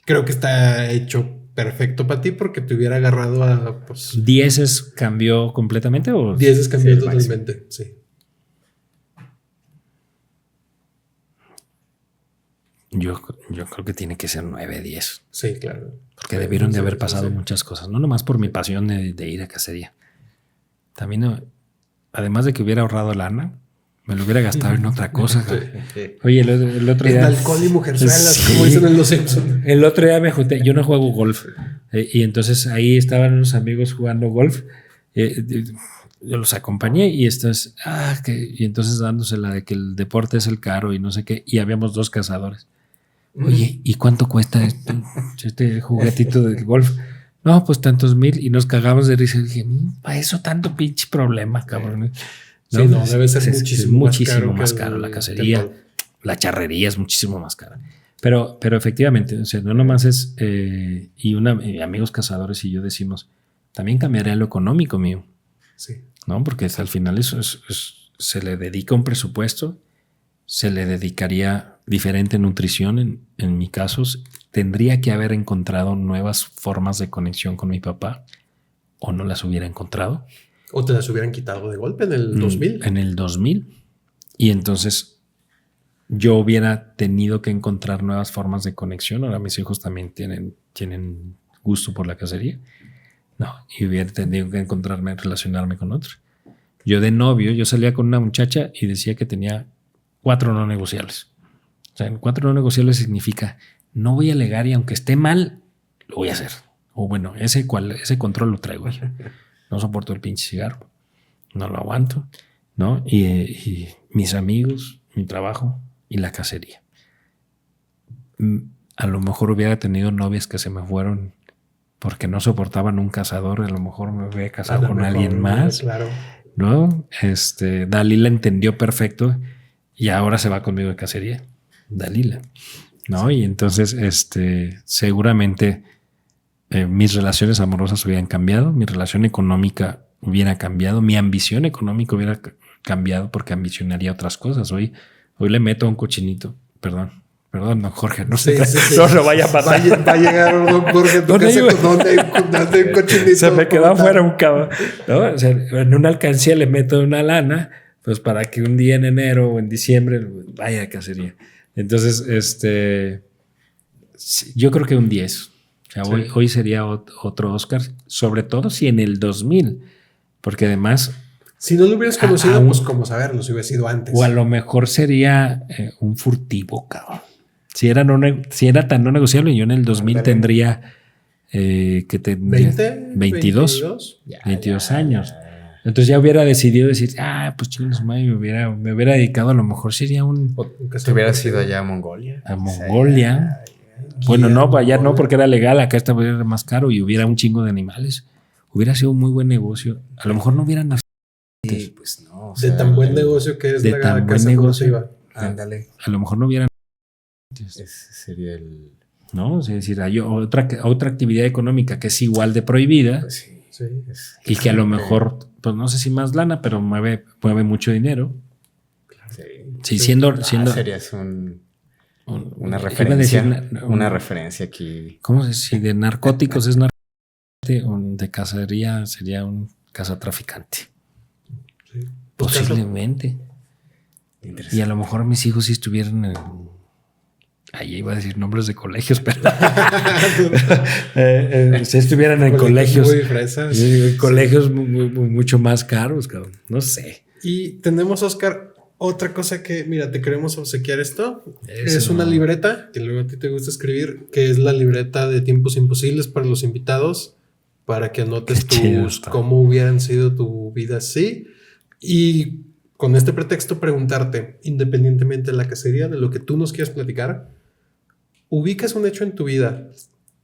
Creo que está hecho perfecto para ti porque te hubiera agarrado a... Pues, ¿10 cambió completamente o...? 10 cambió totalmente, sí. Yo creo que tiene que ser 9, 10. Sí, claro. Porque debieron de haber pasado muchas cosas. No nomás por mi pasión de ir a cacería. También, además de que hubiera ahorrado lana, me lo hubiera gastado en otra cosa. Oye, el otro día... En alcohol y mujerzuelas, como dicen en Los Simpsons. El otro día me junté. Yo no juego golf. Y entonces ahí estaban unos amigos jugando golf. Yo los acompañé y y entonces dándose la de que el deporte es el caro y no sé qué. Y habíamos 2 cazadores. Oye, ¿y cuánto cuesta este juguetito del golf? No, pues tantos mil. Y nos cagamos de risa. Y dije, ¿para eso tanto pinche problema, cabrón? Sí, no, debe ser muchísimo más caro la cacería. La charrería es muchísimo más cara. Pero efectivamente, o sea, no nomás es... y amigos cazadores y yo decimos, también cambiaría lo económico mío. Sí. ¿No? Porque al final eso se le dedica un presupuesto, se le dedicaría diferente nutrición. En mi caso, tendría que haber encontrado nuevas formas de conexión con mi papá o no las hubiera encontrado. O te las hubieran quitado de golpe en el 2000. En el 2000. Y entonces yo hubiera tenido que encontrar nuevas formas de conexión. Ahora mis hijos también tienen gusto por la cacería. No, y hubiera tenido que relacionarme con otro. Yo de novio, yo salía con una muchacha y decía que tenía 4 no negociables. O sea, 4 no negociables significa no voy a alegar y aunque esté mal, lo voy a hacer. O bueno, ese control lo traigo yo. No soporto el pinche cigarro. No lo aguanto, ¿no? Y mis amigos, mi trabajo y la cacería. A lo mejor hubiera tenido novias que se me fueron porque no soportaban un cazador. A lo mejor me hubiera casado con alguien más. Claro. ¿No? Dalila entendió perfecto y ahora se va conmigo de cacería. Dalila, ¿no? Y entonces, seguramente mis relaciones amorosas hubieran cambiado, mi relación económica hubiera cambiado, mi ambición económica hubiera cambiado porque ambicionaría otras cosas. Hoy le meto a un cochinito, perdón, don Jorge, no sé, no vaya a pasar. Va a llegar don Jorge a tu casa donde hay un cochinito. Se me quedó afuera un cabrón, ¿no? O sea, en una alcancía le meto una lana, pues para que un día en enero o en diciembre vaya a cacería. Entonces, yo creo que un 10. O sea, hoy sería otro Oscar, sobre todo si en el 2000, porque además... Si no lo hubieras conocido, pues como saberlo, si hubiera sido antes. O a lo mejor sería un furtivo, cabrón. Si era tan no negociable, yo en el 2000 tendría... que tendría 22 años. Entonces ya hubiera decidido decir, pues chingos, me hubiera dedicado, a lo mejor sería un... ¿Te hubieras ido allá a Mongolia? A Mongolia. Bueno, no, allá no, porque era legal, acá estaba más caro y hubiera un chingo de animales. Hubiera sido un muy buen negocio. A lo mejor no hubieran nacido. Sí, pues no. De tan buen negocio que es la casa negocio. Ándale. A lo mejor no hubieran. Ese sería el... ¿No? Es decir, hay otra actividad económica que es igual de prohibida. Pues sí. Y que a lo mejor, pues no sé si más lana, pero mueve mucho dinero. Sí, siendo serías una referencia. Una referencia aquí. ¿Cómo se dice? Si de narcóticos es narcotraficante, de cacería sería un cazatraficante. Sí. Posiblemente. Y a lo mejor mis hijos si estuvieran en... Ahí iba a decir nombres de colegios, pero si estuvieran en colegios mucho más caros, cabrón. No sé. Y tenemos, Oscar, otra cosa que, mira, te queremos obsequiar esto. Es una libreta que luego a ti te gusta escribir, que es la libreta de Tiempos Imposibles para los invitados, para que anotes cómo hubieran sido tu vida así. Y con este pretexto preguntarte, independientemente de la cacería, de lo que tú nos quieras platicar, ubicas un hecho en tu vida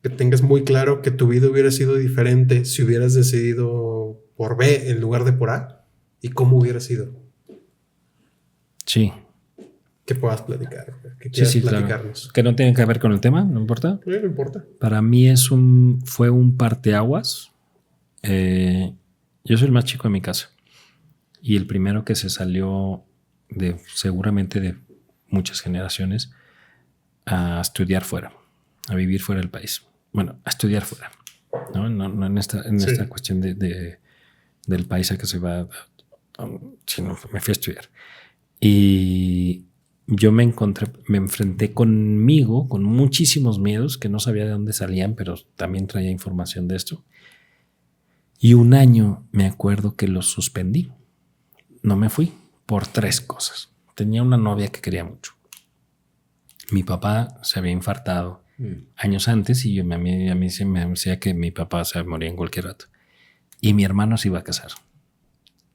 que tengas muy claro que tu vida hubiera sido diferente si hubieras decidido por B en lugar de por A, y cómo hubiera sido. Sí. Que puedas platicar, que quieras platicarnos. Claro. Que no tenga que ver con el tema, ¿no importa? No importa. Para mí fue un parteaguas. Yo soy el más chico de mi casa y el primero que se salió seguramente de muchas generaciones a estudiar fuera, a vivir fuera del país. Bueno, a estudiar fuera, no en esta cuestión del país a que se va, sino me fui a estudiar. Y yo me enfrenté conmigo con muchísimos miedos que no sabía de dónde salían, pero también traía información de esto. Y un año me acuerdo que lo suspendí. No me fui por 3 cosas. Tenía una novia que quería mucho. Mi papá se había infartado años antes y a mí se me decía que mi papá se moría en cualquier rato. Y mi hermano se iba a casar.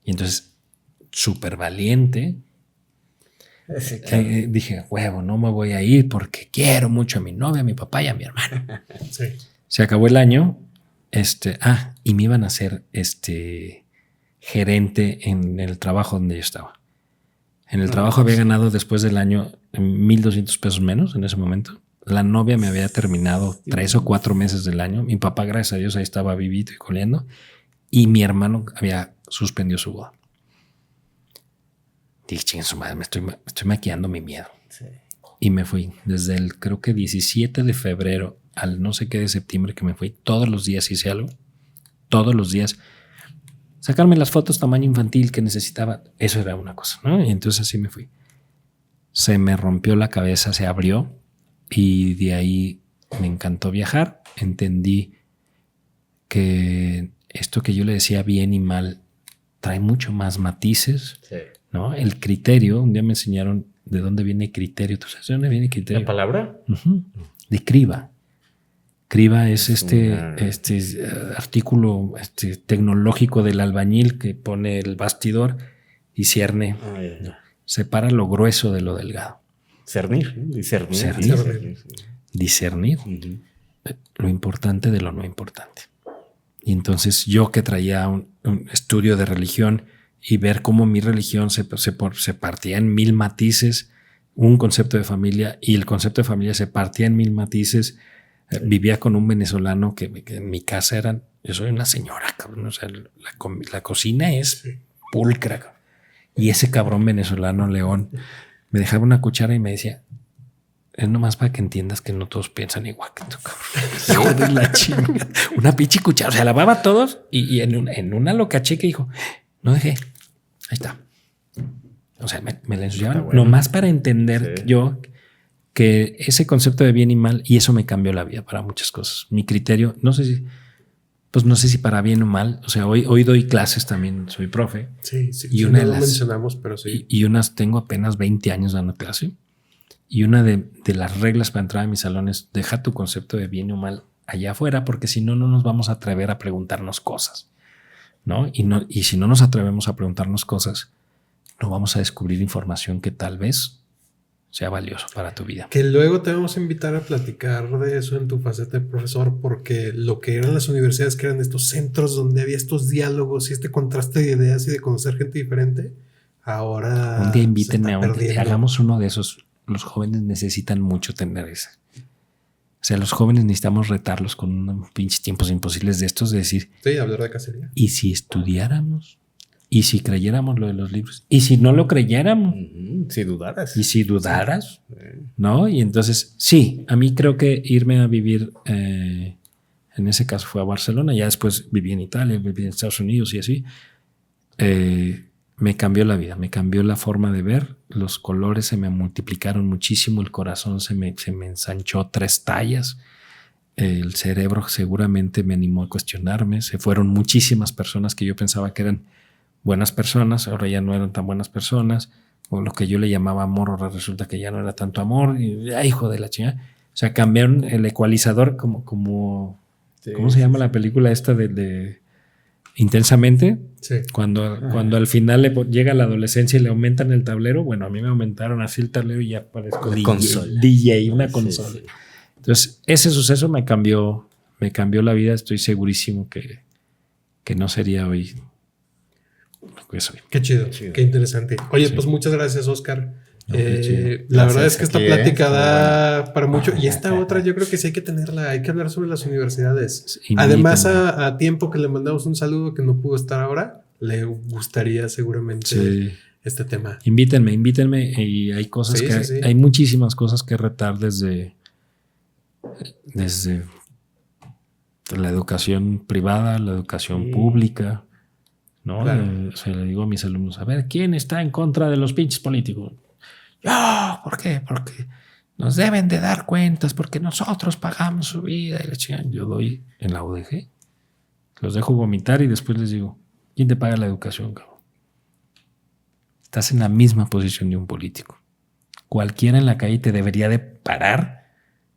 Y entonces, súper valiente, dije, huevo, no me voy a ir porque quiero mucho a mi novia, a mi papá y a mi hermano. Sí. Se acabó el año. Y me iban a hacer gerente en el trabajo donde yo estaba. En el trabajo había ganado después del año 1,200 pesos menos en ese momento. La novia me había terminado 3 o 4 meses del año. Mi papá, gracias a Dios, ahí estaba vivito y coleando. Y mi hermano había suspendido su boda. Dije, chinga su madre, me estoy maquillando mi miedo. Sí. Y me fui desde el, creo que 17 de febrero al no sé qué de septiembre que me fui. Todos los días hice algo. Todos los días. Sacarme las fotos tamaño infantil que necesitaba. Eso era una cosa, ¿no? Y entonces así me fui. Se me rompió la cabeza, se abrió. Y de ahí me encantó viajar. Entendí que esto que yo le decía bien y mal trae mucho más matices. Sí. ¿No? El criterio, un día me enseñaron de dónde viene criterio. ¿Tú sabes de dónde viene criterio? ¿La palabra? Uh-huh. de criba. Criba es este una- artículo tecnológico del albañil que pone el bastidor y cierne, separa lo grueso de lo delgado. Cernir, ¿no? Discernir. Cernir. Discernir Ujú. lo importante de lo no importante. Y entonces yo que traía un estudio de religión y ver cómo mi religión se partía en 1000 matices, un concepto de familia, y el concepto de familia se partía en 1000 matices. Vivía con un venezolano que en mi casa eran... Yo soy una señora, cabrón. O sea, la cocina es pulcra, cabrón. Y ese cabrón venezolano, León, me dejaba una cuchara y me decía... Es nomás para que entiendas que no todos piensan igual que tú, cabrón. Hijo de la chingada. Una pinche cuchara. O sea, lavaba a todos y en una lo caché que dijo... No dejé. Ahí está. O sea, me la ensuciaban. Bueno. Nomás para entender Sí. yo... que ese concepto de bien y mal, y eso me cambió la vida para muchas cosas. Mi criterio, no sé si para bien o mal. O sea, hoy doy clases también, soy profe. Sí, sí. Y sí, una no de lo las- mencionamos, pero sí. Y unas tengo apenas 20 años dando clase. Y una de las reglas para entrar a mi salón es deja tu concepto de bien o mal allá afuera, porque si no, no nos vamos a atrever a preguntarnos cosas, ¿no? Y si no nos atrevemos a preguntarnos cosas, no vamos a descubrir información que tal vez sea valioso para tu vida. Que luego te vamos a invitar a platicar de eso en tu faceta de profesor, porque lo que eran las universidades, que eran estos centros donde había estos diálogos y este contraste de ideas y de conocer gente diferente, ahora Un día invítenme se a está un perdiendo. hagamos uno de esos. Los jóvenes necesitan mucho tener ese. O sea, los jóvenes necesitamos retarlos con unos pinches tiempos imposibles de estos, de decir, Sí, hablar de cacería. ¿y si estudiáramos? ¿Y si creyéramos lo de los libros? ¿Y si no lo creyéramos? Ujú. Si dudaras. ¿Y si dudaras? ¿No? Y entonces, sí, a mí creo que irme a vivir, en ese caso fue a Barcelona, ya después viví en Italia, viví en Estados Unidos y así, me cambió la vida, me cambió la forma de ver, los colores se me multiplicaron muchísimo, el corazón se me ensanchó 3 tallas, el cerebro seguramente me animó a cuestionarme, se fueron muchísimas personas que yo pensaba que eran buenas personas, ahora ya no eran tan buenas personas, o lo que yo le llamaba amor, ahora resulta que ya no era tanto amor, y ¡ay, hijo de la chingada! O sea, cambiaron el ecualizador como Sí, ¿cómo se llama la película esta de Intensamente? Sí. Cuando al final llega la adolescencia y le aumentan el tablero, bueno, a mí me aumentaron así el tablero y ya parezco Una DJ, consola. DJ, una Sí, consola. sí. Entonces, ese suceso me cambió la vida, estoy segurísimo que no sería hoy lo que soy. Qué chido, Chido. qué interesante. Oye, Sí. pues muchas gracias, Oscar. No, qué chido. La Gracias verdad es que esta aquí, plática muy da para mucho. Y esta otra, yo creo que sí hay que tenerla. Hay que hablar sobre las universidades. Sí, Además, invítenme. a Tiempo, que le mandamos un saludo, que no pudo estar ahora, le gustaría seguramente Sí. este tema. Invítenme y hay cosas Sí, que sí, sí. hay muchísimas cosas que retar desde la educación privada, la educación Sí. pública, ¿no? Claro. O sea, le digo a mis alumnos, a ver, ¿quién está en contra de los pinches políticos? Yo, ¿por qué? Porque nos deben de dar cuentas, porque nosotros pagamos su vida y la chingada. Yo doy en la UDG, los dejo vomitar y después les digo, ¿quién te paga la educación, cabrón? Estás en la misma posición de un político. Cualquiera en la calle te debería de parar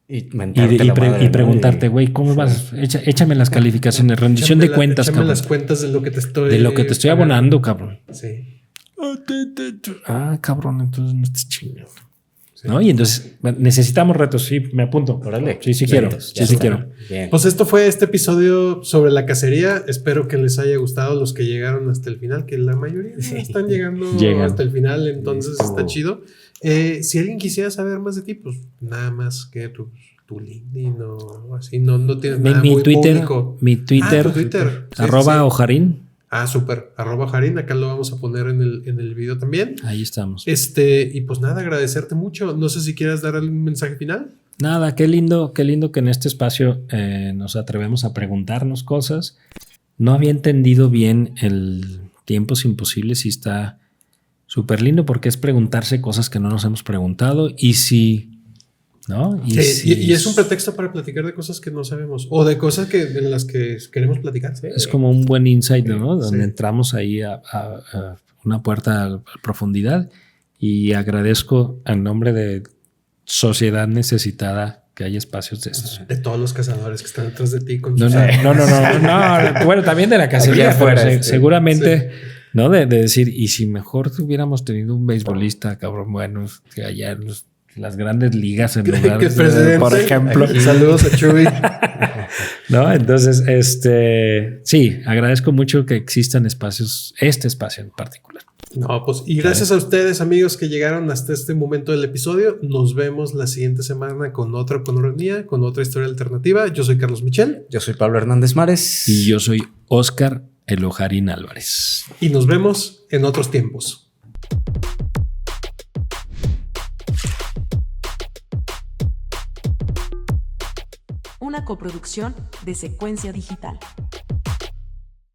Y, y preguntarte, güey, ¿cómo vas? Échame las calificaciones, rendición de cuentas, échame cabrón. las cuentas de lo que te estoy De lo que te estoy pagando. abonando, cabrón. Sí. Ah, cabrón, entonces no estés chingando. Sí. ¿No? Y entonces necesitamos retos, sí, me apunto. Órale. Sí, quiero. Vientos, Sí, ya sí está. quiero. Bien. Pues esto fue este episodio sobre la cacería. Espero que les haya gustado los que llegaron hasta el final, que la mayoría no Sí. están llegando Llegan. hasta el final, entonces Sí. está chido. Si alguien quisiera saber más de ti, pues nada más que tu LinkedIn o así, no tienes nada Mi muy Twitter, público. mi Twitter, Ah, tu Twitter. Sí, arroba sí. Ojarín. Ah, súper. @Jarín, acá lo vamos a poner en el video también. Ahí estamos. Y pues nada, agradecerte mucho. No sé si quieras dar algún mensaje final. Nada, qué lindo que en este espacio nos atrevemos a preguntarnos cosas. No había entendido bien el Tiempos Imposibles y está súper lindo porque es preguntarse cosas que no nos hemos preguntado y si, ¿no? Y es un pretexto para platicar de cosas que no sabemos o de cosas en las que queremos platicar. Es como un buen insight, ¿no? Sí. Donde entramos ahí a una puerta a profundidad y agradezco en nombre de sociedad necesitada que hay espacios de estos. De todos los cazadores que están detrás de ti con No, sus no. Bueno, también de la cacería, Allá pero afuera, seguramente, ¿no? De decir, y si mejor hubiéramos tenido un beisbolista, cabrón, bueno, que allá en las grandes ligas en lugar que el presidente, por ejemplo. Saludos a Chuy. ¿No? Entonces, sí, agradezco mucho que existan espacios, este espacio en particular. No, pues, y gracias a ustedes, amigos, que llegaron hasta este momento del episodio. Nos vemos la siguiente semana con otra economía, con otra historia alternativa. Yo soy Carlos Michel. Yo soy Pablo Hernández Mares. Y yo soy Óscar Elojarín Álvarez. Y nos vemos en otros tiempos. Una coproducción de Secuencia Digital.